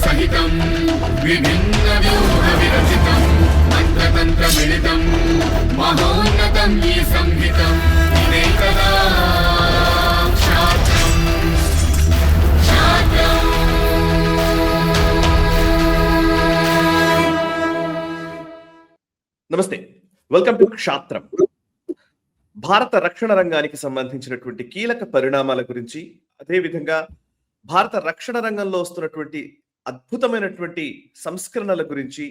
సహితం విభిన్న వ్యూహ విరచితం మంత్రతంత్ర మిళితం మహోన్నతం ఈ సంహితం ఇదే కదా క్షాత్రం. నమస్తే, వెల్కమ్ టు క్షాత్రం. భారత రక్షణ రంగానికి సంబంధించినటువంటి కీలక పరిణామాల గురించి, అదేవిధంగా భారత రక్షణ రంగంలో వస్తున్నటువంటి అద్భుతమైనటువంటి సంస్కరణల గురించి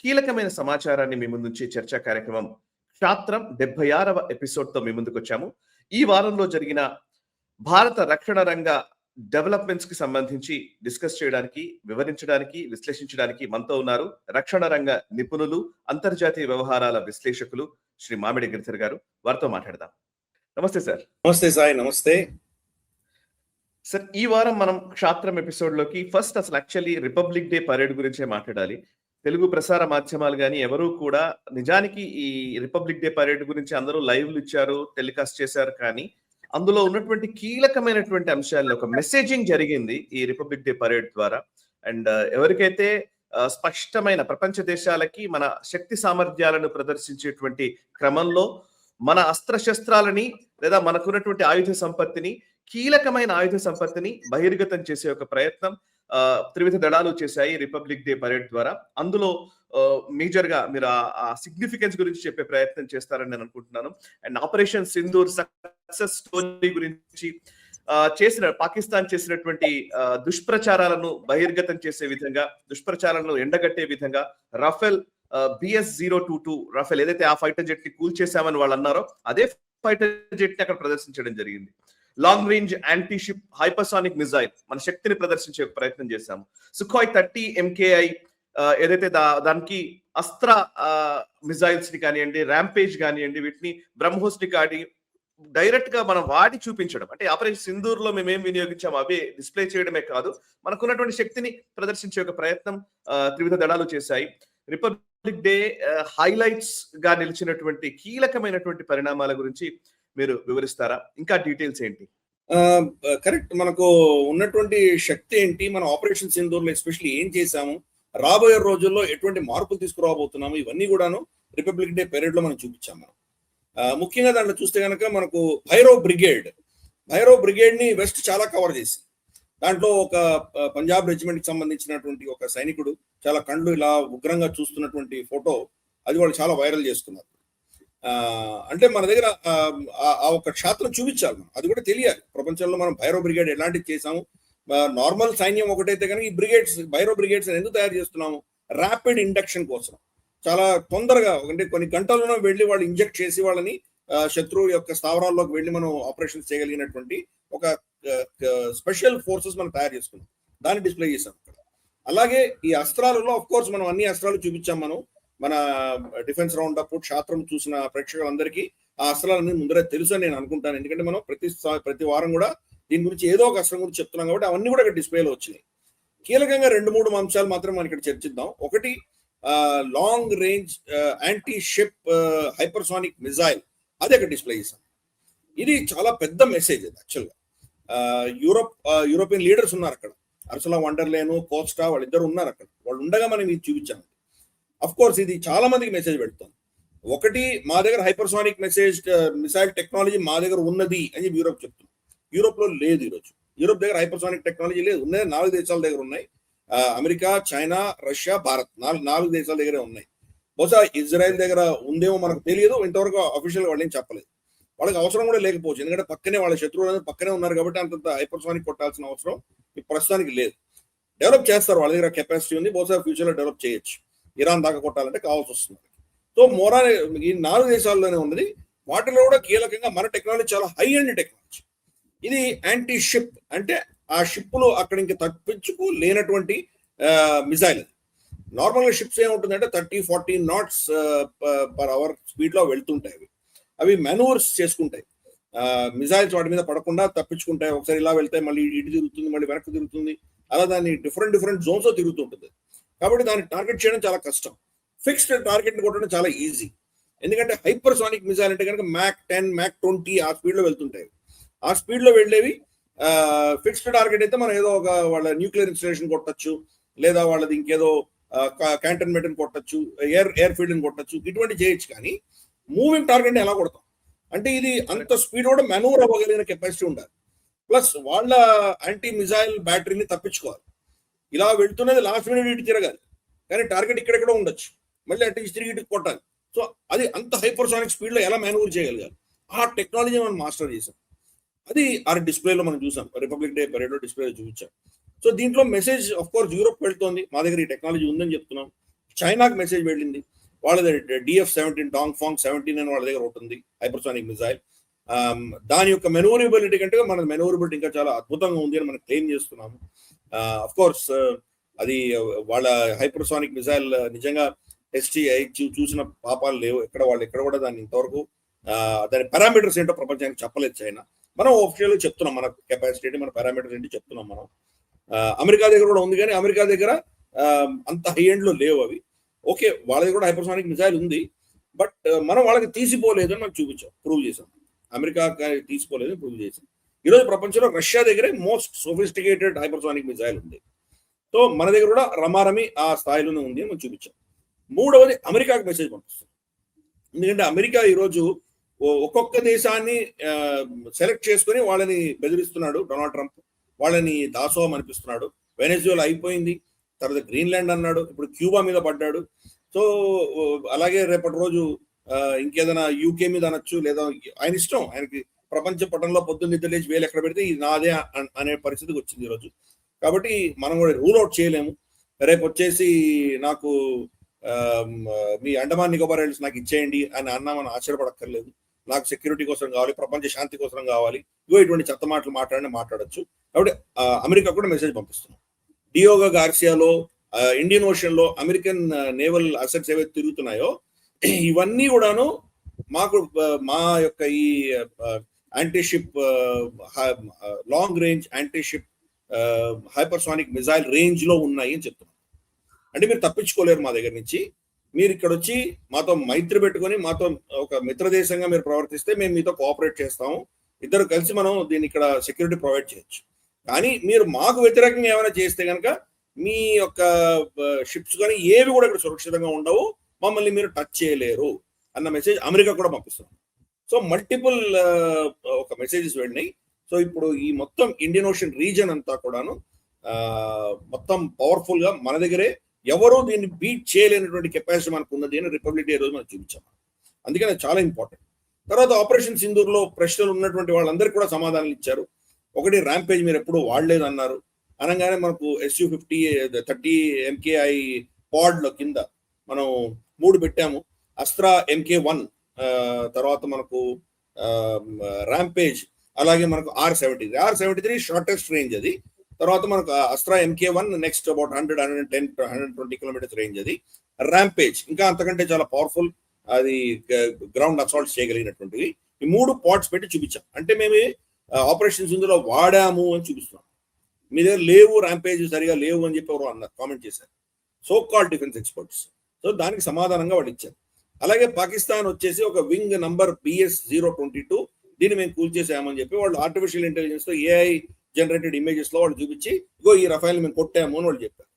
కీలకమైన సమాచారాన్ని మీ ముందుంచే చర్చా కార్యక్రమం క్షాత్రం 76వ ఎపిసోడ్తో మీ ముందుకు వచ్చాము. ఈ వారంలో జరిగిన భారత రక్షణ రంగ డెవలప్మెంట్స్ కి సంబంధించి డిస్కస్ చేయడానికి, వివరించడానికి, విశ్లేషించడానికి మనతో ఉన్నారు రక్షణ రంగ నిపుణులు, అంతర్జాతీయ వ్యవహారాల విశ్లేషకులు శ్రీ మామిడి గిరిధర్ గారు. వారితో మాట్లాడదాం. నమస్తే సార్. నమస్తే సాయి. నమస్తే సార్. ఈ వారం మనం క్షాత్రం ఎపిసోడ్ లోకి ఫస్ట్ అసలు యాక్చువల్లీ రిపబ్లిక్ డే పరేడ్ గురించే మాట్లాడాలి. తెలుగు ప్రసార మాధ్యమాలు కానీ ఎవరు కూడా నిజానికి ఈ రిపబ్లిక్ డే పరేడ్ గురించి అందరూ లైవ్లు ఇచ్చారు, టెలికాస్ట్ చేశారు, కానీ అందులో ఉన్నటువంటి కీలకమైనటువంటి అంశాల్లో ఒక మెసేజింగ్ జరిగింది ఈ రిపబ్లిక్ డే పరేడ్ ద్వారా. అండ్ ఎవరికైతే స్పష్టమైన ప్రపంచ దేశాలకి మన శక్తి సామర్థ్యాలను ప్రదర్శించేటువంటి క్రమంలో మన అస్త్రశస్త్రాలని లేదా మనకున్నటువంటి ఆయుధ సంపత్తిని, కీలకమైన ఆయుధ సంపత్తిని బహిర్గతం చేసే ఒక ప్రయత్నం త్రివిధ దళాలు చేశాయి రిపబ్లిక్ డే పరేడ్ ద్వారా. అందులో మేజర్ గా మీరు ఆ సిగ్నిఫికెన్స్ గురించి చెప్పే ప్రయత్నం చేస్తారని నేను అనుకుంటున్నాను. And operation Sindoor success story గురించి పాకిస్తాన్ చేసినటువంటి దుష్ప్రచారాలను బహిర్గతం చేసే విధంగా, దుష్ప్రచారాలను ఎండగట్టే విధంగా రఫేల్ BS-022 రఫేల్ ఏదైతే ఆ ఫైటర్ జెట్ ని కూల్చేశామని వాళ్ళు అన్నారో అదే ఫైటర్ జెట్ ని అక్కడ ప్రదర్శించడం జరిగింది. Long range anti ship hypersonic missile మన శక్తిని ప్రదర్శించే ప్రయత్నం చేశాము. సుఖాయ్ 30 MKI ఏదైతే దానికి అస్త్ర మిజైల్స్ ని కానివ్వండి, ర్యాంపేజ్ కానివ్వండి, వీటిని బ్రహ్మోస్ ని కాని డైరెక్ట్ గా మనం వాడి చూపించడం, అంటే ఆపరేషన్ సింధూర్ లో మేమేం వినియోగించాము అవే డిస్ప్లే చేయడమే కాదు, మనకున్నటువంటి శక్తిని ప్రదర్శించే ఒక ప్రయత్నం త్రివిధ దళాలు చేశాయి. రిపబ్లిక్ డే హైలైట్స్ గా నిలిచినటువంటి కీలకమైనటువంటి పరిణామాల గురించి మీరు వివరిస్తారా? ఇంకా డీటెయిల్స్ ఏంటి? కరెక్ట్. మనకు ఉన్నటువంటి శక్తి ఏంటి, మన ఆపరేషన్ సింధూర్ లో ఎస్పెషల్లీ ఏం చేశాము, రాబోయే రోజుల్లో ఎటువంటి మార్పులు తీసుకురాబోతున్నాము, ఇవన్నీ కూడాను రిపబ్లిక్ డే పెరేడ్ లో మనం చూపించాము. ముఖ్యంగా దాంట్లో చూస్తే కనుక మనకు భైరో బ్రిగేడ్ ని వెస్ట్ చాలా కవర్ చేసింది. దాంట్లో ఒక పంజాబ్ రెజిమెంట్ కి సంబంధించినటువంటి ఒక సైనికుడు చాలా కండ్లు ఇలా ఉగ్రంగా చూస్తున్నటువంటి ఫోటో, అది వాళ్ళు చాలా వైరల్ చేస్తున్నారు. అంటే మన దగ్గర ఆ ఒక క్షాత్రం చూపించాలి, మనం అది కూడా తెలియాలి ప్రపంచంలో. మనం భైరో బ్రిగేడ్ ఎలాంటివి చేసాము, నార్మల్ సైన్యం ఒకటైతే కనుక ఈ భైరో బ్రిగేడ్స్ ఎందుకు తయారు చేస్తున్నాము, ర్యాపిడ్ ఇండక్షన్ కోసం. చాలా తొందరగా, అంటే కొన్ని గంటల్లో వెళ్ళి వాళ్ళు ఇంజెక్ట్ చేసి వాళ్ళని శత్రువు యొక్క స్థావరాల్లోకి వెళ్ళి మనం ఆపరేషన్స్ చేయగలిగినటువంటి ఒక స్పెషల్ ఫోర్సెస్ మనం తయారు చేసుకున్నాం, దాన్ని డిస్ప్లే చేసాం. అలాగే ఈ అస్త్రాలలో ఆఫ్ కోర్స్ మనం అన్ని అస్త్రాలు చూపించాం. మనం మన డిఫెన్స్ రౌండ్ అప్ క్షాత్రం చూసిన ప్రేక్షకులందరికీ ఆ అస్త్రాలన్నీ ముందరే తెలుసు అని నేను అనుకుంటాను. ఎందుకంటే మనం ప్రతి వారం కూడా దీని గురించి ఏదో ఒక అస్త్రం గురించి చెప్తున్నాం కాబట్టి అవన్నీ కూడా ఇక్కడ డిస్ప్లేలో వచ్చినాయి. కీలకంగా 2-3 అంశాలు మాత్రం మనం ఇక్కడ చర్చిద్దాం. ఒకటి, long range anti ship hypersonic missile, అది అక్కడ డిస్ప్లే చేశాం. ఇది చాలా పెద్ద మెసేజ్. యాక్చువల్గా యూరోపియన్ లీడర్స్ ఉన్నారు అక్కడ, అర్సులా వండర్లేను, కోస్టా, వాళ్ళిద్దరు ఉన్నారు అక్కడ. వాళ్ళు ఉండగా మనం ఇది చూపించాము. అఫ్ కోర్స్ ఇది చాలా మందికి మెసేజ్ పెడుతుంది. ఒకటి, మా దగ్గర హైపర్సానిక్ మిసైల్ టెక్నాలజీ మా దగ్గర ఉన్నది అని చెప్పి యూరోప్ చెప్తుంది. యూరోప్ లో లేదు ఈరోజు. యూరోప్ దగ్గర హైపర్సానిక్ టెక్నాలజీ లేదు. ఉన్నది 4 దేశాల దగ్గర ఉన్నాయి. అమెరికా, చైనా, రష్యా, భారత్, 4 దేశాల దగ్గరే ఉన్నాయి. బహుశా ఇజ్రాయెల్ దగ్గర ఉందేమో మనకు తెలియదు, ఇంతవరకు అఫీషియల్ వాళ్ళు ఏం చెప్పలేదు. వాళ్ళకి అవసరం కూడా లేకపోవచ్చు, ఎందుకంటే పక్కనే వాళ్ళ శత్రువులు పక్కనే ఉన్నారు కాబట్టి అంత హైపర్సానిక్ కొట్టాల్సిన అవసరం ప్రస్తుతానికి లేదు. డెవలప్ చేస్తారు, వాళ్ళ దగ్గర కెపాసిటీ ఉంది, బహుశా ఫ్యూచర్ లో డెవలప్ చేయొచ్చు. ఇరాన్ దాకా కొట్టాలంటే కావాల్సి వస్తుంది. సో మోరాల్ ఈ 4 దేశాల్లోనే ఉన్నది. వాటిలో కూడా కీలకంగా మన టెక్నాలజీ చాలా హై ఎండ్ టెక్నాలజీ. ఇది యాంటీ షిప్, అంటే ఆ షిప్లు అక్కడ ఇంకా తప్పించుకు లేనటువంటి మిజైల్. నార్మల్ గా షిప్స్ ఏముంటుందంటే 30-40 knots per hour స్పీడ్ లో వెళ్తుంటాయి. అవి మెనూవర్స్ చేసుకుంటాయి, మిజైల్స్ వాటి మీద పడకుండా తప్పించుకుంటాయి. ఒకసారి ఇలా వెళ్తాయి, మళ్ళీ ఇటు తిరుగుతుంది, మళ్ళీ వెనక్కి తిరుగుతుంది, అలా దాన్ని డిఫరెంట్ జోన్స్ లో తిరుగుతుంటుంది. కాబట్టి దాన్ని టార్గెట్ చేయడం చాలా కష్టం. ఫిక్స్డ్ టార్గెట్ ని కొట్టడం చాలా ఈజీ. ఎందుకంటే హైపర్సానిక్ మిజైల్ అంటే కనుక మ్యాక్ 10, మ్యాక్ 20 ఆ స్పీడ్ లో వెళ్తుంటాయి. ఆ స్పీడ్ లో వెళ్ళేవి ఫిక్స్డ్ టార్గెట్ అయితే మనం ఏదో ఒక వాళ్ళ న్యూక్లియర్ ఇన్స్టాలేషన్ కొట్టచ్చు, లేదా వాళ్ళది ఇంకేదో క్యాంటన్మెంట్ కొట్టచ్చు, ఎయిర్ ఫీల్డ్ కొట్టచ్చు, ఇటువంటి చేయొచ్చు. కానీ మూవింగ్ టార్గెట్ ఎలా కొడతాం అంటే ఇది అంత స్పీడ్ కూడా మెనూవర్ అవ్వగలిగిన కెపాసిటీ ఉండాలి. ప్లస్ వాళ్ళ యాంటీ మిజైల్ బ్యాటరీని తప్పించుకోవాలి. ఇలా వెళ్తున్నది లాస్ట్ మినిట్ ఇటు తిరగాలి, కానీ టార్గెట్ ఇక్కడెక్కడ ఉండొచ్చు, మళ్ళీ అటు తిరిగి ఇటు కొట్టాలి. సో అది అంత హైపర్సానిక్ స్పీడ్ లో ఎలా మేనేవర్ చేయగలిగారు, ఆ టెక్నాలజీ మనం మాస్టర్ చేసాం. అది ఆ డిస్ప్లేలో మనం చూసాం, రిపబ్లిక్ డే పరేడ్ లో డిస్ప్లేలో చూపించాం. సో దీంట్లో మెసేజ్ ఆఫ్ కోర్స్ యూరోప్ వెళ్తోంది, మా దగ్గర ఈ టెక్నాలజీ ఉందని చెప్తున్నాం. చైనాకి మెసేజ్ వెళ్ళింది, వాళ్ళది DF-17 డాంగ్ఫాంగ్ 17 అని వాళ్ళ దగ్గర ఉంటుంది హైపర్సానిక్ మిజైల్. దాని యొక్క మెనూవరబిలిటీ కంటే మన మెనూవరబిలిటీ ఇంకా చాలా అద్భుతంగా ఉంది అని మనం క్లెయిమ్ చేస్తున్నాము. అఫ్ కోర్స్ అది వాళ్ళ హైపర్సానిక్ మిజైల్ నిజంగా టెస్ట్ చూసిన పాపాలు లేవు, ఎక్కడ కూడా దాన్ని ఇంతవరకు దాని పారామీటర్స్ ఏంటో ప్రపంచానికి చెప్పలేదు చైనా. మనం ఆఫిషియల్ చెప్తున్నాం మన కెపాసిటీ, మన పారామీటర్స్ ఏంటి చెప్తున్నాం మనం. అమెరికా దగ్గర కూడా ఉంది, కానీ అమెరికా దగ్గర అంత హై ఎండ్ లో లేవు అవి. ఓకే, వాళ్ళ దగ్గర కూడా హైపర్సానిక్ మిజైల్ ఉంది, బట్ మనం వాళ్ళకి తీసిపోలేదు అని మనం చూపించాం, ప్రూవ్ చేసాం. అమెరికా తీసిపోలేదు ప్రూవ్ చేసాం. ఈరోజు ప్రపంచంలో రష్యా దగ్గరే మోస్ట్ సోఫిస్టికేటెడ్ హైపర్సానిక్ మిజైల్ ఉంది. సో మన దగ్గర కూడా రమారమి ఆ స్థాయిలోనే ఉంది అని మనం చూపించాం. మూడవది అమెరికాకి మెసేజ్ పంపిస్తుంది. ఎందుకంటే అమెరికా ఈరోజు ఒక్కొక్క దేశాన్ని సెలెక్ట్ చేసుకుని వాళ్ళని బెదిరిస్తున్నాడు డొనాల్డ్ ట్రంప్, వాళ్ళని దాసోహం అనిపిస్తున్నాడు. వెనెజులా అయిపోయింది, తర్వాత గ్రీన్లాండ్ అన్నాడు, ఇప్పుడు క్యూబా మీద పడ్డాడు. సో అలాగే రేపటి రోజు ఇంకేదైనా యూకే మీద అనొచ్చు, లేదా ఆయన ఇష్టం, ఆయనకి ప్రపంచ పటంలో పొద్దున్న నిద్ర లేచి వేలు ఎక్కడ పెడితే ఇది నాదే అనే పరిస్థితికి వచ్చింది ఈరోజు. కాబట్టి మనం కూడా రూల్ అవుట్ చేయలేము. రేపు వచ్చేసి నాకు మీ అండమాన్ నికోబార్ ఐలాండ్స్ నాకు ఇచ్చేయండి అని అన్నా మనం ఆశ్చర్యపడక్కర్లేదు. నాకు సెక్యూరిటీ కోసం కావాలి, ప్రపంచ శాంతి కోసం కావాలి, ఇటువంటి చెత్త మాటలు మాట్లాడచ్చు. కాబట్టి అమెరికా కూడా మెసేజ్ పంపిస్తున్నాం. డియోగో గార్సియాలో ఇండియన్ ఓషన్ లో అమెరికన్ నేవల్ అసెట్స్ ఏవైతే తిరుగుతున్నాయో ఇవన్నీ కూడాను మాకు మా యొక్క ఈ anti-ship long range anti-ship hypersonic missile range లో ఉన్నాయి అని చెప్తున్నాం. అంటే మీరు తప్పించుకోలేరు మా దగ్గర నుంచి. మీరు ఇక్కడ వచ్చి మాతో మైత్రి పెట్టుకొని మాతో ఒక మిత్ర దేశంగా మీరు ప్రవర్తిస్తే మేము మీతో కోఆపరేట్ చేస్తాము, ఇద్దరు కలిసి మనం దీన్ని ఇక్కడ సెక్యూరిటీ ప్రొవైడ్ చేయొచ్చు. కానీ మీరు మాకు వ్యతిరేకంగా ఏమైనా చేస్తే కనుక మీ యొక్క షిప్స్ కానీ ఏవి కూడా ఇక్కడ సురక్షితంగా ఉండవు, మమ్మల్ని మీరు టచ్ చేయలేరు అన్న మెసేజ్ అమెరికా కూడా పంపిస్తున్నాం. సో మల్టిపుల్ ఒక మెసేజెస్ వెళ్ళినాయి. సో ఇప్పుడు ఈ మొత్తం ఇండియన్ ఓషన్ రీజన్ అంతా కూడాను మొత్తం పవర్ఫుల్ గా మన దగ్గరే, ఎవరూ దీన్ని బీట్ చేయలేనటువంటి కెపాసిటీ మనకు ఉన్నది అని రిపబ్లిక్ డే రోజు మనం చూపించాం. అందుకని అది చాలా ఇంపార్టెంట్. తర్వాత ఆపరేషన్ సింధూర్ లో ప్రశ్నలు ఉన్నటువంటి వాళ్ళందరికీ కూడా సమాధానాలు ఇచ్చారు. ఒకటి, ర్యాంపేజ్ మీరు ఎప్పుడు వాడలేదు అన్నారు. అనగానే మనకు SU-50 30 MKI పాడ్ లో కింద మనం 3 పెట్టాము. అస్త్రా MK1, తర్వాత మనకు ర్యాంపేజ్, అలాగే మనకు R-73 షార్టెస్ట్ రేంజ్ అది. తర్వాత మనకు Astra MK1 next about 110-120 kilometres range అది. ర్యాంపేజ్ ఇంకా అంతకంటే చాలా పవర్ఫుల్, అది గ్రౌండ్ అసాల్ట్ చేయగలిగినటువంటివి. ఈ 3 పాడ్స్ పెట్టి చూపించాం. అంటే మేము ఆపరేషన్స్ ఇందులో వాడాము అని చూపిస్తున్నాం. మీ దగ్గర లేవు, ర్యాంపేజ్ సరిగా లేవు అని చెప్పి ఎవరు అన్నారు, కామెంట్ చేశారు so called defence experts. So దానికి సమాధానంగా వాళ్ళు ఇచ్చారు. అలాగే పాకిస్తాన్ వచ్చేసి ఒక వింగ్ నంబర్ BS-022 దీన్ని మేము కూల్చేసామని చెప్పి వాళ్ళు ఆర్టిఫిషియల్ ఇంటెలిజెన్స్ తో AI జనరేటెడ్ ఇమేజెస్ లో వాళ్ళు చూపించి ఇగో ఈ రఫైల్ మేము కొట్టాము అని వాళ్ళు చెప్పారు.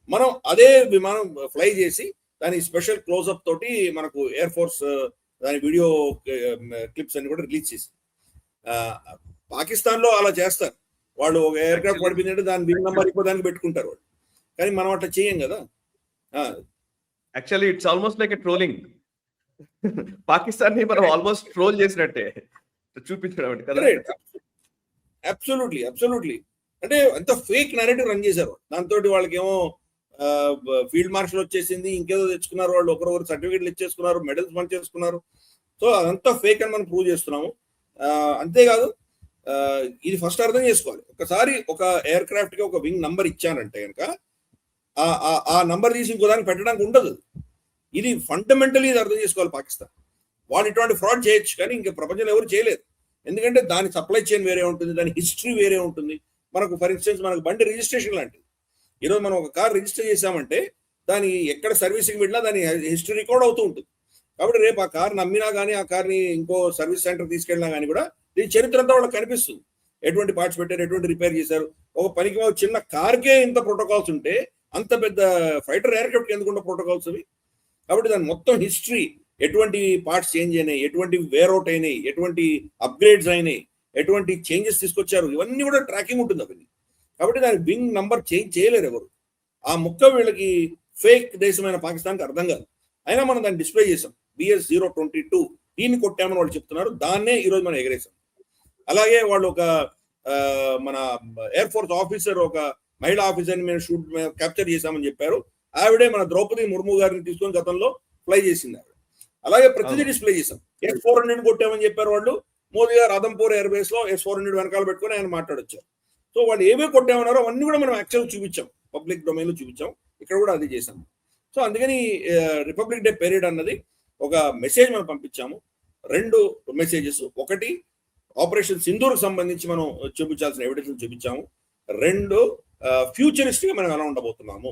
మనం అదే విమానం ఫ్లై చేసి దాని స్పెషల్ క్లోజ్అప్ తోటి మనకు ఎయిర్ ఫోర్స్ దాని వీడియో క్లిప్స్ అన్ని కూడా రిలీజ్ చేసి, పాకిస్తాన్ లో అలా చేస్తారు వాళ్ళు. ఒక ఎయిర్ క్రాఫ్ట్ పడిపోయిందంటే దాని వింగ్ నంబర్ ఇంకో దానికి పెట్టుకుంటారు వాళ్ళు, కానీ మనం అట్లా చేయం కదా. Actually it's almost like a trolling. Pakistan ని మనం ఆల్మోస్ట్ ట్రోల్ చేసినట్టే చూపించడం కదా. అబ్సల్యూట్లీ. అంటే అంత ఫేక్ నరేటివ్ రన్ చేశారు. దాంతో వాళ్ళకి ఏమో ఫీల్డ్ మార్షల్ వచ్చేసింది, ఇంకేదో తెచ్చుకున్నారు వాళ్ళు, ఒకరొకరు సర్టిఫికేట్లు ఇచ్చేసుకున్నారు, మెడల్స్ పంచేసుకున్నారు. సో అదంతా ఫేక్ అని మనం ప్రూవ్ చేస్తున్నాము. అంతేకాదు ఇది ఫస్ట్ అర్థం చేసుకోవాలి. ఒకసారి ఒక ఎయిర్ క్రాఫ్ట్ కి ఒక వింగ్ నంబర్ ఇచ్చానంటే కనుక ఆ నంబర్ తీసి ఇంకో దానికి పెట్టడానికి ఉండదు. ఇది ఫండమెంటలీ ఇది అర్థం చేసుకోవాలి పాకిస్తాన్. వాళ్ళు ఇటువంటి ఫ్రాడ్ చేయొచ్చు, కానీ ఇంకా ప్రపంచంలో ఎవరు చేయలేరు. ఎందుకంటే దాని సప్లై చైన్ వేరే ఉంటుంది, దాని హిస్టరీ వేరే ఉంటుంది. మనకు ఫర్ ఇన్స్టెన్స్ మనకు బండి రిజిస్ట్రేషన్ లాంటిది. ఈరోజు మనం ఒక కార్ రిజిస్టర్ చేసామంటే దాని ఎక్కడ సర్వీసింగ్ వెళ్ళినా దాని హిస్టరీ రికార్డ్ అవుతూ ఉంటుంది. కాబట్టి రేపు ఆ కార్ నమ్మినా కానీ ఆ కార్ని ఇంకో సర్వీస్ సెంటర్ తీసుకెళ్ళినా కానీ కూడా దీని చరిత్ర అంతా వాళ్ళకి కనిపిస్తుంది. ఎటువంటి పార్ట్స్ పెట్టారు, ఎటువంటి రిపేర్ చేశారు. ఒక పనికి చిన్న కార్కే ఇంత ప్రోటోకాల్స్ ఉంటే అంత పెద్ద ఫైటర్ ఎయిర్క్రాఫ్ట్ ఎందుకుంటే ప్రోటోకాల్స్ అవి. కాబట్టి దాని మొత్తం హిస్టరీ, ఎటువంటి పార్ట్స్ చేంజ్ అయినాయి, ఎటువంటి వేర్అవుట్ అయినాయి, ఎటువంటి అప్గ్రేడ్స్ అయినాయి, ఎటువంటి చేంజెస్ తీసుకొచ్చారు, ఇవన్నీ కూడా ట్రాకింగ్ ఉంటుంది అవన్నీ. కాబట్టి దాని వింగ్ నంబర్ చేంజ్ చేయలేరు ఎవరు. ఆ ముక్క వీళ్ళకి ఫేక్ దేశమైన పాకిస్తాన్కి అర్థం కాదు. అయినా మనం దాన్ని డిస్ప్లే చేసాం. BS-022 దీన్ని కొట్టామని వాళ్ళు చెప్తున్నారు. దాన్నే ఈరోజు మనం ఎగరేసాం. అలాగే వాళ్ళు ఒక మన ఎయిర్ ఫోర్స్ ఆఫీసర్, ఒక మహిళా ఆఫీసర్ని మేము క్యాప్చర్ చేశామని చెప్పారు. ఆవిడే మన ద్రౌపది ముర్ము గారిని తీసుకొని గతంలో ఫ్లై చేసింది ఆవిడ. అలాగే ప్రతిదీ డిస్ప్లే చేశాం. S-400 కొట్టామని చెప్పారు వాళ్ళు. మోదీ గారు అదంపూర్ ఎయిర్ బేస్ లో S-400 వెనకాల పెట్టుకొని ఆయన మాట్లాడొచ్చారు. సో వాళ్ళు ఏమేమి కొట్టామన్నారో అవన్నీ కూడా మనం యాక్చువల్ చూపించాం, పబ్లిక్ డొమైన్ లో చూపించాం. ఇక్కడ కూడా అది చేశాం. సో అందుకని రిపబ్లిక్ డే పీరియడ్ అన్నది ఒక మెసేజ్ మనం పంపించాము. 2 మెసేజెస్. ఒకటి, ఆపరేషన్ సింధూర్కి సంబంధించి మనం చూపించాల్సిన ఎవిడెన్స్ చూపించాము. 2, ఫ్యూచరిస్టిక్ గా మనం ఎలా ఉండబోతున్నాము.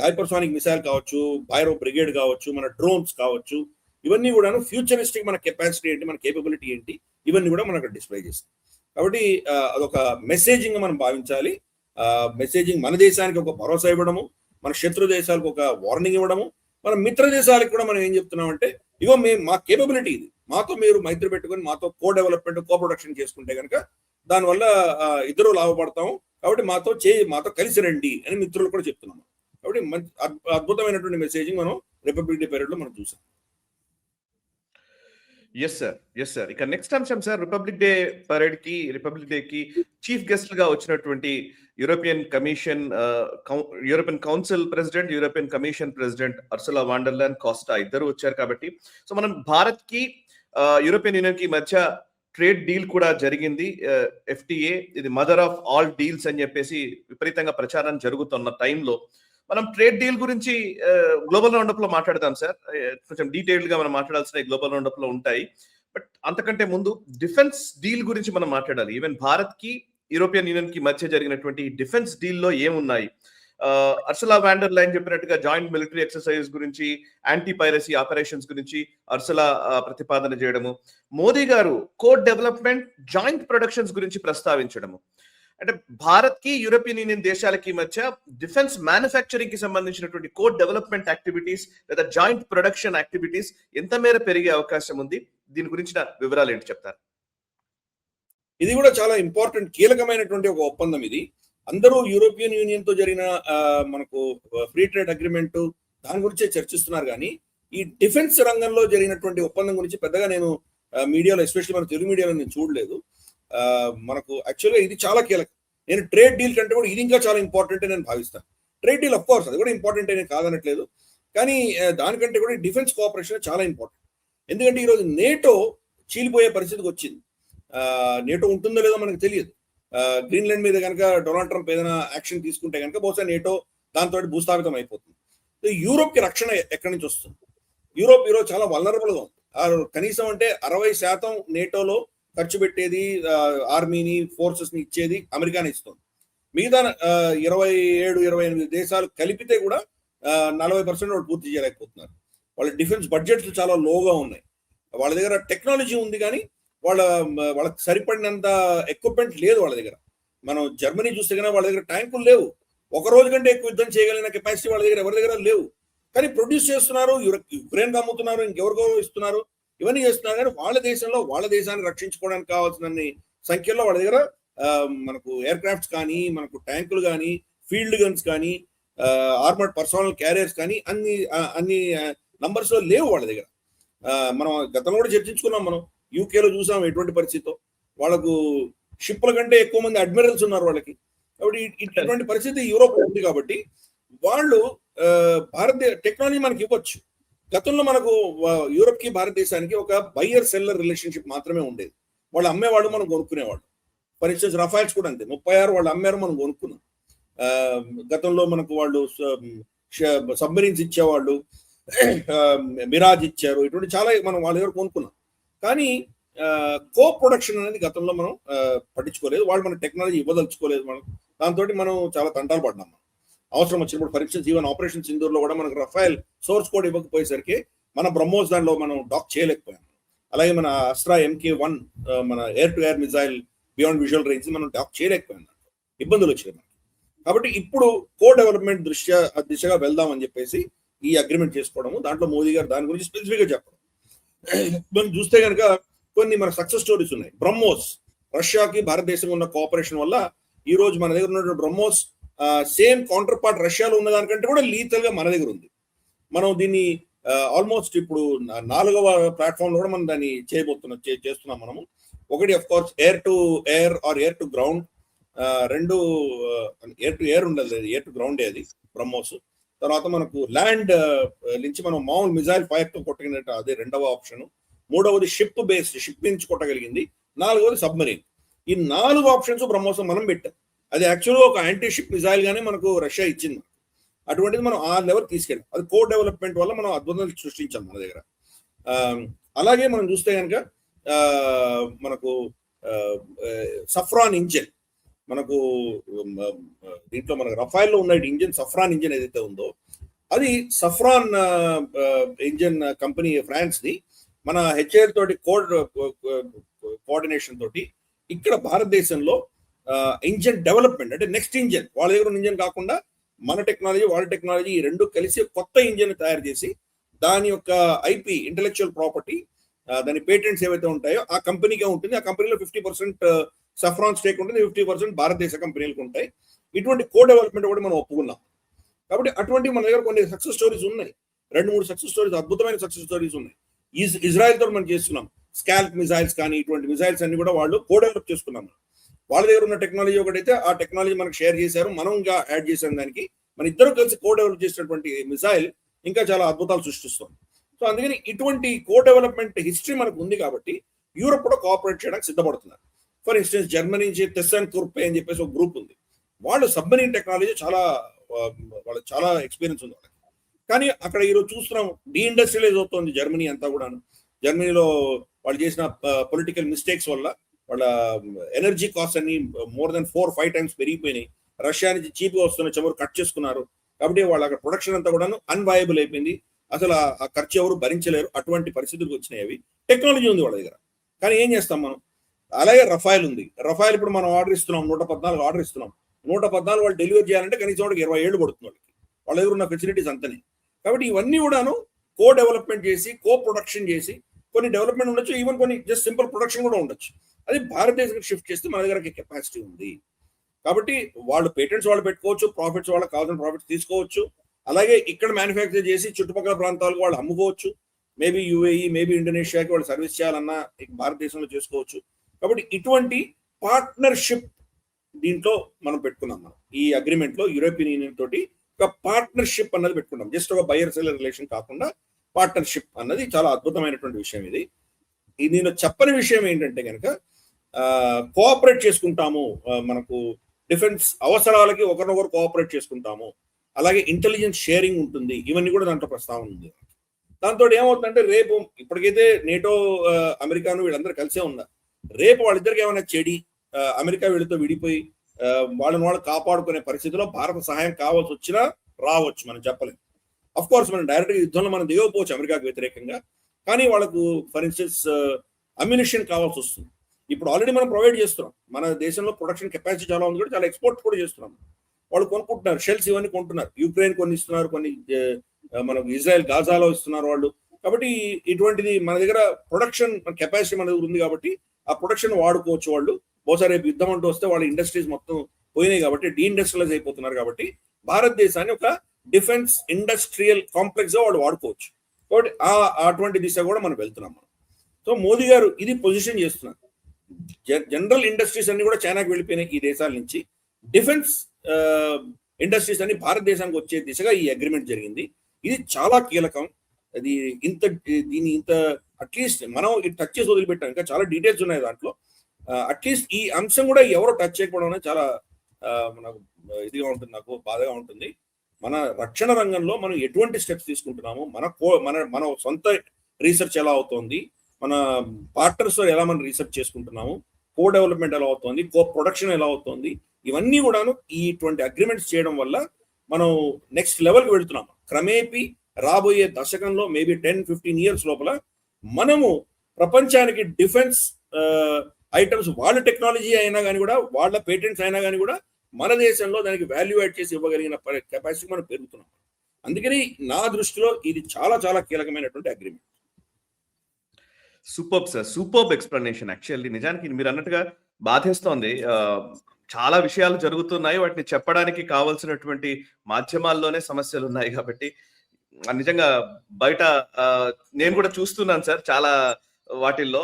హైపర్సానిక్ మిసైల్ కావచ్చు, బైరో బ్రిగేడ్ కావచ్చు, మన డ్రోన్స్ కావచ్చు, ఇవన్నీ కూడా ఫ్యూచరిస్టిక్ మన కెపాసిటీ ఏంటి, మన కేపబిలిటీ ఏంటి, ఇవన్నీ కూడా మనం అక్కడ డిస్ప్లే చేస్తాం. కాబట్టి అదొక మెసేజింగ్ మనం భావించాలి. మెసేజింగ్ మన దేశానికి ఒక భరోసా ఇవ్వడము, మన శత్రు దేశాలకు ఒక వార్నింగ్ ఇవ్వడము, మన మిత్ర దేశాలకు కూడా మనం ఏం చెప్తున్నామంటే, ఇగో మా కేపబిలిటీ ఇది, మాతో మీరు మైత్రి పెట్టుకొని మాతో కో డెవలప్మెంట్, కో ప్రొడక్షన్ చేసుకుంటే కనుక దానివల్ల ఇద్దరు లాభపడతాము. కాబట్టి మాతో కలిసి రండి అని మిత్రులు కూడా చెప్తున్నాము. కాబట్టి అద్భుతమైనటువంటి మెసేజింగ్ మనం రిపబ్లిక్ డే పీరియడ్ లో మనం చూసాం. Yes sir. ఇక నెక్స్ట్ అంశం సార్, రిపబ్లిక్ డే కి చీఫ్ గెస్ట్ గా వచ్చినటువంటి European Council president, European Commission president Ursula von der Leyen Costa ఇద్దరు వచ్చారు. కాబట్టి సో మనం భారత్ కి యూరోపియన్ యూనియన్ కి మధ్య ట్రేడ్ డీల్ కూడా జరిగింది. FTA ఇది మదర్ ఆఫ్ ఆల్ డీల్స్ అని చెప్పేసి విపరీతంగా ప్రచారం జరుగుతున్న టైంలో మనం ట్రేడ్ డీల్ గురించి గ్లోబల్ రౌండప్ లో మాట్లాడదాం సార్. కొంచెం డీటెయిల్డ్ గా మనం మాట్లాడాల్సిన గ్లోబల్ రౌండప్ లో ఉంటాయి. బట్ అంతకంటే ముందు డిఫెన్స్ డీల్ గురించి మనం మాట్లాడాలి. ఈవెన్ భారత్ కి యూరోపియన్ యూనియన్ కి మధ్య జరిగినటువంటి డిఫెన్స్ డీల్ లో ఏమున్నాయి? అర్సులా వాండర్ లైన్ చెప్పినట్టుగా జాయింట్ మిలిటరీ ఎక్సర్సైజ్ గురించి, యాంటీ పైరసీ ఆపరేషన్స్ గురించి అర్సులా ప్రతిపాదన చేయడము, మోదీ గారు కోడ్ డెవలప్మెంట్, జాయింట్ ప్రొడక్షన్స్ గురించి ప్రస్తావించడము. అంటే భారత్ కి యూరోపియన్ యూనియన్ దేశాలకి మధ్య డిఫెన్స్ మ్యానుఫ్యాక్చరింగ్ కి సంబంధించినటువంటి కోడ్ డెవలప్మెంట్ యాక్టివిటీస్ లేదా జాయింట్ ప్రొడక్షన్ యాక్టివిటీస్ ఎంత మేర పెరిగే అవకాశం ఉంది? దీని గురించిన వివరాలు ఏంటి చెప్తారు? ఇది కూడా చాలా ఇంపార్టెంట్, కీలకమైనటువంటి ఒక ఒప్పందం ఇది. అందరూ యూరోపియన్ యూనియన్ తో జరిగిన మనకు ఫ్రీ ట్రేడ్ అగ్రిమెంట్ దాని గురించే చర్చిస్తున్నారు. కానీ ఈ డిఫెన్స్ రంగంలో జరిగినటువంటి ఒప్పందం గురించి పెద్దగా నేను మీడియాలో, ఎస్పెషల్లీ మన తెలుగు మీడియాలో నేను చూడలేదు. మనకు యాక్చువల్గా ఇది చాలా కీలకం. నేను ట్రేడ్ డీల్ కంటే కూడా ఇది ఇంకా చాలా ఇంపార్టెంట్ నేను భావిస్తాను. ట్రేడ్ డీల్ అఫ్ కోర్స్ అది కూడా ఇంపార్టెంట్ నేను కాదనట్లేదు. కానీ దానికంటే కూడా డిఫెన్స్ కోఆపరేషన్ చాలా ఇంపార్టెంట్. ఎందుకంటే ఈరోజు నేటో చీలిపోయే పరిస్థితికి వచ్చింది. నేటో ఉంటుందో లేదో మనకు తెలియదు. గ్రీన్లాండ్ మీద కనుక డొనాల్డ్ ట్రంప్ ఏదైనా యాక్షన్ తీసుకుంటే కనుక బహుశా నేటో దాంతో భూస్థాపితం అయిపోతుంది. యూరోప్ కి రక్షణ ఎక్కడి నుంచి వస్తుంది? యూరోప్ ఈరోజు చాలా వల్నరబుల్ గా ఉంది. కనీసం అంటే 60% నేటోలో ఖర్చు పెట్టేది, ఆర్మీని, ఫోర్సెస్ ని ఇచ్చేది అమెరికానే ఇస్తుంది. మిగతా 27-28 దేశాలు కలిపితే కూడా 40% వాళ్ళు పూర్తి చేయలేకపోతున్నారు. వాళ్ళ డిఫెన్స్ బడ్జెట్స్ చాలా లోగా ఉన్నాయి. వాళ్ళ దగ్గర టెక్నాలజీ ఉంది కానీ వాళ్ళకి సరిపడినంత ఎక్విప్మెంట్ లేదు వాళ్ళ దగ్గర. మనం జర్మనీ చూస్తే కన్నా వాళ్ళ దగ్గర ట్యాంకులు లేవు. ఒక రోజు కంటే ఎక్కువ యుద్ధం చేయగలిగిన కెపాసిటీ వాళ్ళ దగ్గర ఎవరి దగ్గర లేవు. కానీ ప్రొడ్యూస్ చేస్తున్నారు, యుక్రెయిన్ అమ్ముతున్నారు, ఇంకెవరికో ఇస్తున్నారు, ఇవన్నీ చేస్తున్నారు. కానీ వాళ్ళ దేశంలో వాళ్ళ దేశాన్ని రక్షించుకోవడానికి కావాల్సిన సంఖ్యలో వాళ్ళ దగ్గర మనకు ఎయిర్ క్రాఫ్ట్స్ కానీ, మనకు ట్యాంకులు కానీ, ఫీల్డ్ గన్స్ కానీ, ఆర్మర్డ్ పర్సనల్ క్యారియర్స్ కానీ అన్ని నంబర్స్ లో లేవు వాళ్ళ దగ్గర. మనం గతంలో కూడా చర్చించుకున్నాం. మనం యూకేలో చూసాం ఎటువంటి పరిస్థితితో. వాళ్ళకు షిప్ల కంటే ఎక్కువ మంది అడ్మిరల్స్ ఉన్నారు వాళ్ళకి. కాబట్టి ఇటువంటి పరిస్థితి యూరోప్ ఉంది. కాబట్టి వాళ్ళు భారతదేశ టెక్నాలజీ మనకి ఇవ్వచ్చు. గతంలో మనకు యూరోప్ కి భారతదేశానికి ఒక బయ్యర్ సెల్లర్ రిలేషన్షిప్ మాత్రమే ఉండేది. వాళ్ళు అమ్మేవాళ్ళు, మనం కొనుక్కునేవాళ్ళు. ఫర్ ఇన్స్టెన్స్ రఫైల్స్ కూడా అంతే, 36 వాళ్ళు అమ్మారు, మనం కొనుక్కున్నాం. గతంలో మనకు వాళ్ళు సబ్మెరీన్స్ ఇచ్చేవాళ్ళు, మిరాజ్ ఇచ్చారు, ఇటువంటి చాలా మనం వాళ్ళ దగ్గర కొనుక్కున్నాం. కానీ కో ప్రొడక్షన్ అనేది గతంలో మనం పట్టించుకోలేదు. వాళ్ళు మన టెక్నాలజీ ఇవ్వదలుచుకోలేదు. మనం దాంతో మనం చాలా తంటాలు పడ్డాం. అవసరం వచ్చినప్పుడు for instance even operation Sindoor లో కూడా మనకు రఫైల్ సోర్స్ కోడ్ ఇవ్వకపోయేసరికి మన బ్రహ్మోస్ దానిలో మనం డాక్ చేయలేకపోయాం. అలాగే మన అస్త్రా MK1 మన air to air missile beyond visual range మనం డాక్ చేయలేకపోయాం. ఇబ్బందులు వచ్చాయి మనకి. కాబట్టి ఇప్పుడు కో డెవలప్మెంట్ దిశగా వెళ్దాం అని చెప్పేసి ఈ అగ్రిమెంట్ చేసుకోవడము, దాంట్లో మోదీ గారు దాని గురించి స్పెసిఫిక్ గా చెప్పడం. మనం చూస్తే కనుక కొన్ని మన సక్సెస్ స్టోరీస్ ఉన్నాయి. బ్రహ్మోస్, రష్యాకి భారతదేశం ఉన్న కోఆపరేషన్ వల్ల ఈ రోజు మన దగ్గర ఉన్న బ్రహ్మోస్ సేమ్ కౌంటర్ పార్ట్ రష్యాలో ఉన్న దానికంటే కూడా లీతల్ గా మన దగ్గర ఉంది. మనం దీన్ని ఆల్మోస్ట్ ఇప్పుడు 4వ ప్లాట్ఫామ్ లో కూడా మనం దాన్ని చేస్తున్నాం మనము. ఒకటి of course air to air or air to ground, రెండు ఎయిర్ టు ఎయిర్ ఉండదు, ఎయిర్ టు గ్రౌండ్ అది బ్రహ్మోస్. తర్వాత మనకు ల్యాండ్ నుంచి మనం మామూలు మిజైల్ ఫైర్ తో కొట్టగలిగినట్టు అదే రెండవ ఆప్షన్. మూడవది షిప్ బేస్డ్, షిప్ నుంచి కొట్టగలిగింది. 4వది సబ్మరీన్. ఈ 4 ఆప్షన్స్ బ్రహ్మోస్ మనం పెట్టాం. అది యాక్చువల్గా ఒక యాంటీ షిప్ మిజైల్ గానే మనకు రష్యా ఇచ్చింది. అటువంటిది మనం ఆ లెవెల్ తీసుకెళ్ళాం. అది కో డెవలప్మెంట్ వల్ల మనం అద్భుతాలు సృష్టించాం మన దగ్గర. అలాగే మనం చూస్తే కనుక మనకు సఫ్రాన్ ఇంజిన్, మనకు దీంట్లో మనకు రఫైల్లో ఉన్న ఇంజిన్ సఫ్రాన్ ఇంజిన్ ఏదైతే ఉందో అది సఫ్రాన్ ఇంజిన్ కంపెనీ ఫ్రాన్స్ ది మన హెచ్ఏఎల్ తోటి కోఆర్డినేషన్ తోటి ఇక్కడ భారతదేశంలో ఇంజిన్ డెవలప్మెంట్, అంటే నెక్స్ట్ ఇంజిన్ వాళ్ళ దగ్గర ఉన్న ఇంజిన్ కాకుండా మన టెక్నాలజీ వాళ్ళ టెక్నాలజీ ఈ రెండు కలిసి కొత్త ఇంజిన్ తయారు చేసి దాని యొక్క ఐపీ ఇంటెలెక్చువల్ ప్రాపర్టీ, దాని పేటెంట్స్ ఏవైతే ఉంటాయో ఆ కంపెనీగా ఉంటుంది. ఆ కంపెనీలో 50% సఫ్రాన్ స్టేక్ ఉంటుంది, 50% భారతదేశ కంపెనీలకు ఉంటాయి. ఇటువంటి కో డెవలప్మెంట్ కూడా మనం ఒప్పుకున్నాం. కాబట్టి అటువంటి మన దగ్గర కొన్ని సక్సెస్ స్టోరీస్ ఉన్నాయి. 2-3 సక్సెస్ స్టోరీస్, అద్భుతమైన సక్సెస్ స్టోరీస్ ఉన్నాయి. ఇజ్రాయెల్ తో మనం చేస్తున్నాం. స్కాల్ప్ మిజైల్స్ కానీ ఇటువంటి మిజైల్స్ అన్ని కూడా వాళ్ళు కో డెవలప్ చేసుకున్నాం. వాళ్ళ దగ్గర ఉన్న టెక్నాలజీ ఒకటైతే ఆ టెక్నాలజీ మనకు షేర్ చేశారు, మనం ఇంకా యాడ్ చేసాం దానికి. మన ఇద్దరు కలిసి కో డెవలప్ చేసినటువంటి మిసైల్ ఇంకా చాలా అద్భుతాలు సృష్టిస్తుంది. సో అందుకని ఇటువంటి కో డెవలప్మెంట్ హిస్టరీ మనకు ఉంది కాబట్టి యూరోప్ కూడా కోఆపరేట్ చేయడానికి సిద్ధపడుతున్నారు. ఫర్ ఇన్స్టెన్స్ జర్మనీ నుంచి టెస్సన్ కుర్పే అని చెప్పేసి ఒక గ్రూప్ ఉంది. వాళ్ళు సబ్మరీన్ టెక్నాలజీ వాళ్ళకి చాలా ఎక్స్పీరియన్స్ ఉంది వాళ్ళకి. కానీ అక్కడ ఈరోజు చూస్తున్నాం డీఇండస్ట్రియలైజ్ అవుతుంది జర్మనీ అంతా కూడా. జర్మనీలో వాళ్ళు చేసిన పొలిటికల్ మిస్టేక్స్ వల్ల వాళ్ళ ఎనర్జీ కాస్ట్ అన్ని మోర్ దెన్ 4-5 టైమ్స్ పెరిగిపోయినాయి. రష్యా నుంచి చీప్ గా వస్తున్న చమురు కట్ చేసుకున్నారు. కాబట్టి వాళ్ళ అక్కడ ప్రొడక్షన్ అంతా కూడా అన్వయబుల్ అయిపోయింది. అసలు ఆ ఖర్చు ఎవరు భరించలేరు. అటువంటి పరిస్థితులకు వచ్చినాయి. అవి టెక్నాలజీ ఉంది వాళ్ళ దగ్గర, కానీ ఏం చేస్తాం మనం. అలాగే రఫైల్ ఉంది. రఫైల్ ఇప్పుడు మనం ఆర్డర్ ఇస్తున్నాం, 114 ఆర్డర్ ఇస్తున్నాం. 114 వాళ్ళు డెలివరీ చేయాలంటే కనీసం వాళ్ళకి 20 ఏళ్ళు పడుతుంది వాళ్ళకి. వాళ్ళ దగ్గర ఉన్న ఫెసిలిటీస్ అంతనే. కాబట్టి ఇవన్నీ కూడాను కో డెవలప్మెంట్ చేసి, కో ప్రొడక్షన్ చేసి, కొన్ని డెవలప్మెంట్ ఉండొచ్చు, ఈవెన్ కొన్ని జస్ట్ సింపుల్ ప్రొడక్షన్ కూడా ఉండొచ్చు. అది భారతదేశానికి షిఫ్ట్ చేస్తే మన దగ్గర కెపాసిటీ ఉంది. కాబట్టి వాళ్ళు పేటెంట్స్ వాళ్ళు పెట్టుకోవచ్చు, ప్రాఫిట్స్ వాళ్ళకి కావాల్సిన ప్రాఫిట్స్ తీసుకోవచ్చు. అలాగే ఇక్కడ మ్యానుఫ్యాక్చర్ చేసి చుట్టుపక్కల ప్రాంతాలకు వాళ్ళు అమ్ముకోవచ్చు. మేబీ యూఏఈ, మేబీ ఇండోనేషియాకి వాళ్ళు సర్వీస్ చేయాలన్నా భారతదేశంలో చేసుకోవచ్చు. కాబట్టి ఇటువంటి పార్ట్నర్షిప్ దీంట్లో మనం పెట్టుకున్నాం. మనం ఈ అగ్రిమెంట్ లో యూరోపియన్ యూనియన్ తోటి ఒక పార్ట్నర్షిప్ అన్నది పెట్టుకున్నాం. జస్ట్ ఒక బయర్ సెల్లర్ రిలేషన్ కాకుండా పార్ట్నర్షిప్ అన్నది చాలా అద్భుతమైనటువంటి విషయం. ఇది నేను చెప్పని విషయం ఏంటంటే కనుక కోఆపరేట్ చేసుకుంటాము, మనకు డిఫెన్స్ అవసరాలకి ఒకరినొకరు కోఆపరేట్ చేసుకుంటాము. అలాగే ఇంటెలిజెన్స్ షేరింగ్ ఉంటుంది. ఇవన్నీ కూడా దాంట్లో ప్రస్తావన ఉంది. దాంతో ఏమవుతుందంటే రేపు ఇప్పటికైతే నేటో అమెరికాను వీళ్ళందరూ కలిసే ఉన్నారు. రేపు వాళ్ళిద్దరికి ఏమైనా చెడి అమెరికా వీళ్ళతో విడిపోయి వాళ్ళని వాళ్ళు కాపాడుకునే పరిస్థితిలో భారత సహాయం కావాల్సి వచ్చినా రావచ్చు, మనం చెప్పలేము. అఫ్ కోర్స్ మనం డైరెక్ట్ గా యుద్ధంలో మనం దిగకపోవచ్చు అమెరికాకు వ్యతిరేకంగా, కానీ వాళ్ళకు ఫర్ ఇన్స్టెన్స్ అమ్యునిషన్ కావాల్సి వస్తుంది. ఇప్పుడు ఆల్రెడీ మనం ప్రొవైడ్ చేస్తున్నాం. మన దేశంలో ప్రొడక్షన్ కెపాసిటీ చాలా ఉంది కూడా, చాలా ఎక్స్పోర్ట్ కూడా చేస్తున్నాం. వాళ్ళు కొనుక్కుంటున్నారు, షెల్స్ ఇవన్నీ కొంటున్నారు. యుక్రెయిన్ కొన్ని ఇస్తున్నారు, కొన్ని మనకు ఇజ్రాయెల్ గాజాలో ఇస్తున్నారు వాళ్ళు. కాబట్టి ఇటువంటిది మన దగ్గర ప్రొడక్షన్ కెపాసిటీ మన దగ్గర ఉంది కాబట్టి ఆ ప్రొడక్షన్ వాడుకోవచ్చు వాళ్ళు. బహుశా రేపు యుద్ధం అంటూ వస్తే వాళ్ళ ఇండస్ట్రీస్ మొత్తం పోయినాయి కాబట్టి డీఇండస్ట్రియలైజ్ అయిపోతున్నారు. కాబట్టి భారతదేశాన్ని ఒక డిఫెన్స్ ఇండస్ట్రియల్ కాంప్లెక్స్ గా వాళ్ళు వాడుకోవచ్చు. కాబట్టి అటువంటి దిశ కూడా మనం వెళ్తున్నాం మనం. సో మోదీ గారు ఇది పొజిషన్ చేస్తున్నారు. జనరల్ ఇండస్ట్రీస్ అన్ని కూడా చైనాకి వెళ్ళిపోయినాయి ఈ దేశాల నుంచి. డిఫెన్స్ ఇండస్ట్రీస్ అన్ని భారతదేశానికి వచ్చే దిశగా ఈ అగ్రిమెంట్ జరిగింది. ఇది చాలా కీలకం. అది ఇంత అట్లీస్ట్ మనం టచ్ చేసి వదిలిపెట్టాం. ఇంకా చాలా డీటెయిల్స్ ఉన్నాయి దాంట్లో. అట్లీస్ట్ ఈ అంశం కూడా ఎవరో టచ్ చేయకపోవడం అనేది చాలా నాకు ఇదిగా ఉంటుంది, నాకు బాధగా ఉంటుంది. మన రక్షణ రంగంలో మనం ఎటువంటి స్టెప్స్ తీసుకుంటున్నాము, మన సొంత రీసెర్చ్ ఎలా అవుతోంది, మన పార్ట్నర్స్ ఎలా మనం రీసెర్చ్ చేసుకుంటున్నాము, కో డెవలప్మెంట్ ఎలా అవుతుంది, కో ప్రొడక్షన్ ఎలా అవుతుంది, ఇవన్నీ కూడాను ఇటువంటి అగ్రిమెంట్స్ చేయడం వల్ల మనం నెక్స్ట్ లెవెల్కి వెళ్తున్నాము. క్రమేపీ రాబోయే దశకంలో మేబీ 10-15 ఇయర్స్ లోపల మనము ప్రపంచానికి డిఫెన్స్ ఐటమ్స్ వాళ్ళ టెక్నాలజీ అయినా కానీ కూడా, వాళ్ళ పేటెంట్స్ అయినా కానీ కూడా మన దేశంలో దానికి వాల్యూ యాడ్ చేసి ఇవ్వగలిగిన కెపాసిటీ మనం పెరుగుతున్నాం. అందుకని నా దృష్టిలో ఇది చాలా చాలా కీలకమైనటువంటి agreement. Superb sir, superb explanation. Actually నిజానికి మీరు అన్నట్టుగా బాధేస్తోంది. చాలా విషయాలు జరుగుతున్నాయి, వాటిని చెప్పడానికి కావాల్సినటువంటి మాధ్యమాల్లోనే సమస్యలు ఉన్నాయి కాబట్టి నిజంగా బయట నేను కూడా చూస్తున్నాను సార్, చాలా వాటిల్లో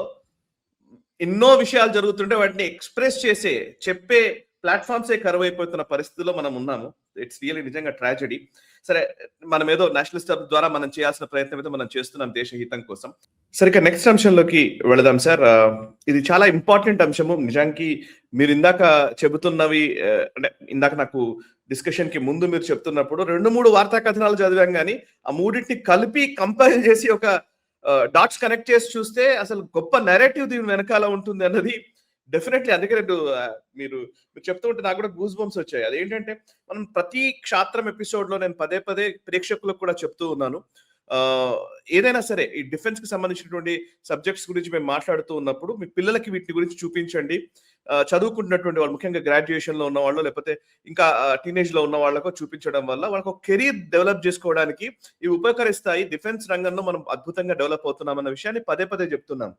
ఎన్నో విషయాలు జరుగుతుంటే వాటిని ఎక్స్ప్రెస్ చేసే చెప్పే ప్లాట్ఫామ్సే కరువైపోతున్న పరిస్థితిలో మనం ఉన్నాము. ఇట్స్ రియల్లీ నిజంగా ట్రాజెడీ. సరే, మనం ఏదో నేషనల్ స్టాప్ ద్వారా మనం చేయాల్సిన ప్రయత్నం అయితే మనం చేస్తున్నాం దేశ హితం కోసం. సరిగ్గా నెక్స్ట్ అంశంలోకి వెళదాం సార్. ఇది చాలా ఇంపార్టెంట్ అంశము. నిజానికి మీరు ఇందాక చెబుతున్నవి, అంటే ఇందాక నాకు డిస్కషన్ కి ముందు మీరు చెప్తున్నప్పుడు 2-3 వార్తా కథనాలు చదివాం, కానీ ఆ మూడింటిని కలిపి కంపైల్ చేసి ఒక డాట్స్ కనెక్ట్ చేసి చూస్తే అసలు గొప్ప నెరేటివ్ దీని వెనకాల ఉంటుంది అన్నది డెఫినెట్లీ. అందుకే మీరు చెప్తూ ఉంటే నాకు కూడా గూస్ బంప్స్ వచ్చాయి. అదేంటంటే మనం ప్రతి క్షాత్రం ఎపిసోడ్ లో నేను పదే పదే ప్రేక్షకులకు కూడా చెప్తూ ఉన్నాను, ఏదైనా సరే ఈ డిఫెన్స్ కి సంబంధించినటువంటి సబ్జెక్ట్స్ గురించి మేము మాట్లాడుతూ ఉన్నప్పుడు మీ పిల్లలకి వీటి గురించి చూపించండి. చదువుకుంటున్నటువంటి వాళ్ళు, ముఖ్యంగా గ్రాడ్యుయేషన్ లో ఉన్న వాళ్ళు లేకపోతే ఇంకా టీనేజ్ లో ఉన్న వాళ్ళకు చూపించడం వల్ల వాళ్ళకు ఒక కెరీర్ డెవలప్ చేసుకోవడానికి ఇవి ఉపకరిస్తాయి. డిఫెన్స్ రంగంలో మనం అద్భుతంగా డెవలప్ అవుతున్నాం అన్న విషయాన్ని పదే పదే చెప్తున్నాం.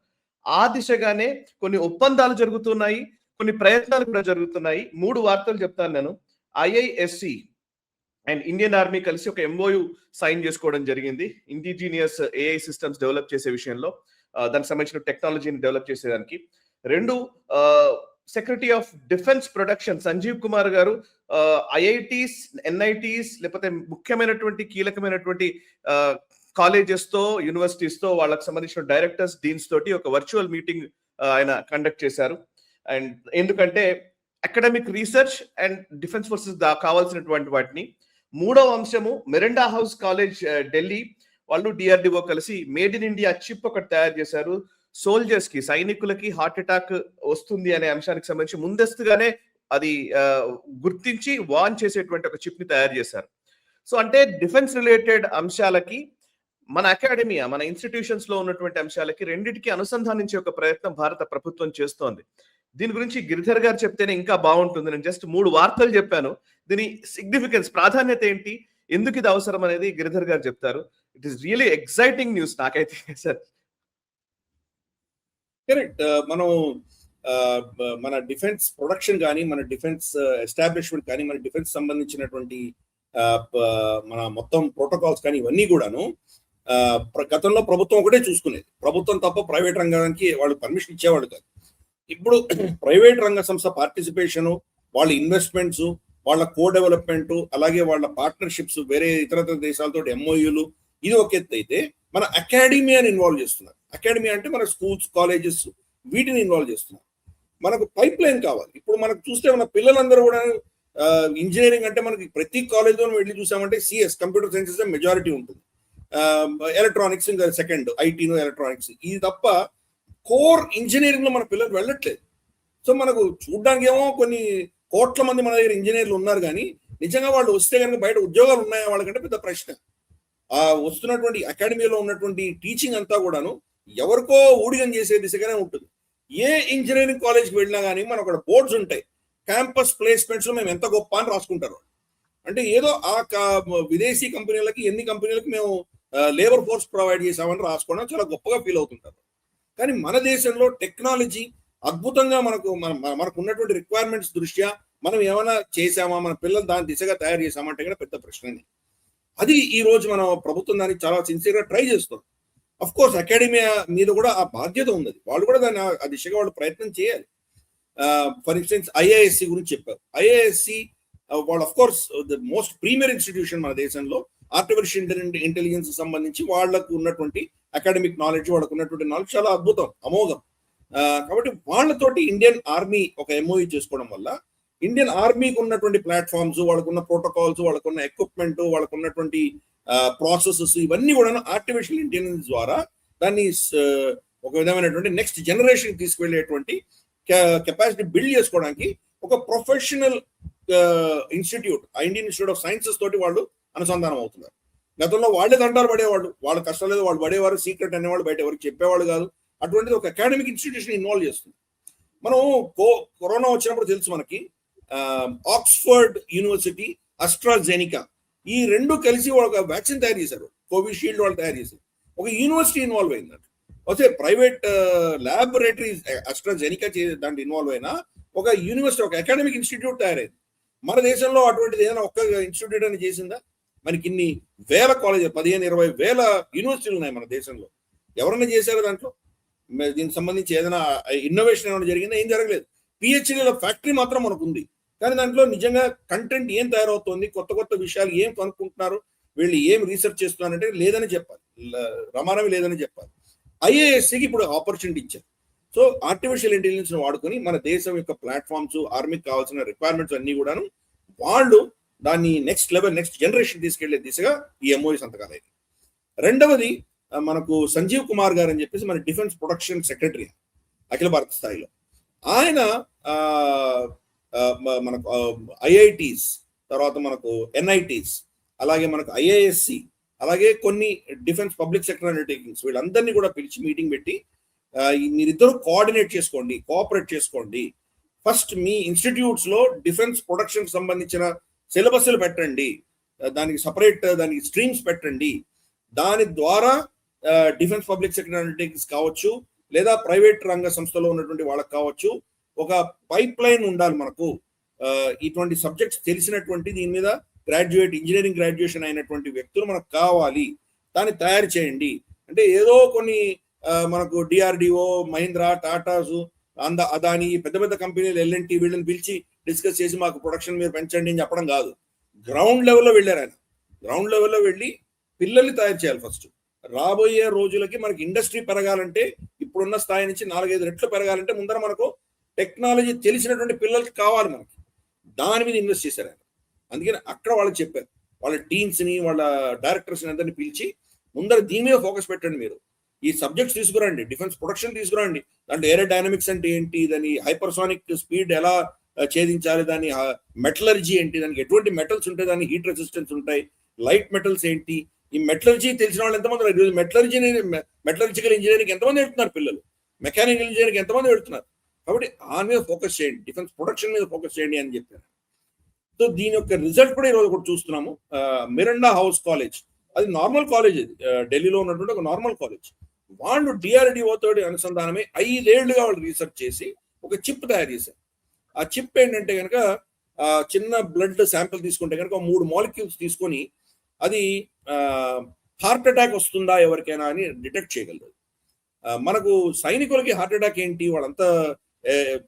ఆ దిశగానే కొన్ని ఒప్పందాలు జరుగుతున్నాయి, కొన్ని ప్రయత్నాలు కూడా జరుగుతున్నాయి. 3 వార్తలు చెప్తాను నేను. IISc అండ్ ఇండియన్ ఆర్మీ కలిసి ఒక MOU సైన్ చేసుకోవడం జరిగింది. ఇండిజినియస్ AI సిస్టమ్స్ డెవలప్ చేసే విషయంలో, దానికి సంబంధించిన టెక్నాలజీని డెవలప్ చేసేదానికి. 2, secretary of defence production Sanjeev Kumar గారు IITs, NITs లేకపోతే ముఖ్యమైనటువంటి కీలకమైనటువంటి కాలేజెస్ తో, యూనివర్సిటీస్ తో, వాళ్ళకి సంబంధించిన డైరెక్టర్స్, డీన్స్ తోటి ఒక వర్చువల్ మీటింగ్ ఆయన కండక్ట్ చేశారు. అండ్ ఎందుకంటే academic research and defence forces కావాల్సినటువంటి వాటిని. 3వ అంశము మెరెండా హౌస్ కాలేజ్ ఢిల్లీ వాళ్ళు DRDO కలిసి మేడ్ ఇన్ ఇండియా చిప్ ఒకటి తయారు చేశారు. సోల్జర్స్ కి, సైనికులకి హార్ట్ అటాక్ వస్తుంది అనే అంశానికి సంబంధించి ముందస్తుగానే అది గుర్తించి వార్న్ చేసేటువంటి ఒక చిప్ ని తయారు చేశారు. సో అంటే డిఫెన్స్ రిలేటెడ్ అంశాలకి మన అకాడమియా, మన ఇన్స్టిట్యూషన్స్ లో ఉన్నటువంటి అంశాలకి రెండింటికి అనుసంధానించే ఒక ప్రయత్నం భారత ప్రభుత్వం చేస్తోంది. దీని గురించి గిరిధర్ గారు చెప్తేనే ఇంకా బాగుంటుంది. నేను జస్ట్ 3 వార్తలు చెప్పాను. దీని సిగ్నిఫికెన్స్, ప్రాధాన్యత ఏంటి, ఎందుకు ఇది అవసరం అనేది గిరిధర్ గారు చెప్తారు. It is really exciting news నాకైతే సార్. కరెక్ట్. మనం మన డిఫెన్స్ ప్రొడక్షన్ కానీ, మన డిఫెన్స్ ఎస్టాబ్లిష్మెంట్ కానీ, మన డిఫెన్స్ సంబంధించినటువంటి మన మొత్తం ప్రోటోకాల్స్ కానీ ఇవన్నీ కూడాను గతంలో ప్రభుత్వం ఒకటే చూసుకునేది. ప్రభుత్వం తప్ప ప్రైవేట్ రంగానికి వాళ్ళు పర్మిషన్ ఇచ్చేవాళ్ళు కాదు. ఇప్పుడు ప్రైవేట్ రంగ సంస్థ పార్టిసిపేషన్, వాళ్ళ ఇన్వెస్ట్మెంట్స్, వాళ్ళ కో డెవలప్మెంట్, అలాగే వాళ్ళ పార్ట్నర్షిప్స్ వేరే ఇతర దేశాలతో MOUలు, ఇది ఒక ఎత్తు అయితే మన అకాడమియాని ఇన్వాల్వ్ చేస్తున్నారు. అకాడమీ అంటే మన స్కూల్స్, కాలేజెస్, వీటిని ఇన్వాల్వ్ చేస్తున్నారు. మనకు పైప్ లైన్ కావాలి. ఇప్పుడు మనకు చూస్తే మన పిల్లలందరూ కూడా ఇంజనీరింగ్ అంటే మనకి ప్రతి కాలేజ్లో వెళ్ళి చూసామంటే CS, కంప్యూటర్ సైన్సెస్ మెజారిటీ ఉంటుంది. ఎలక్ట్రానిక్స్ ఇంకా సెకండ్, IT, ఎలక్ట్రానిక్స్. ఇది తప్ప కోర్ ఇంజనీరింగ్ లో మన పిల్లలు వెళ్ళట్లేదు. సో మనకు చూడడానికి ఏమో కొన్ని కోట్ల మంది మన దగ్గర ఇంజనీర్లు ఉన్నారు, కానీ నిజంగా వాళ్ళు వస్తే కనుక బయట ఉద్యోగాలు ఉన్నాయా వాళ్ళకంటే పెద్ద ప్రశ్న. వస్తున్నటువంటి అకాడమీలో ఉన్నటువంటి టీచింగ్ అంతా కూడాను ఎవరికో ఊడిగం చేసే దిశగానే ఉంటుంది. ఏ ఇంజనీరింగ్ కాలేజ్కి వెళ్ళినా కానీ మనకు అక్కడ బోర్డ్స్ ఉంటాయి, క్యాంపస్ ప్లేస్మెంట్స్ మేము ఎంత గొప్ప అని రాసుకుంటారు. అంటే ఏదో ఆ విదేశీ కంపెనీలకి, ఎన్ని కంపెనీలకి మేము లేబర్ ఫోర్స్ ప్రొవైడ్ చేసామని రాసుకోవడం చాలా గొప్పగా ఫీల్ అవుతుంటారు. కానీ మన దేశంలో టెక్నాలజీ అద్భుతంగా మనకు ఉన్నటువంటి రిక్వైర్మెంట్స్ దృష్ట్యా మనం ఏమైనా చేసామా, మన పిల్లలు దాని దిశగా తయారు చేసామంటే కూడా పెద్ద ప్రశ్నని. అది ఈ రోజు మన ప్రభుత్వం దానికి చాలా సిన్సియర్గా ట్రై చేస్తుంది. అఫ్ కోర్స్ అకాడమియా మీద కూడా ఆ బాధ్యత ఉంది. వాళ్ళు కూడా దాన్ని ఆ దిశగా వాళ్ళు ప్రయత్నం చేయాలి. ఫర్ ఇన్స్టెన్స్ IISc గురించి చెప్పారు. IISc వాళ్ళు of course the most premier institution మన దేశంలో. ఆర్టిఫిషియల్ ఇంటెలిజెన్స్ సంబంధించి వాళ్ళకు ఉన్నటువంటి అకాడమిక్ నాలెడ్జ్, వాళ్ళకు ఉన్నటువంటి నాలెడ్జ్ చాలా అద్భుతం, అమోఘం. కాబట్టి వాళ్ళతోటి ఇండియన్ ఆర్మీ ఒక MOU చేసుకోవడం వల్ల ఇండియన్ ఆర్మీకి ఉన్నటువంటి ప్లాట్ఫామ్స్, వాళ్ళకున్న ప్రోటోకాల్స్, వాళ్ళకున్న ఎక్విప్మెంట్, వాళ్ళకున్నటువంటి ప్రాసెసెస్, ఇవన్నీ కూడా ఆర్టిఫిషియల్ ఇంటెలిజెన్స్ ద్వారా దాన్ని ఒక విధమైనటువంటి నెక్స్ట్ జనరేషన్ తీసుకువెళ్ళేటువంటి కెపాసిటీ బిల్డ్ చేసుకోవడానికి ఒక professional institute, Indian institute of sciences తోటి వాళ్ళు అనుసంధానం అవుతున్నారు. గతంలో వాళ్ళే దండాలు పడేవాళ్ళు, వాళ్ళ కష్టం లేదు, వాళ్ళు పడేవారు, సీక్రెట్ అనేవాళ్ళు, బయట ఎవరికి చెప్పేవాళ్ళు కాదు. అటువంటిది ఒక అకాడమిక్ ఇన్స్టిట్యూషన్ ఇన్వాల్వ్ చేస్తుంది. మనం కరోనా వచ్చినప్పుడు తెలుసు మనకి ఆక్స్ఫర్డ్ యూనివర్సిటీ, అస్ట్రాజెనికా, ఈ రెండు కలిసి ఒక వ్యాక్సిన్ తయారు చేశారు. కోవిషీల్డ్ వాళ్ళు తయారు చేశారు. ఒక యూనివర్సిటీ ఇన్వాల్వ్ అయింది. అయితే ప్రైవేట్ ల్యాబొరేటరీ అస్ట్రాజెనికా దాంట్లో ఇన్వాల్వ్ అయినా ఒక యూనివర్సిటీ, ఒక అకాడమిక్ ఇన్స్టిట్యూట్ తయారైంది. మన దేశంలో అటువంటిది ఏదైనా ఒక్క ఇన్స్టిట్యూట్ అని చేసిందా? మనకి ఇన్ని వేల కాలేజీలు, 15-20 వేల యూనివర్సిటీలు ఉన్నాయి మన దేశంలో. ఎవరైనా చేశారు దాంట్లో? దీనికి సంబంధించి ఏదైనా ఇన్నోవేషన్ ఏమైనా జరిగిందా? ఏం జరగలేదు. పిహెచ్డీల ఫ్యాక్టరీ మాత్రం మనకు ఉంది, కానీ దాంట్లో నిజంగా కంటెంట్ ఏం తయారవుతుంది, కొత్త కొత్త విషయాలు ఏం కనుక్కుంటున్నారు, వీళ్ళు ఏం రీసెర్చ్ చేస్తున్నారంటే లేదని చెప్పాలి, రమానవి లేదని చెప్పాలి. ఐఏఎస్సికి ఇప్పుడు ఆపర్చునిటీ ఇచ్చారు. సో ఆర్టిఫిషియల్ ఇంటెలిజెన్స్ వాడుకొని మన దేశం యొక్క ప్లాట్ఫామ్స్, ఆర్మీకి కావాల్సిన రిక్వైర్మెంట్స్ అన్ని కూడాను వాళ్ళు దాన్ని నెక్స్ట్ లెవెల్, నెక్స్ట్ జనరేషన్ తీసుకెళ్లే దిశగా ఈ ఎంఓయూ సంతకాలు అయింది. రెండవది మనకు సంజీవ్ కుమార్ గారు అని చెప్పేసి మన డిఫెన్స్ ప్రొడక్షన్ సెక్రటరీ అఖిల భారత స్థాయిలో. ఆయన మనకు ఐఐటీస్, తర్వాత మనకు ఎన్ఐటీస్, అలాగే మనకు ఐఏఎస్సి, అలాగే కొన్ని డిఫెన్స్ పబ్లిక్ సెక్టర్ అండర్టేకింగ్స్, వీళ్ళందరినీ కూడా పిలిచి మీటింగ్ పెట్టి మీరిద్దరు కోఆర్డినేట్ చేసుకోండి, కోఆపరేట్ చేసుకోండి. ఫస్ట్ మీ ఇన్స్టిట్యూట్స్ లో డిఫెన్స్ ప్రొడక్షన్ సంబంధించిన సిలబస్లు పెట్టండి, దానికి సపరేట్ దానికి స్ట్రీమ్స్ పెట్టండి. దాని ద్వారా డిఫెన్స్ పబ్లిక్ సెక్టర్ అండర్టేకింగ్స్ కావచ్చు, లేదా ప్రైవేట్ రంగ సంస్థలో ఉన్నటువంటి వాళ్ళకి కావచ్చు, ఒక పైప్ లైన్ ఉండాలి మనకు. ఇటువంటి సబ్జెక్ట్స్ తెలిసినటువంటి, దీని మీద ఇంజనీరింగ్ గ్రాడ్యుయేషన్ అయినటువంటి వ్యక్తులు మనకు కావాలి, దాన్ని తయారు చేయండి. అంటే ఏదో కొన్ని మనకు డిఆర్డిఓ, మహీంద్రా, టాటాసు, అదాని, పెద్ద పెద్ద కంపెనీలు, ఎల్ఎన్టీ వీళ్ళని పిలిచి డిస్కస్ చేసి మాకు ప్రొడక్షన్ మీరు పెంచండి అని చెప్పడం కాదు. గ్రౌండ్ లెవెల్లో వెళ్ళారు ఆయన. గ్రౌండ్ లెవెల్లో వెళ్ళి పిల్లల్ని తయారు చేయాలి. ఫస్ట్ రాబోయే రోజులకి మనకి ఇండస్ట్రీ పెరగాలంటే, ఇప్పుడున్న స్థాయి నుంచి 4-5 రెట్లు పెరగాలంటే ముందర మనకు టెక్నాలజీ తెలిసినటువంటి పిల్లలకి కావాలి. మనకి దాని మీద ఇన్వెస్ట్ చేశారు ఆయన. అందుకని అక్కడ వాళ్ళకి చెప్పారు, వాళ్ళ టీమ్స్ని, వాళ్ళ డైరెక్టర్స్ని అందరినీ పిలిచి ముందర దీని మీద ఫోకస్ పెట్టండి, మీరు ఈ సబ్జెక్ట్స్ తీసుకురండి, డిఫెన్స్ ప్రొడక్షన్ తీసుకురండి, దాంట్లో ఏరోడైనమిక్స్ అంటే ఏంటి, దాని హైపర్సానిక్ స్పీడ్ ఎలా ఛేదించాలి, దాని మెటలర్జీ ఏంటి, దానికి ఎటువంటి మెటల్స్ ఉంటాయి, దాని హీట్ రెసిస్టెన్స్ ఉంటాయి, లైట్ మెటల్స్ ఏంటి, ఈ మెటలర్జీ తెలిసిన వాళ్ళు ఎంతమంది, మెటలర్జికల్ ఇంజనీరింగ్ ఎంతమంది వెళ్తున్నారు పిల్లలు, మెకానికల్ ఇంజనీరింగ్ ఎంతమంది వెళ్తున్నారు. కాబట్టి ఆ మీద ఫోకస్ చేయండి, డిఫెన్స్ ప్రొడక్షన్ మీద ఫోకస్ చేయండి అని చెప్పారు. సో దీని యొక్క రిజల్ట్ కూడా ఈరోజు కూడా చూస్తున్నాము. మిరండా హౌస్ కాలేజ్, అది నార్మల్ కాలేజ్, అది ఢిల్లీలో ఉన్నటువంటి ఒక నార్మల్ కాలేజ్. వాళ్ళు డిఆర్డిఓ తోటి అనుసంధానమై 5 ఏళ్లుగా వాళ్ళు రీసెర్చ్ చేసి ఒక చిప్ తయారు చేశారు. ఆ చిప్ ఏంటంటే కనుక చిన్న బ్లడ్ శాంపిల్ తీసుకుంటే కనుక 3 మాలిక్యూల్స్ తీసుకొని అది హార్ట్ అటాక్ వస్తుందా ఎవరికైనా అని డిటెక్ట్ చేయగలరు. మనకు సైనికులకి హార్ట్ అటాక్ ఏంటి, వాళ్ళంతా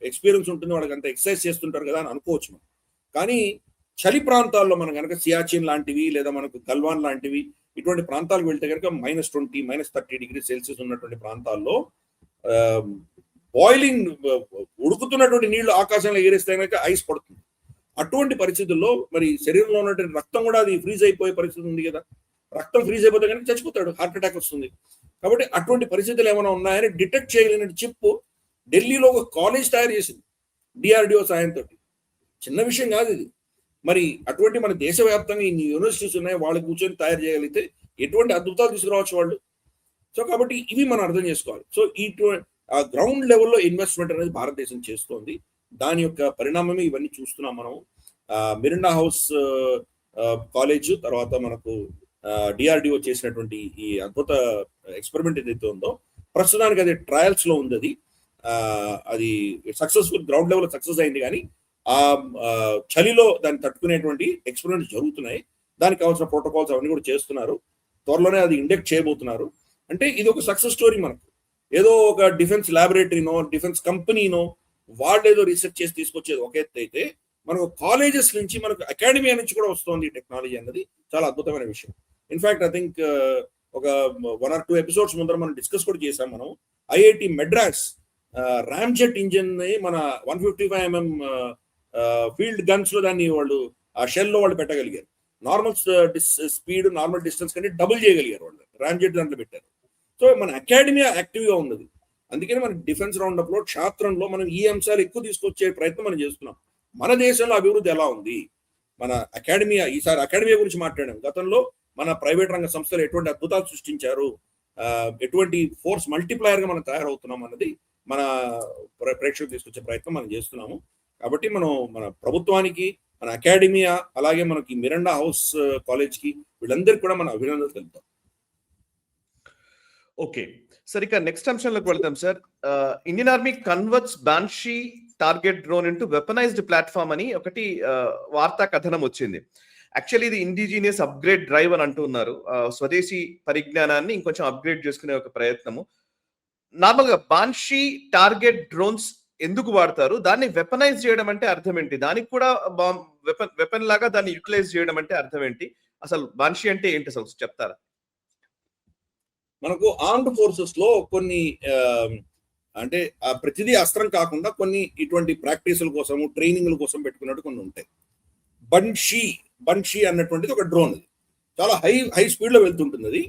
ఎక్స్పీరియన్స్ ఉంటుంది, వాళ్ళకి అంత ఎక్సర్సైజ్ చేస్తుంటారు కదా అని అనుకోవచ్చు మనం. కానీ చలి ప్రాంతాల్లో మనం కనుక సియాచిన్ లాంటివి, లేదా మనకు గల్వాన్ లాంటివి, ఇటువంటి ప్రాంతాలకు వెళ్తే కనుక -20, -30 డిగ్రీ సెల్సియస్ ఉన్నటువంటి ప్రాంతాల్లో బాయిలింగ్, ఉడుకుతున్నటువంటి నీళ్లు ఆకాశంలో ఎగిరేస్తే కనుక ఐస్ పడుతుంది. అటువంటి పరిస్థితుల్లో మరి శరీరంలో ఉన్నటువంటి రక్తం కూడా అది ఫ్రీజ్ అయిపోయే పరిస్థితి ఉంది కదా. రక్తం ఫ్రీజ్ అయిపోతే కనుక చచ్చిపోతాడు, హార్ట్ అటాక్ వస్తుంది. కాబట్టి అటువంటి పరిస్థితులు ఏమైనా ఉన్నాయని డిటెక్ట్ చేయగలిగిన చిప్ ఢిల్లీలో ఒక కాలేజ్ తయారు చేసింది డిఆర్డిఓ సాయంతో. చిన్న విషయం కాదు ఇది. మరి అటువంటి మన దేశవ్యాప్తంగా ఇన్ని యూనివర్సిటీస్ ఉన్నాయి, వాళ్ళు కూర్చొని తయారు చేయగలిగితే ఎటువంటి అద్భుతాలు తీసుకురావచ్చు వాళ్ళు. సో కాబట్టి ఇవి మనం అర్థం చేసుకోవాలి. సో ఆ గ్రౌండ్ లెవెల్లో ఇన్వెస్ట్మెంట్ అనేది భారతదేశం చేస్తోంది. దాని యొక్క పరిణామమే ఇవన్నీ చూస్తున్నాం మనం. మిరండా హౌస్ కాలేజ్, తర్వాత మనకు డిఆర్డిఓ చేసినటువంటి ఈ అద్భుత ఎక్స్పెరిమెంట్ ఏదైతే ఉందో ప్రస్తుతానికి అది ట్రయల్స్ లో ఉంది. అది సక్సెస్ఫుల్, గ్రౌండ్ లెవెల్ సక్సెస్ అయింది. కానీ ఆ చలిలో దాన్ని తట్టుకునేటువంటి ఎక్స్పెరిమెంట్స్ జరుగుతున్నాయి. దానికి కావాల్సిన ప్రోటోకాల్స్ అవన్నీ కూడా చేస్తున్నారు. త్వరలోనే అది ఇండెక్ట్ చేయబోతున్నారు. అంటే ఇది ఒక సక్సెస్ స్టోరీ. మనకు ఏదో ఒక డిఫెన్స్ ల్యాబొరేటరీనో, డిఫెన్స్ కంపెనీనో వాళ్ళు ఏదో రీసెర్చ్ చేసి తీసుకొచ్చేది ఒక ఎత్తు అయితే, మనకు కాలేజెస్ నుంచి, మనకు అకాడమీ నుంచి కూడా వస్తుంది టెక్నాలజీ అన్నది చాలా అద్భుతమైన విషయం. ఇన్ఫాక్ట్ ఐ థింక్ ఒక 1 or 2 ఎపిసోడ్స్ ముందర మనం డిస్కస్ కూడా చేసాం. మనం ఐఐటి మెడ్రాస్ రామ్జెట్ ఇంజిన్ ని మన 155mm ఫీల్డ్ గన్స్ లో దాన్ని వాళ్ళు ఆ షెల్ లో వాళ్ళు పెట్టగలిగారు. నార్మల్ స్పీడ్, నార్మల్ డిస్టెన్స్ కంటే డబుల్ చేయగలిగారు వాళ్ళు, రామ్జెట్ దాంట్లో పెట్టారు. సో మన అకాడమీ యాక్టివ్ గా ఉన్నది. అందుకని మన డిఫెన్స్ రౌండ్ అప్ లో, క్షేత్రంలో మనం ఈ అంశాలు ఎక్కువ తీసుకొచ్చే ప్రయత్నం మనం చేస్తున్నాం. మన దేశంలో అభివృద్ధి ఎలా ఉంది, మన అకాడమీ, ఈసారి అకాడమీ గురించి మాట్లాడాం. గతంలో మన ప్రైవేట్ రంగ సంస్థలు ఎటువంటి అద్భుతాలు సృష్టించారు, ఎటువంటి ఫోర్స్ మల్టిప్లయర్ గా మనం తయారవుతున్నాం అన్నది మన ప్రేక్షకులు తీసుకొచ్చే ప్రయత్నం మనం చేస్తున్నాము. కాబట్టి మనం మన ప్రభుత్వానికి, మన అకాడమియా, అలాగే మనకి మిరండా హౌస్ కాలేజ్కి వీళ్ళందరికీ కూడా మన అభినందనలు తెలుపుతాం. ఓకే సార్, ఇక నెక్స్ట్ అంశంలోకి వెళ్తాం sir. Indian army converts Banshee target drone into weaponised platform అని ఒకటి వార్తా కథనం వచ్చింది. యాక్చువల్లీ ఇది ఇండిజీనియస్ అప్గ్రేడ్ డ్రైవ్ అని అంటున్నారు. స్వదేశీ పరిజ్ఞానాన్ని ఇంకొంచెం అప్గ్రేడ్ చేసుకునే ఒక ప్రయత్నము. నార్మల్ గా బాన్షీ టార్గెట్ డ్రోన్స్ ఎందుకు వాడతారు? దాన్ని వెపనైజ్ చేయడం అంటే అర్థం ఏంటి? దానికి కూడా వెపన్ లాగా దాన్ని యూటిలైజ్ చేయడం అంటే అర్థం ఏంటి? అసలు బాన్షీ అంటే ఏంటి అసలు చెప్తారా? మనకు ఆర్మ్డ్ ఫోర్సెస్ లో కొన్ని అంటే ప్రతిదీ అస్త్రం కాకుండా కొన్ని ఇటువంటి ప్రాక్టీసుల కోసము, ట్రైనింగ్ల కోసం పెట్టుకున్నట్టు కొన్ని ఉంటాయి. బన్షీ అన్నటువంటిది ఒక డ్రోన్. అది చాలా హై స్పీడ్ లో వెళ్తుంటుంది. అది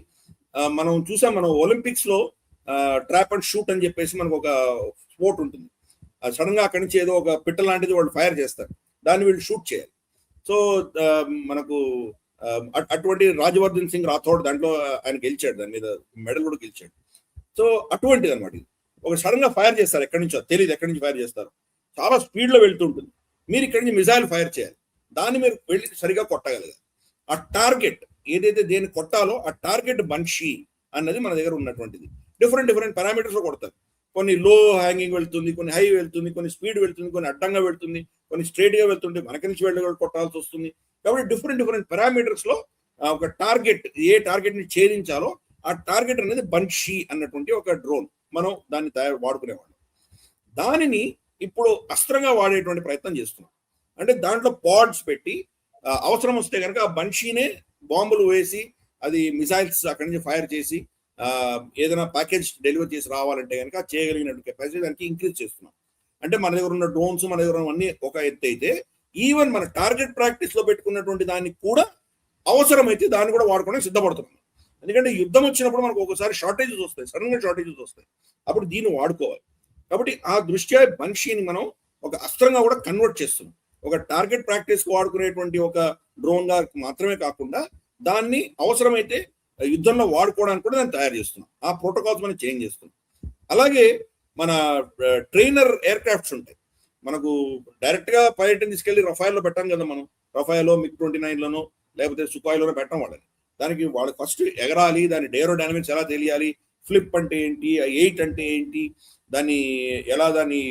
మనం చూసాం, మనం ఒలింపిక్స్ లో ట్రాప్ అండ్ షూట్ అని చెప్పేసి మనకు ఒక స్పోర్ట్ ఉంటుంది. సడన్ గా అక్కడి నుంచి ఏదో ఒక పిట్ట లాంటిది వాళ్ళు ఫైర్ చేస్తారు, దాన్ని వీళ్ళు షూట్ చేయాలి. సో మనకు అటువంటి రాజవర్ధన్ సింగ్ రాథోడ్ దాంట్లో ఆయన గెలిచాడు, దాని మీద మెడల్ కూడా గెలిచాడు. సో అటువంటిది అనమాట. ఇది ఒక సడన్ గా ఫైర్ చేస్తారు, ఎక్కడి నుంచో తెలియదు, ఎక్కడి నుంచి ఫైర్ చేస్తారు, చాలా స్పీడ్ లో వెళ్తుంటుంది. మీరు ఇక్కడి నుంచి మిసైల్ ఫైర్ చేయాలి, దాన్ని మీరు వెళ్ళి సరిగా కొట్టగలగాలి. ఆ టార్గెట్ ఏదైతే దేన్ని కొట్టాలో ఆ టార్గెట్ బన్షీ అన్నది మన దగ్గర ఉన్నటువంటిది. డిఫరెంట్ పారామీటర్స్ లో కొడతారు. కొన్ని లో హ్యాంగింగ్ వెళ్తుంది, కొన్ని హై వెళ్తుంది, కొన్ని స్పీడ్ వెళ్తుంది, కొన్ని అడ్డంగా వెళ్తుంది, కొన్ని స్ట్రైట్ గా వెళ్తుంది, మనకి నుంచి వెళ్ళి కొట్టాల్సి వస్తుంది. కాబట్టి డిఫరెంట్ పారామీటర్స్ లో ఒక టార్గెట్, ఏ టార్గెట్ ని ఛేదించాలో ఆ టార్గెట్ అనేది బన్షీ అన్నటువంటి ఒక డ్రోన్. మనం దాన్ని వాడుకునేవాళ్ళం. దానిని ఇప్పుడు అస్త్రంగా వాడేటువంటి ప్రయత్నం చేస్తున్నాం. అంటే దాంట్లో పాడ్స్ పెట్టి అవసరం వస్తే కనుక ఆ బన్షీనే బాంబులు వేసి అది మిసైల్స్ అక్కడి నుంచి ఫైర్ చేసి ఏదైనా ప్యాకేజ్ డెలివరీ చేసి రావాలంటే కనుక చేయగలిగినట్టు కెపాసిటీ దానికి ఇంక్రీజ్ చేస్తున్నాం. అంటే మన దగ్గర ఉన్న డ్రోన్స్, మన దగ్గర ఉన్నవన్నీ ఒక ఎత్తు అయితే, ఈవెన్ మన టార్గెట్ ప్రాక్టీస్ లో పెట్టుకున్నటువంటి దానికి కూడా అవసరమైతే దాన్ని కూడా వాడుకోవడానికి సిద్ధపడుతున్నాం. ఎందుకంటే యుద్ధం వచ్చినప్పుడు మనకు ఒకసారి షార్టేజెస్ వస్తాయి, సడన్ గా షార్టేజెస్ వస్తాయి, అప్పుడు దీన్ని వాడుకోవాలి. కాబట్టి ఆ దృష్ట్యా బన్షీని మనం ఒక అస్త్రంగా కూడా కన్వర్ట్ చేస్తున్నాం. ఒక టార్గెట్ ప్రాక్టీస్ కు వాడుకునేటువంటి ఒక డ్రోన్ గా మాత్రమే కాకుండా దాన్ని అవసరమైతే యుద్ధంలో వాడుకోవడానికి కూడా దాన్ని తయారు చేస్తున్నాం. ఆ ప్రోటోకాల్స్ మనం చేంజ్ చేస్తున్నాం. అలాగే మన ట్రైనర్ ఎయిర్ క్రాఫ్ట్స్ ఉంటాయి. మనకు డైరెక్ట్ గా పైలట్ని తీసుకెళ్లి రఫాయల్లో పెట్టాం కదా మనం. రఫాయలో MiG-29లోనో లేకపోతే సుఖాయిలోనో పెట్టాం వాళ్ళని. దానికి వాళ్ళు ఫస్ట్ ఎగరాలి, దాని ఏరోడైనమిక్స్ ఎలా తెలియాలి, ఫ్లిప్ అంటే ఏంటి, 8 అంటే ఏంటి, దాన్ని ఎలా దాన్ని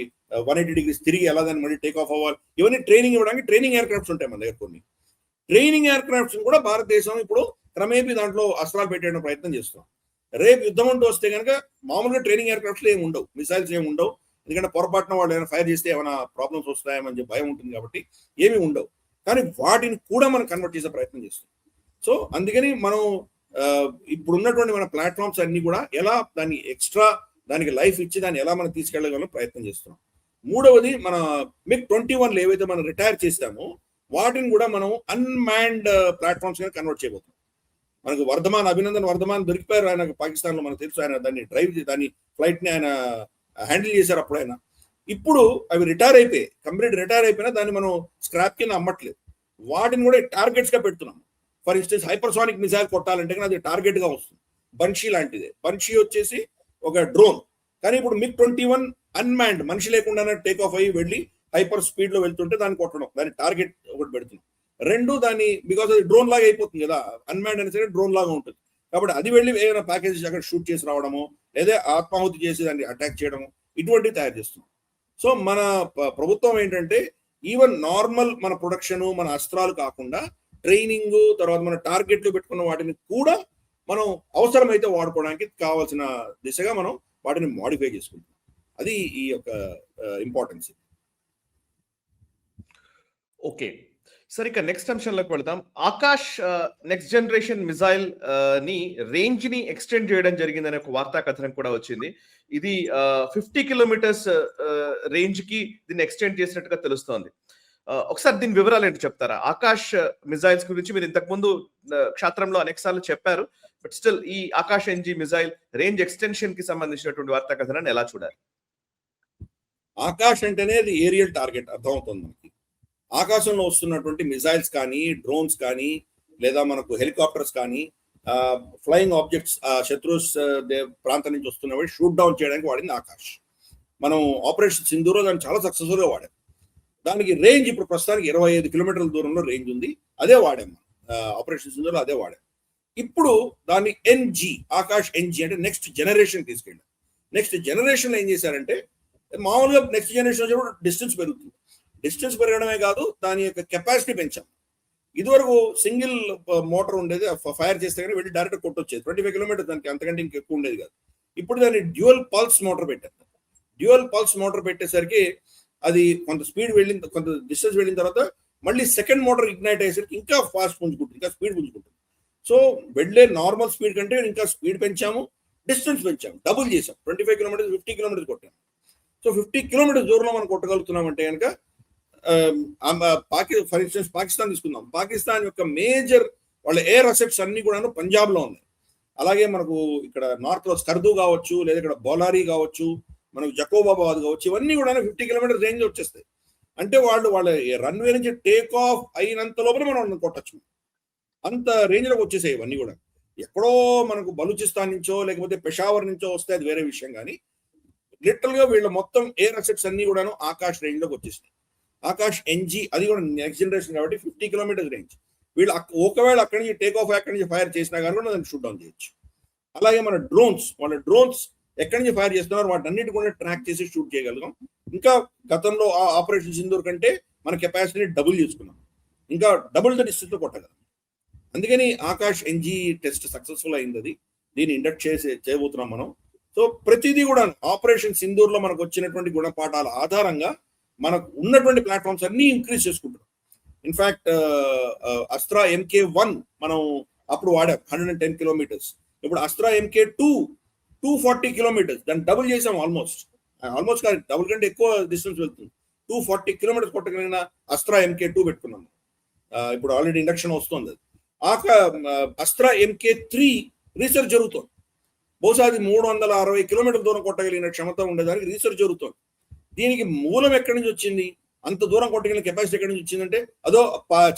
180 degrees తిరిగి ఎలా దాన్ని మళ్ళీ టేక్ ఆఫ్ అవ్వాలి, ఇవన్నీ ట్రైనింగ్ ఇవ్వడానికి ట్రైనింగ్ ఎయిర్ క్రాఫ్ట్స్ ఉంటాయి మన దగ్గర. కొన్ని ట్రైనింగ్ ఎయిర్ క్రాఫ్ట్స్ కూడా భారతదేశం ఇప్పుడు క్రమేపీ దాంట్లో అస్త్రాలు పెట్టే ప్రయత్నం చేస్తున్నాం. రేపు యుద్ధం అంటూ వస్తే కనుక మామూలుగా ట్రైనింగ్ ఎయిర్ క్రాఫ్ట్స్ ఏమి ఉండవు, మిసైల్స్ ఏమి ఉండవు. ఎందుకంటే పొరపాటున వాళ్ళు ఏమైనా ఫైర్ చేస్తే ఏమైనా ప్రాబ్లమ్స్ వస్తాయేమని చెప్పి భయం ఉంటుంది కాబట్టి ఏమి ఉండవు. కానీ వాటిని కూడా మనం కన్వర్ట్ చేసే ప్రయత్నం చేస్తున్నాం. సో అందుకని మనం ఇప్పుడు ఉన్నటువంటి మన ప్లాట్ఫామ్స్ అన్ని కూడా ఎలా దాన్ని ఎక్స్ట్రా దానికి లైఫ్ ఇచ్చి దాన్ని ఎలా మనం తీసుకెళ్ళగలం ప్రయత్నం చేస్తున్నాం. మూడవది, మన MiG-21 ఏవైతే మనం రిటైర్ చేస్తామో వాటిని కూడా మనం అన్మాన్డ్ ప్లాట్ఫామ్స్ గా కన్వర్ట్ చేయబోతున్నాం. మనకు అభినందన్ వర్ధమాన్ దొరికిపోయారు ఆయన పాకిస్తాన్ లో, మనకు తెలుసు. ఆయన దాన్ని దాన్ని ఫ్లైట్ ని ఆయన హ్యాండిల్ చేశారు అప్పుడైనా. ఇప్పుడు అవి కంప్లీట్ రిటైర్ అయిపోయినా దాన్ని మనం స్క్రాప్ కింద అమ్మట్లేదు. వాటిని కూడా టార్గెట్స్ గా పెడుతున్నాం. ఫర్ ఇన్స్టెన్స్ హైపర్సానిక్ మిసైల్ కొట్టాలంటే అది టార్గెట్ గా వస్తుంది. బన్షీ లాంటిదే. బన్షీ వచ్చేసి ఒక డ్రోన్, కానీ ఇప్పుడు MiG-21 అన్మాన్డ్, మనిషి లేకుండానే టేక్ ఆఫ్ అయ్యి వెళ్ళి హైపర్ స్పీడ్ లో వెళ్తుంటే దాన్ని కొట్టడం, దాని టార్గెట్ ఒకటి పెడుతున్నాం. రెండు, దాన్ని బికాస్ అది డ్రోన్ లాగా అయిపోతుంది కదా, అన్మాన్డ్ అనేది డ్రోన్ లాగా ఉంటుంది కాబట్టి అది వెళ్ళి ఏదైనా ప్యాకేజెస్ అక్కడ షూట్ చేసి రావడము, లేదా ఆత్మాహుతి చేసి దాన్ని అటాక్ చేయడము, ఇటువంటివి తయారు చేస్తున్నాం. సో మన ప్రభుత్వం ఏంటంటే ఈవెన్ నార్మల్ మన ప్రొడక్షన్, మన అస్త్రాలు కాకుండా ట్రైనింగ్, తర్వాత మన టార్గెట్లు పెట్టుకున్న వాటిని కూడా మనం అవసరమైతే వాడుకోవడానికి కావాల్సిన దిశగా మనం వాటిని మాడిఫై చేసుకుంటాం. అది ఈ యొక్క ఇంపార్టెన్స్. ఓకే సరే, ఇక నెక్స్ట్ అంశంలోకి వెళ్తాం. ఆకాష్ నెక్స్ట్ జనరేషన్ మిసైల్ ని రేంజ్ ని ఎక్స్టెండ్ చేయడం జరిగిందనే ఒక వార్తా కథనం కూడా వచ్చింది. ఇది 50 kilometers రేంజ్ కి దీన్ని ఎక్స్టెండ్ చేసినట్టుగా తెలుస్తోంది. ఒకసారి దీని వివరాలు ఏంటో చెప్తారా? ఆకాష్ మిసైల్స్ గురించి మీరు ఇంతకు ముందు క్షేత్రంలో అనేక సార్లు చెప్పారు, బట్ స్టిల్ ఈ Akash NG missile range extension కి సంబంధించినటువంటి వార్తా కథనాన్ని ఎలా చూడాలి? ఆకాష్ అంటేనే అది ఏరియల్ టార్గెట్ అర్థమవుతుంది మనకి. ఆకాశంలో వస్తున్నటువంటి మిసైల్స్ కానీ, డ్రోన్స్ కానీ, లేదా మనకు హెలికాప్టర్స్ కానీ, ఫ్లయింగ్ ఆబ్జెక్ట్స్ శత్రు ప్రాంతం నుంచి వస్తున్నవి షూట్ డౌన్ చేయడానికి వాడింది ఆకాష్. మనం ఆపరేషన్ సింధూర్లో దాన్ని చాలా సక్సెస్ఫుల్ గా వాడాం. దానికి రేంజ్ ఇప్పుడు ప్రస్తుతానికి 25 కిలోమీటర్ల దూరంలో రేంజ్ ఉంది. అదే వాడాం ఆపరేషన్ సింధూర్లో, అదే వాడాం. ఇప్పుడు దాన్ని ఎన్జీ, ఆకాష్ ఎన్జీ అంటే నెక్స్ట్ జనరేషన్ తీసుకెళ్ళాం. నెక్స్ట్ జనరేషన్ ఏం చేశారంటే, మామూలుగా నెక్స్ట్ జనరేషన్ వచ్చినప్పుడు డిస్టెన్స్ పెరుగుతుంది. డిస్టెన్స్ పెరగడమే కాదు, దాని యొక్క కెపాసిటీ పెంచాం. ఇదివరకు సింగిల్ మోటార్ ఉండేది, ఫైర్ చేస్తే కానీ వెళ్ళి డైరెక్ట్ కొట్టొచ్చేది. 25 కిలోమీటర్, దానికి అంతకంటే ఇంకెక్కువ ఉండేది కాదు. ఇప్పుడు దాన్ని డ్యూయల్ పల్స్ మోటార్ పెట్టారు. డ్యూయల్ పల్స్ మోటార్ పెట్టేసరికి అది కొంత స్పీడ్ కొంత డిస్టెన్స్ వెళ్ళిన తర్వాత మళ్ళీ సెకండ్ మోటార్ ఇగ్నైట్ అయ్యేసరికి ఇంకా ఫాస్ట్ పుంజుకుంటుంది, ఇంకా స్పీడ్ పుంజుకుంటుంది. సో వెళ్ళే నార్మల్ స్పీడ్ కంటే ఇంకా స్పీడ్ పెంచాము, డిస్టెన్స్ పెంచాము, డబుల్ చేసాం. 25 కిలోమీటర్స్ 50 కిలోమీటర్స్ కొట్టాము. సో 50 కిలోమీటర్స్ దూరంలో మనం కొట్టగలుగుతున్నామంటే కనుక, ఫర్ ఇన్స్టెన్స్ పాకిస్తాన్ తీసుకుందాం. పాకిస్తాన్ యొక్క మేజర్ వాళ్ళ ఎయిర్ అసెట్స్ అన్ని కూడా పంజాబ్ లో ఉన్నాయి. అలాగే మనకు ఇక్కడ నార్త్ లో స్కర్దు కావచ్చు, లేదా ఇక్కడ బౌలారీ కావచ్చు, మనకు జకోబాబాద్ కావచ్చు, ఇవన్నీ కూడా 50 కిలోమీటర్ రేంజ్ వచ్చేస్తాయి. అంటే వాళ్ళ రన్వే నుంచి టేక్ ఆఫ్ అయినంత లోపల మనం కొట్టచ్చు. అంత రేంజ్ లోకి వచ్చేసాయి ఇవన్నీ కూడా. ఎక్కడో మనకు బలూచిస్తాన్ నుంచో లేకపోతే పెషావర్ నుంచో వస్తే అది వేరే విషయం, కానీ లిటరల్ గా వీళ్ళ మొత్తం ఎయిర్ అసెట్స్ అన్ని కూడాను ఆకాష్ రేంజ్ లోకి వచ్చేసినాయి. ఆకాష్ ఎన్జీ అది కూడా నెక్స్ట్ జనరేషన్ కాబట్టి 50 కిలోమీటర్స్ రేంజ్. వీళ్ళు ఒకవేళ అక్కడి నుంచి టేక్ ఆఫ్ అక్కడి నుంచి ఫైర్ చేసినా కానీ కూడా దాన్ని షూట్ డౌన్ చేయొచ్చు. అలాగే మన వాళ్ళ డ్రోన్స్ ఎక్కడి నుంచి ఫైర్ చేస్తున్నారు వాటన్నిటి కూడా ట్రాక్ చేసి షూట్ చేయగలుగుతాం. ఇంకా గతంలో ఆ ఆపరేషన్ సింధూర్ కంటే మన కెపాసిటీని డబుల్ చేసుకున్నాం, ఇంకా డబుల్ ద డిస్టెన్స్ లో కొట్టగలం. అందుకని ఆకాష్ ఎన్జీ టెస్ట్ సక్సెస్ఫుల్ అయింది. అది దీన్ని ఇండక్ట్ చేయబోతున్నాం మనం. సో ప్రతిదీ కూడా ఆపరేషన్ సింధూర్ లో మనకు వచ్చినటువంటి గుణపాఠాల ఆధారంగా మనకు ఉన్నటువంటి ప్లాట్ఫామ్స్ అన్ని ఇంక్రీజ్ చేసుకుంటున్నాం. ఇన్ఫాక్ట్ అస్త్రా MK1 మనం అప్పుడు వాడాం 110 కిలోమీటర్స్. ఇప్పుడు అస్త్రా MK2 240 కిలోమీటర్స్, దాన్ని డబుల్ చేసాం. ఆల్మోస్ట్ కాదు, డబుల్ కంటే ఎక్కువ డిస్టెన్స్ వెళ్తుంది. 240 కిలోమీటర్స్ కొట్టగలిగిన అస్త్రా MK2 పెట్టుకున్నాం. ఇప్పుడు ఆల్రెడీ ఇండక్షన్ వస్తుంది. అస్త్రా MK3 రీసెర్చ్ జరుగుతుంది. బహుశా అది 360 కిలోమీటర్ల దూరం కొట్టగలిగిన క్షమత ఉండేదానికి రీసెర్చ్ జరుగుతుంది. దీనికి మూలం ఎక్కడి నుంచి వచ్చింది? అంత దూరం కొట్టగలిగిన కెపాసిటీ ఎక్కడి నుంచి వచ్చిందంటే, అదో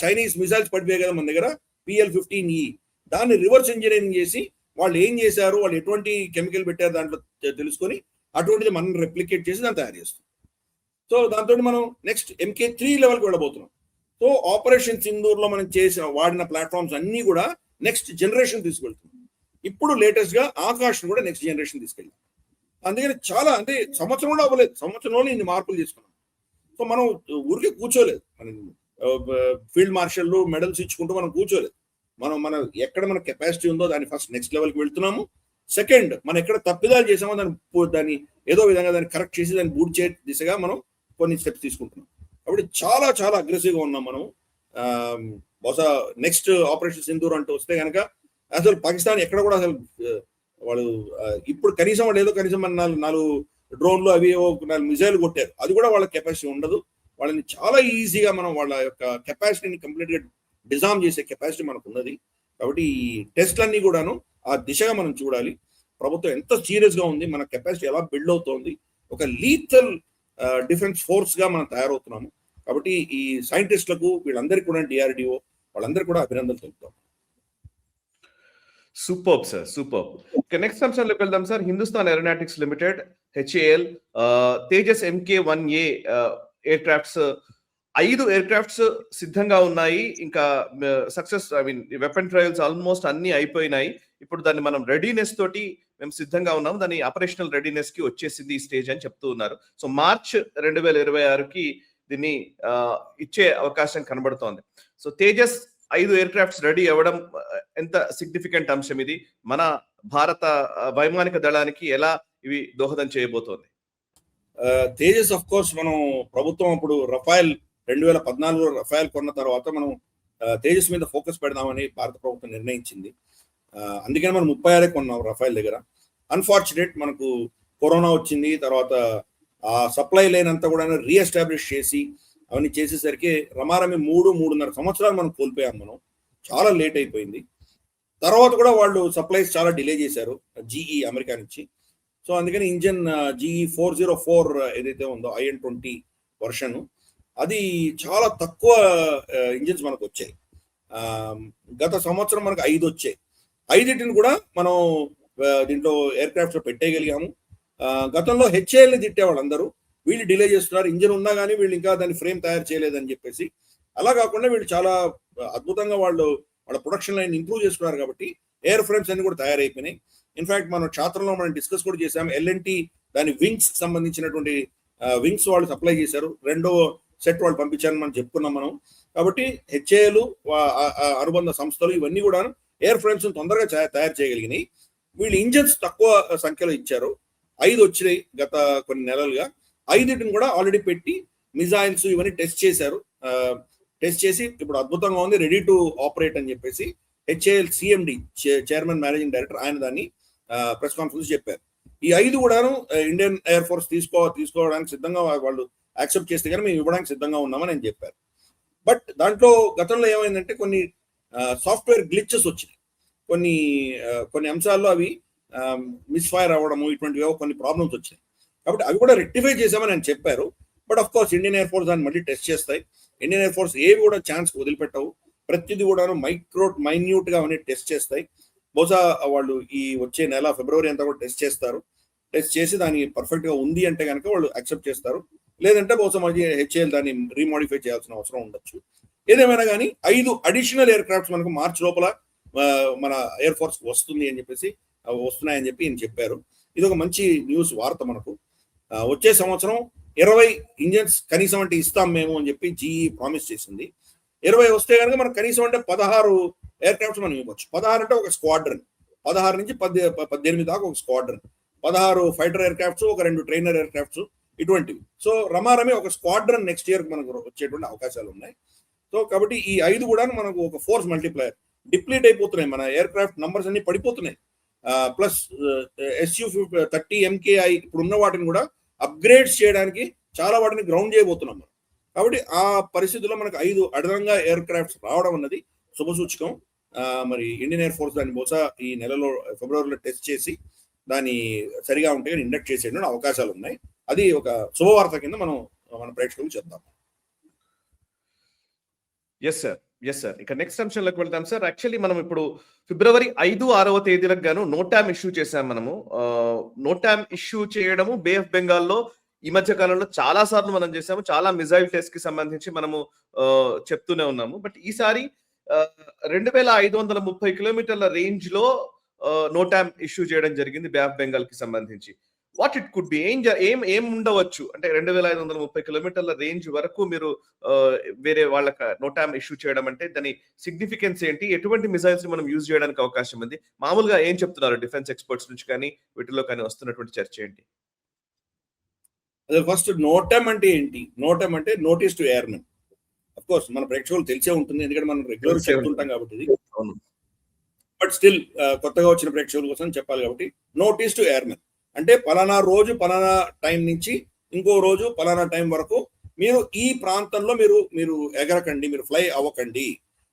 చైనీస్ మిసైల్స్ పడిపోయాయి కదా మన దగ్గర, PL-15E. దాన్ని రివర్స్ ఇంజనీరింగ్ చేసి వాళ్ళు ఏం చేశారు, వాళ్ళు ఎటువంటి కెమికల్ పెట్టారు దాంట్లో తెలుసుకొని అటువంటిది మనం రెప్లికేట్ చేసి దాన్ని తయారు చేస్తాం. సో దాంతో మనం నెక్స్ట్ MK3 లెవెల్కి వెళ్ళబోతున్నాం. సో ఆపరేషన్ సింధూర్ లో మనం వాడిన ప్లాట్ఫామ్స్ అన్ని కూడా నెక్స్ట్ జనరేషన్ తీసుకెళ్తున్నాం. ఇప్పుడు లేటెస్ట్ గా ఆకాష్ కూడా నెక్స్ట్ జనరేషన్ తీసుకెళ్ళాం. అందుకని చాలా, అంటే సంవత్సరం కూడా అవ్వలేదు, సంవత్సరంలోనే ఇన్ని మార్పులు చేసుకున్నాం. సో మనం ఊరికే కూర్చోలేదు, మనం ఫీల్డ్ మార్షల్ మెడల్స్ ఇచ్చుకుంటూ మనం కూర్చోలేదు. మన ఎక్కడ మన కెపాసిటీ ఉందో దాన్ని ఫస్ట్ నెక్స్ట్ లెవెల్కి వెళ్తున్నాము. సెకండ్, మనం ఎక్కడ తప్పిదాలు చేసామో దాన్ని ఏదో విధంగా దాన్ని కరెక్ట్ చేసి దాన్ని బూట్ చే దిశగా మనం కొన్ని స్టెప్స్ తీసుకుంటున్నాం. కాబట్టి చాలా చాలా అగ్రెసివ్గా ఉన్నాం మనం. బహుశా నెక్స్ట్ ఆపరేషన్ సింధూర్ అంటూ వస్తే కనుక అసలు పాకిస్తాన్ ఎక్కడ కూడా అసలు వాళ్ళు ఇప్పుడు కనీసం వాళ్ళు ఏదో కనీసం మన 4 డ్రోన్లు అవి 4 మిసైల్ కొట్టారు, అది కూడా వాళ్ళ కెపాసిటీ ఉండదు. వాళ్ళని చాలా ఈజీగా మనం వాళ్ళ యొక్క కెపాసిటీని కంప్లీట్ గా డిజామ్ చేసే కెపాసిటీ మనకు ఉన్నది. కాబట్టి ఈ టెస్ట్లన్నీ కూడాను ఆ దిశగా మనం చూడాలి. ప్రభుత్వం ఎంత సీరియస్ గా ఉంది, మన కెపాసిటీ ఎలా బిల్డ్ అవుతోంది, ఒక లీథల్ డిఫెన్స్ ఫోర్స్ గా మనం తయారవుతున్నాము. కాబట్టి ఈ సైంటిస్టులకు వీళ్ళందరికీ కూడా DRDO వాళ్ళందరికీ కూడా అభినందనలు తెలుపుతాం. Super sir, super. నెక్స్ట్ అంశంలోకి వెళ్దాం sir. Hindustan Aeronautics Limited HAL Tejas MK1A aircrafts 5 aircrafts సిద్ధంగా ఉన్నాయి. ఇంకా సక్సెస్ వెపన్ ట్రయల్స్ ఆల్మోస్ట్ అన్ని అయిపోయినాయి. ఇప్పుడు దాన్ని మనం రెడీనెస్ తోటి మేము సిద్ధంగా ఉన్నాము, దాని ఆపరేషనల్ రెడీనెస్ కి వచ్చేసింది ఈ స్టేజ్ అని చెప్తూ ఉన్నారు. సో మార్చ్ 2026కి దీన్ని ఇచ్చే అవకాశం కనబడుతోంది. So Tejas 5 air crafts ready అవ్వడం ఎంత సిగ్నిఫికెంట్ అంశం ఇది? మన భారత వైమానిక దళానికి ఎలా ఇవి దోహదం చేయబోతోంది? తేజస్ ఆఫ్ కోర్స్ మనం ప్రభుత్వం అప్పుడు రఫాయల్ 2014లో రఫాయల్ కొన్న తర్వాత మనం తేజస్ మీద ఫోకస్ పెడదామని భారత ప్రభుత్వం నిర్ణయించింది. అందుకని మనం 36 కొన్నాం రఫాయల్ దగ్గర. అన్ఫార్చునేట్ మనకు కరోనా వచ్చింది, తర్వాత ఆ సప్లై లైన్ అంతా కూడా రీఎస్టాబ్లిష్ చేసి అవన్నీ చేసేసరికి రమారమి 3-3.5 సంవత్సరాలు మనం కోల్పోయాం. మనం చాలా లేట్ అయిపోయింది. తర్వాత కూడా వాళ్ళు సప్లైస్ చాలా డిలే చేశారు GE అమెరికా నుంచి. సో అందుకని ఇంజన్ GE 404 ఏదైతే ఉందో IN-20 వర్షన్, అది చాలా తక్కువ ఇంజిన్స్ మనకు వచ్చాయి. గత సంవత్సరం మనకు 5 వచ్చాయి. 5 కూడా మనం దీంట్లో ఎయిర్ క్రాఫ్ట్స్ లో పెట్టేయగలిగాము. గతంలో HAL ని తిట్టేవాళ్ళు అందరూ, వీళ్ళు డిలే చేస్తున్నారు, ఇంజిన్ ఉన్నా కానీ వీళ్ళు ఇంకా దాని ఫ్రేమ్ తయారు చేయలేదని చెప్పేసి. అలా కాకుండా వీళ్ళు చాలా అద్భుతంగా వాళ్ళ ప్రొడక్షన్ లైన్ ఇంప్రూవ్ చేసుకున్నారు కాబట్టి ఎయిర్ ఫ్రేమ్స్ అన్ని కూడా తయారైపోయినాయి. ఇన్ఫాక్ట్ మనం ఛాత్రంలో మనం డిస్కస్ కూడా చేసాం. ఎల్ఎన్టీ దాని వింగ్స్ సంబంధించినటువంటి వింగ్స్ వాళ్ళు సప్లై చేశారు, రెండో సెట్ వాళ్ళు పంపించారని మనం చెప్పుకున్నాం మనం. కాబట్టి హెచ్ఏలు అనుబంధ సంస్థలు ఇవన్నీ కూడా ఎయిర్ ఫ్రేమ్స్ తొందరగా తయారు చేయగలిగినాయి. వీళ్ళు ఇంజన్స్ తక్కువ సంఖ్యలో ఇచ్చారు, 5 వచ్చినాయి గత కొన్ని నెలలుగా. 5 కూడా ఆల్రెడీ పెట్టి మిజైల్స్ ఇవన్నీ టెస్ట్ చేశారు. టెస్ట్ చేసి ఇప్పుడు అద్భుతంగా ఉంది, రెడీ టు ఆపరేట్ అని చెప్పేసి HAL CMD chairman managing director ఆయన దాన్ని ప్రెస్ కాన్ఫరెన్స్ చెప్పారు. ఈ 5 కూడాను ఇండియన్ ఎయిర్ ఫోర్స్ తీసుకోవడానికి సిద్ధంగా వాళ్ళు యాక్సెప్ట్ చేస్తే కానీ మేము ఇవ్వడానికి సిద్ధంగా ఉన్నామని ఆయన చెప్పారు. బట్ దాంట్లో గతంలో ఏమైందంటే కొన్ని సాఫ్ట్వేర్ గ్లిచెస్ వచ్చినాయి, కొన్ని అంశాల్లో అవి మిస్ఫైర్ అవ్వడము, ఇటువంటివి కొన్ని ప్రాబ్లమ్స్ వచ్చాయి. కాబట్టి అవి కూడా రెక్టిఫై చేసామని ఆయన చెప్పారు. But of course Indian air force దాన్ని మళ్ళీ టెస్ట్ చేస్తాయి. ఇండియన్ ఎయిర్ ఫోర్స్ ఏవి కూడా ఛాన్స్ వదిలిపెట్టవు, ప్రతిదీ కూడా మైన్యూట్ గా అవన్నీ టెస్ట్ చేస్తాయి. బహుశా వాళ్ళు ఈ వచ్చే నెల ఫిబ్రవరి అంతా కూడా టెస్ట్ చేస్తారు. టెస్ట్ చేసి దాన్ని పర్ఫెక్ట్ గా ఉంది అంటే కనుక వాళ్ళు యాక్సెప్ట్ చేస్తారు, లేదంటే బహుశా మళ్ళీ హెచ్ఏఎల్ దాన్ని రీమోడిఫై చేయాల్సిన అవసరం ఉండొచ్చు. ఏదేమైనా కానీ 5 అడిషనల్ ఎయిర్ క్రాఫ్ట్స్ మనకు మార్చి లోపల మన ఎయిర్ ఫోర్స్ వస్తుంది అని చెప్పేసి వస్తున్నాయని చెప్పి ఈయన చెప్పారు. ఇది ఒక మంచి న్యూస్ వార్త మనకు. వచ్చే సంవత్సరం 20 ఇంజన్స్ కనీసం అంటే ఇస్తాం మేము అని చెప్పి జీఈ ప్రామిస్ చేసింది. 20 వస్తే కనుక మనకు కనీసం అంటే 16 ఎయిర్ క్రాఫ్ట్స్ మనం ఇవ్వచ్చు. 16 అంటే ఒక స్క్వాడ్రన్, 16 నుంచి 18 దాకా ఒక స్క్వాడ్రన్, 16 ఫైటర్ ఎయిర్ క్రాఫ్ట్స్, ఒక 2 ట్రైనర్ ఎయిర్ క్రాఫ్ట్స్, ఇటువంటివి. సో రమారమి ఒక స్క్వాడ్రన్ నెక్స్ట్ ఇయర్ మనకు వచ్చేటువంటి అవకాశాలు ఉన్నాయి. సో కాబట్టి ఈ 5 కూడా మనకు ఒక ఫోర్స్ మల్టిప్లయర్. డిప్లీట్ అయిపోతున్నాయి మన ఎయిర్ క్రాఫ్ట్ నంబర్స్ అన్ని పడిపోతున్నాయి. ప్లస్ SU-30 MKI ఇప్పుడు ఉన్న వాటిని కూడా అప్గ్రేడ్స్ చేయడానికి చాలా వాటిని గ్రౌండ్ చేయబోతున్నాం మనం. కాబట్టి ఆ పరిస్థితుల్లో మనకు 5 అదనంగా ఎయిర్ క్రాఫ్ట్స్ రావడం అన్నది శుభసూచకం. మరి ఇండియన్ ఎయిర్ ఫోర్స్ దాన్ని బహుశా ఈ నెలలో ఫిబ్రవరిలో టెస్ట్ చేసి దాన్ని సరిగా ఉంటే ఇండక్ట్ చేసేటువంటి అవకాశాలు ఉన్నాయి. అది ఒక శుభవార్త కింద మన ప్రేక్షకులకు చెప్తాం. Yes sir. ఇక నెక్స్ట్ అంశంలోకి వెళ్తాం సార్. యాక్చువల్లీ మనం ఇప్పుడు ఫిబ్రవరి 5, 6వ తేదీలకు గాను నోటామ్ ఇష్యూ చేశాం మనము. నోటామ్ ఇష్యూ చేయడము బే ఆఫ్ బెంగాల్లో ఈ మధ్య కాలంలో చాలా సార్లు మనం చేసాము. చాలా మిజైల్ టెస్ట్ కి సంబంధించి మనము చెప్తూనే ఉన్నాము. బట్ ఈసారి 2530 కిలోమీటర్ల రేంజ్ లో నోటామ్ ఇష్యూ చేయడం జరిగింది బే ఆఫ్ బెంగాల్ కి సంబంధించి. వాట్ ఇట్ కుడ్ బి, ఏం ఉండవచ్చు అంటే 2530 కిలోమీటర్ల రేంజ్ వరకు మీరు వేరే వాళ్ళకి నోటామ్ ఇష్యూ చేయడం అంటే దాని సిగ్నిఫికెన్స్ ఏంటి, ఎటువంటి మిసైల్స్ మనం యూజ్ చేయడానికి అవకాశం ఉంది, మామూలుగా ఏం చెప్తున్నారు డిఫెన్స్ ఎక్స్పర్ట్స్ నుంచి కానీ వీటిలో కానీ వస్తున్నటువంటి చర్చ ఏంటి? ఫస్ట్ నోటామ్ అంటే ఏంటి? నోటామ్ అంటే notice to airmen. Of course మన ప్రేక్షకులు తెలిసే ఉంటుంది, ఎందుకంటే మనం రెగ్యులర్ చెప్తుంటాం కాబట్టి. బట్ స్టిల్ కొత్తగా వచ్చిన ప్రేక్షకుల కోసం చెప్పాలి కాబట్టి నోటీస్ టు ఎయిర్మెన్ అంటే పలానా రోజు పలానా టైం నుంచి ఇంకో రోజు పలానా టైం వరకు మీరు ఈ ప్రాంతంలో మీరు ఎగరకండి, మీరు ఫ్లై అవ్వకండి.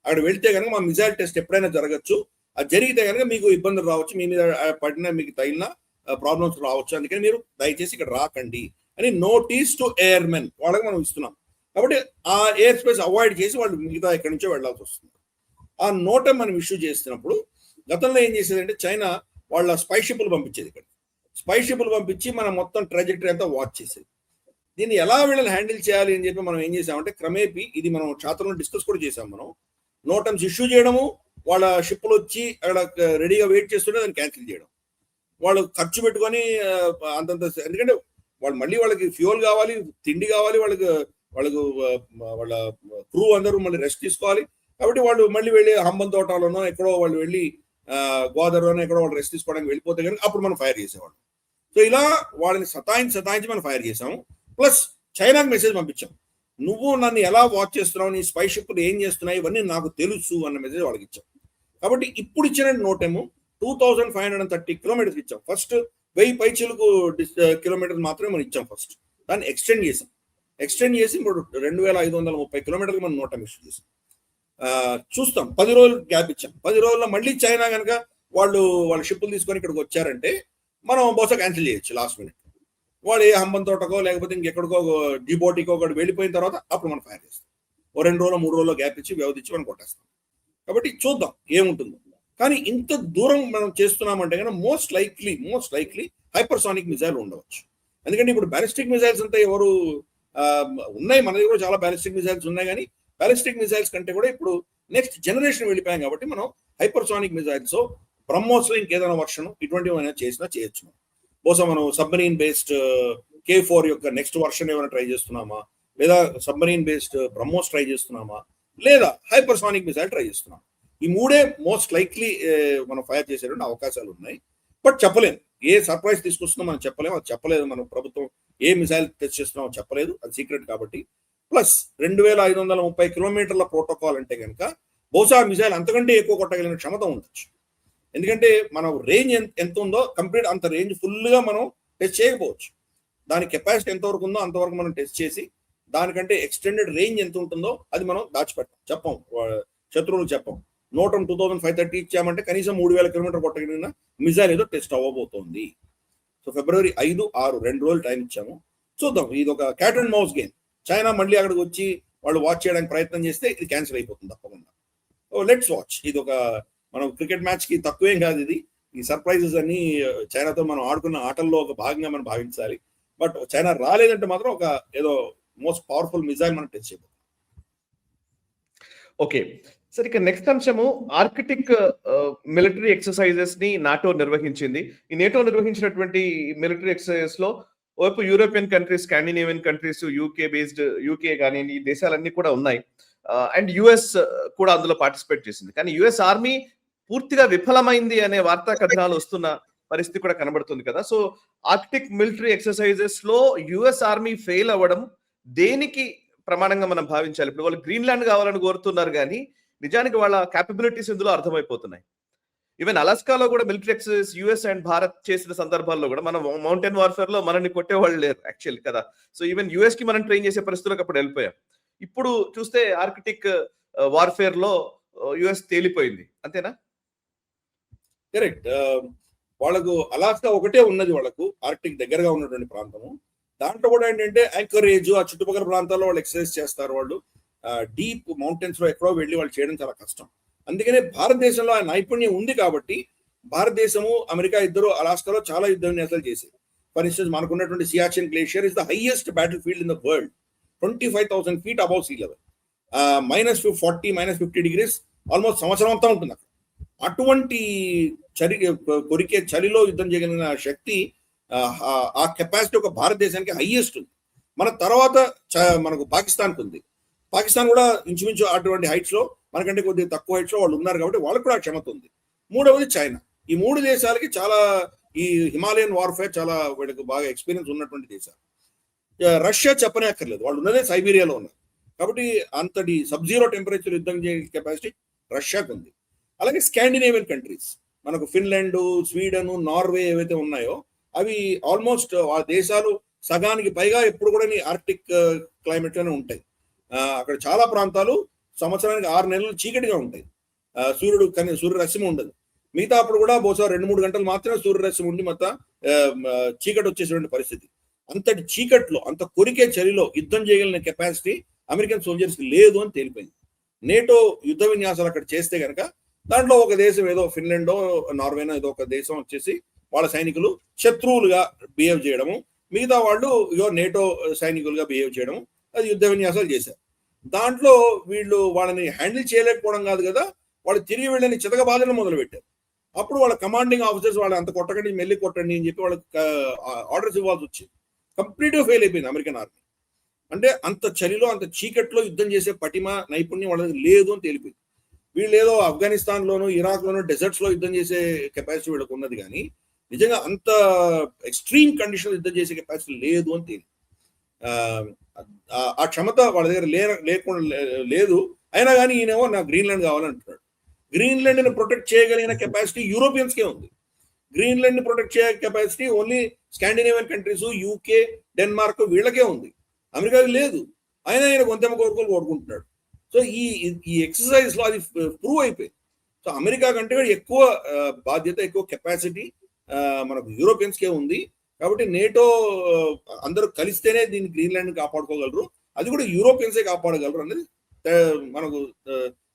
అక్కడ వెళ్తే కనుక మా మిజైల్ టెస్ట్ ఎప్పుడైనా జరగచ్చు, అది జరిగితే కనుక మీకు ఇబ్బందులు రావచ్చు, మీ మీద పడిన మీకు తగిలిన ప్రాబ్లమ్స్ రావచ్చు, అందుకని మీరు దయచేసి ఇక్కడ రాకండి అని నోటీస్ టు ఎయిర్మెన్ వాళ్ళకి మనం ఇస్తున్నాం. కాబట్టి ఆ ఎయిర్ స్పేస్ అవాయిడ్ చేసి వాళ్ళు మిగతా ఎక్కడి నుంచో వెళ్లాల్సి వస్తుంది. ఆ నోటమ్ మనం ఇష్యూ చేస్తున్నప్పుడు గతంలో ఏం చేసేదంటే చైనా వాళ్ళ స్పై షిప్లు పంపించేది. ఇక్కడ స్పై షిప్లు పంపించి మనం మొత్తం ట్రాజెక్టరీ అంతా వాచ్ చేసేది. దీన్ని ఎలా వీళ్ళని హ్యాండిల్ చేయాలి అని చెప్పి మనం ఏం చేసామంటే క్రమేపీ ఇది మనం ఛాత్రంలో డిస్కస్ కూడా చేసాం. మనం నోటమ్స్ ఇష్యూ చేయడము, వాళ్ళ షిప్లు వచ్చి అక్కడ రెడీగా వెయిట్ చేస్తుంటే దాన్ని క్యాన్సిల్ చేయడం, వాళ్ళు ఖర్చు పెట్టుకొని అంతంత, ఎందుకంటే వాళ్ళు మళ్ళీ వాళ్ళకి ఫ్యూయల్ కావాలి, తిండి కావాలి, వాళ్ళకి వాళ్ళ క్రూ అందరూ మళ్ళీ రెస్ట్ తీసుకోవాలి. కాబట్టి వాళ్ళు మళ్ళీ వెళ్ళి హంబన్ తోటలోనో ఎక్కడో వాళ్ళు వెళ్ళి గోదావరిలోనో ఎక్కడో వాళ్ళు రెస్ట్ తీసుకోవడానికి వెళ్ళిపోతే కనుక అప్పుడు మనం ఫైర్ చేసేవాళ్ళం. సో ఇలా వాళ్ళని సతాయించి మనం ఫైర్ చేసాము. ప్లస్ చైనాకి మెసేజ్ పంపించాం, నువ్వు నన్ను ఎలా వాచ్ చేస్తున్నావు, నీ స్పై షిప్లు ఏం చేస్తున్నాయి ఇవన్నీ నాకు తెలుసు అన్న మెసేజ్ వాళ్ళకి ఇచ్చాం. కాబట్టి ఇప్పుడు ఇచ్చిన నోటేమో 2530 కిలోమీటర్స్ ఇచ్చాం. ఫస్ట్ 1000 పైచీలకు కిలోమీటర్స్ మాత్రమే మనం ఇచ్చాం. ఫస్ట్ దాన్ని ఎక్స్టెండ్ చేసి ఇప్పుడు 2530 కిలోమీటర్కి మనం నోటం ఇష్యూ చేసాం. చూస్తాం, 10 రోజులు గ్యాప్ ఇచ్చాం. 10 రోజుల్లో మళ్ళీ చైనా కనుక వాళ్ళ షిప్పులు తీసుకొని ఇక్కడికి వచ్చారంటే మనం బహుశా క్యాన్సిల్ చేయొచ్చు లాస్ట్ మినిట్. వాడు ఏ హంబన్ తోటకో లేకపోతే ఇంకెక్కడికో జిబోటికో ఒకటి వెళ్ళిపోయిన తర్వాత అప్పుడు మనం ఫైర్ చేస్తాం. 2 రోజులు 3 రోజుల్లో గ్యాప్ ఇచ్చి వ్యవధి ఇచ్చి మనం కొట్టేస్తాం. కాబట్టి చూద్దాం ఏముంటుందో. కానీ ఇంత దూరం మనం చేస్తున్నామంటే కనుక మోస్ట్ లైక్లీ హైపర్సానిక్ మిజైల్ ఉండవచ్చు. ఎందుకంటే ఇప్పుడు బ్యాలిస్టిక్ మిసైల్స్ అంతా ఎవరు ఉన్నాయి, మన దగ్గర చాలా బ్యాలిస్టిక్ మిసైల్స్ ఉన్నాయి, కానీ బ్యాలిస్టిక్ మిసైల్స్ కంటే కూడా ఇప్పుడు నెక్స్ట్ జనరేషన్ వెళ్ళిపోయాం కాబట్టి మనం హైపర్సానిక్ మిసైల్స్, బ్రహ్మోస్లో ఇంకేదైనా వర్షన్ ఇటువంటివి చేసినా చేయొచ్చు. బహుశా మనం సబ్మరీన్ బేస్డ్ K4 యొక్క నెక్స్ట్ వర్షన్ ఏమైనా ట్రై చేస్తున్నామా, లేదా సబ్మరీన్ బేస్డ్ బ్రహ్మోస్ ట్రై చేస్తున్నామా, లేదా హైపర్సానిక్ మిసైల్ ట్రై చేస్తున్నాం. ఈ మూడే మోస్ట్ లైక్లీ మనం ఫైర్ చేసేటువంటి అవకాశాలు ఉన్నాయి. బట్ చెప్పలేం, ఏ సర్ప్రైజ్ తీసుకొస్తున్నాం మనం చెప్పలేము. అది చెప్పలేదు మన ప్రభుత్వం, ఏ మిసైల్ టెస్ట్ చేస్తున్నామో చెప్పలేదు, అది సీక్రెట్ కాబట్టి. ప్లస్ 2530 కిలోమీటర్ల ప్రోటోకాల్ అంటే కనుక బహుశా మిసైల్ అంతకంటే ఎక్కువ కొట్టగలిగిన క్షమత ఉండొచ్చు. ఎందుకంటే మన రేంజ్ ఎంత ఉందో కంప్లీట్ అంత రేంజ్ ఫుల్గా మనం టెస్ట్ చేయకపోవచ్చు. దాని కెపాసిటీ ఎంతవరకు ఉందో అంతవరకు మనం టెస్ట్ చేసి దానికంటే ఎక్స్టెండెడ్ రేంజ్ ఎంత ఉంటుందో అది మనం దాచిపెట్టాం, చెప్పం, శత్రువులకు చెప్పం. 2530 ఇచ్చామంటే కనీసం 3000 కిలోమీటర్ కొట్టగలిగిన మిసైల్ ఏదో టెస్ట్ అవ్వబోతోంది. సో ఫిబ్రవరి 5, 6 2 రోజులు టైం ఇచ్చాము. చూద్దాం, ఇది ఒక cat and mouse game. China మళ్ళీ అక్కడికి వచ్చి వాళ్ళు వాచ్ చేయడానికి ప్రయత్నం చేస్తే ఇది క్యాన్సిల్ అయిపోతుంది తప్పకుండా. Let's watch. ఇది ఒక మనం క్రికెట్ మ్యాచ్ కి తక్కువేం కాదు ఇది. ఈ సర్ప్రైజెస్ అన్ని చైనాతో మనం ఆడుకున్న ఆటల్లో ఒక భాగంగా మనం భావించాలి. బట్ చైనా రాలేదంటే మాత్రం ఒక ఏదో మోస్ట్ పవర్ఫుల్ మిసైల్ మనం టెస్ట్ చేయబోతున్నాం. ఓకే సార్, ఇక నెక్స్ట్ అంశము ఆర్కిటిక్ మిలిటరీ ఎక్సర్సైజెస్ ని నాటో నిర్వహించింది. ఈ నేటో నిర్వహించినటువంటి మిలిటరీ ఎక్సర్సైజెస్ లో వైపు European countries, Scandinavian countries, UK కానీ ఈ దేశాలన్నీ కూడా ఉన్నాయి. అండ్ యుఎస్ కూడా అందులో పార్టిసిపేట్ చేసింది. కానీ యుఎస్ ఆర్మీ పూర్తిగా విఫలమైంది అనే వార్తా కథనాలు వస్తున్న పరిస్థితి కూడా కనబడుతుంది కదా. సో ఆర్కిటిక్ మిలిటరీ ఎక్సర్సైజెస్ లో యుఎస్ ఆర్మీ ఫెయిల్ అవ్వడం దేనికి ప్రమాణంగా మనం భావించాలి? ఇప్పుడు వాళ్ళు గ్రీన్లాండ్ కావాలని కోరుతున్నారు, కానీ నిజానికి వాళ్ళ క్యాపబిలిటీస్ ఇందులో అర్థమైపోతున్నాయి. ఈవెన్ అలాస్కాలో కూడా military exercise US and Bharat చేసిన సందర్భాల్లో కూడా మనం మౌంటైన్ వార్ఫేర్ లో మనల్ని కొట్టేవాళ్ళు లేరు యాక్చువల్లీ కదా. సో ఈవెన్ యుఎస్ కి మనం ట్రైన్ చేసే పరిస్థితులకు అప్పుడు వెళ్ళిపోయాం. ఇప్పుడు చూస్తే ఆర్కిటిక్ వార్ఫేర్ లో యుఎస్ తేలిపోయింది, అంతేనా? కరెక్ట్. వాళ్ళకు అలాస్కా ఒకటే ఉన్నది, వాళ్ళకు ఆర్కిటిక్ దగ్గరగా ఉన్నటువంటి ప్రాంతము. దాంట్లో కూడా ఏంటంటే యాంకరేజ్, ఆ చుట్టుపక్కల ప్రాంతాల్లో వాళ్ళు ఎక్సర్సైజ్ చేస్తారు. వాళ్ళు డీప్ మౌంటైన్స్ లో ఎక్కడో వెళ్ళి వాళ్ళు చేయడం చాలా కష్టం. అందుకనే భారతదేశంలో ఆ నైపుణ్యం ఉంది కాబట్టి భారతదేశము, అమెరికా ఇద్దరు అలాస్కాలో చాలా యుద్ధ విన్యాసాలు చేశారు. ఫర్ ఇన్స్టెన్స్ మనకున్నటువంటి Siachen glacier is the highest battle field in the world, 25,000 feet above sea level, -40, -50 degrees almost సంవత్సరం అంతా ఉంటుంది అక్కడ. అటువంటి కొరికే చలిలో యుద్ధం చేయగలిగిన శక్తి, ఆ కెపాసిటీ ఒక భారతదేశానికి హైయెస్ట్ ఉంది. మన తర్వాత మనకు పాకిస్తాన్కి ఉంది. పాకిస్తాన్ కూడా ఇంచుమించు అటువంటి హైట్స్ లో, మనకంటే కొద్దిగా తక్కువ హైట్స్ లో వాళ్ళు ఉన్నారు కాబట్టి వాళ్ళకు కూడా క్షమత ఉంది. మూడవది చైనా. ఈ మూడు దేశాలకి చాలా ఈ హిమాలయన్ వార్ఫేర్ చాలా వీళ్ళకి బాగా ఎక్స్పీరియన్స్ ఉన్నటువంటి దేశాలు. రష్యా చెప్పనే అక్కర్లేదు, వాళ్ళు ఉన్నదే సైబీరియాలో ఉన్నారు కాబట్టి అంతటి సబ్జీరో టెంపరేచర్ యుద్ధం చేసే కెపాసిటీ రష్యాకు ఉంది. అలాగే స్కాండినేవియన్ కంట్రీస్, మనకు ఫిన్లాండ్, స్వీడన్, నార్వే ఏవైతే ఉన్నాయో అవి ఆల్మోస్ట్ ఆ దేశాలు సగానికి పైగా ఎప్పుడు కూడా ఆర్కిటిక్ క్లైమేట్ లోనే ఉంటాయి. అక్కడ చాలా ప్రాంతాలు సంవత్సరానికి 6 నెలలు చీకటిగా ఉంటాయి, సూర్యరశ్మి ఉండదు. మిగతా అప్పుడు కూడా బహుశా 2-3 గంటలు మాత్రమే సూర్యరశ్మి ఉండి మొత్తం చీకటి వచ్చేటువంటి పరిస్థితి. అంతటి చీకట్లో, అంత కొరికే చలిలో యుద్ధం చేయగలిగిన కెపాసిటీ అమెరికన్ సోల్జర్స్ కి లేదు అని తేలిపోయింది. నేటో యుద్ధ విన్యాసాలు అక్కడ చేస్తే కనుక దాంట్లో ఒక దేశం ఏదో ఫిన్లాండో, నార్వేనో ఏదో ఒక దేశం వచ్చేసి వాళ్ళ సైనికులు శత్రువులుగా బిహేవ్ చేయడము, మిగతా వాళ్ళు నేటో సైనికులుగా బిహేవ్ చేయడము, అది యుద్ధ విన్యాసాలు చేశారు. దాంట్లో వీళ్ళు వాళ్ళని హ్యాండిల్ చేయలేకపోవడం కాదు కదా, వాళ్ళు తిరిగి వెళ్ళని చితకబాదడం మొదలు పెట్టారు. అప్పుడు వాళ్ళ కమాండింగ్ ఆఫీసర్స్ వాళ్ళు అంత కొట్టకండి, మెల్లి కొట్టండి అని చెప్పి వాళ్ళకి ఆర్డర్స్ ఇవ్వాల్సి వచ్చింది. కంప్లీట్ గా ఫెయిల్ అయిపోయింది అమెరికన్ ఆర్మీ. అంటే అంత చలిలో, అంత చీకట్లో యుద్ధం చేసే పటిమ, నైపుణ్యం వాళ్ళకి లేదు అని తేలిపోయింది. వీళ్ళు ఏదో ఆఫ్ఘనిస్తాన్ లోను, ఇరాక్ లోను, డెజర్ట్స్ లో యుద్ధం చేసే కెపాసిటీ వీళ్ళకి ఉన్నది, కానీ నిజంగా అంత ఎక్స్ట్రీమ్ కండిషన్ యుద్ధం చేసే కెపాసిటీ లేదు అని తేలి. ఆ క్షమత వాళ్ళ దగ్గర లేకుండా లేదు. అయినా కానీ ఈయనేమో నాకు గ్రీన్లాండ్ కావాలంటున్నాడు. గ్రీన్లాండ్ ని ప్రొటెక్ట్ చేయగలిగిన కెపాసిటీ యూరోపియన్స్ కే ఉంది. గ్రీన్లాండ్ ని ప్రొటెక్ట్ చేయ capacity only Scandinavian countries, UK, Denmark వీళ్ళకే ఉంది, అమెరికాకి లేదు. అయినా ఆయన కొంతమ కోరుకుంటున్నాడు. సో ఈ ఎక్సర్సైజ్ లో అది ప్రూవ్ అయిపోయింది. సో అమెరికా కంటే ఎక్కువ బాధ్యత, ఎక్కువ కెపాసిటీ మనకు యూరోపియన్స్ కే ఉంది. కాబట్టి నేటో అందరూ కలిస్తేనే దీన్ని గ్రీన్లాండ్ కాపాడుకోగలరు, అది కూడా యూరోపియన్సే కాపాడగలరు అనేది మనకు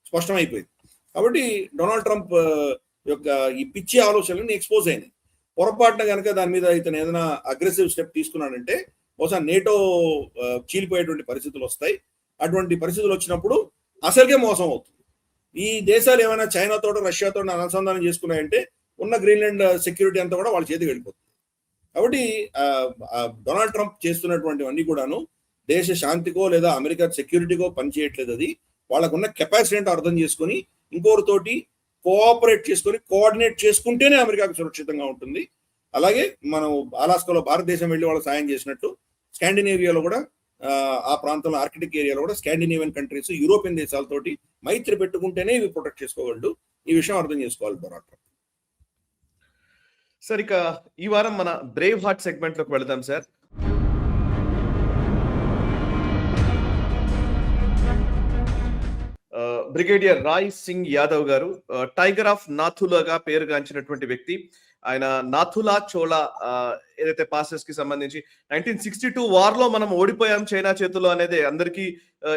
స్పష్టమైపోయింది. కాబట్టి డొనాల్డ్ ట్రంప్ యొక్క ఈ పిచ్చి ఆలోచనలు ఎక్స్పోజ్ అయినాయి. పొరపాటున కనుక దాని మీద ఇతను ఏదైనా అగ్రెసివ్ స్టెప్ తీసుకున్నాడంటే బహుశా నేటో చీలిపోయేటువంటి పరిస్థితులు వస్తాయి. అటువంటి పరిస్థితులు వచ్చినప్పుడు అసలుకే మోసం అవుతుంది. ఈ దేశాలు ఏమైనా చైనాతో రష్యాతో అనుసంధానం చేసుకున్నాయంటే ఉన్న గ్రీన్లాండ్ సెక్యూరిటీ అంతా కూడా వాళ్ళ చేతికి వెళ్ళిపోతుంది. కాబట్టి డొనాల్డ్ ట్రంప్ చేస్తున్నటువంటివన్నీ కూడాను దేశ శాంతికో లేదా అమెరికా సెక్యూరిటీకో పనిచేయట్లేదు. అది వాళ్ళకున్న కెపాసిటీ అంటే అర్థం చేసుకుని ఇంకొకరితోటి కోఆపరేట్ చేసుకొని కోఆర్డినేట్ చేసుకుంటేనే అమెరికాకు సురక్షితంగా ఉంటుంది. అలాగే మనం అలాస్కాలో భారతదేశం వెళ్ళి వాళ్ళకి సాయం చేసినట్టు స్కాండినేవియాలో కూడా ఆ ప్రాంతంలో ఆర్కిటిక్ ఏరియాలో కూడా స్కాండినేవియన్ కంట్రీస్ యూరోపియన్ దేశాలతోటి మైత్రి పెట్టుకుంటేనే ఇవి ప్రొటెక్ట్ చేసుకోగలడు. ఈ విషయం అర్థం చేసుకోవాలి డొనాల్డ్ ట్రంప్. సార్, ఇక ఈ వారం మన బ్రేవ్ హార్ట్ సెగ్మెంట్ లోకి వెళదాం సార్. బ్రిగేడియర్ రాయ్ సింగ్ యాదవ్ గారు టైగర్ ఆఫ్ నాథులాగా పేరుగాంచినటువంటి వ్యక్తి. ఆయన నాథులా చోళా ఏదైతే పాసెస్ కి సంబంధించి 1962 వార్ లో మనం ఓడిపోయాం చైనా చేతుల్లో అనేది అందరికీ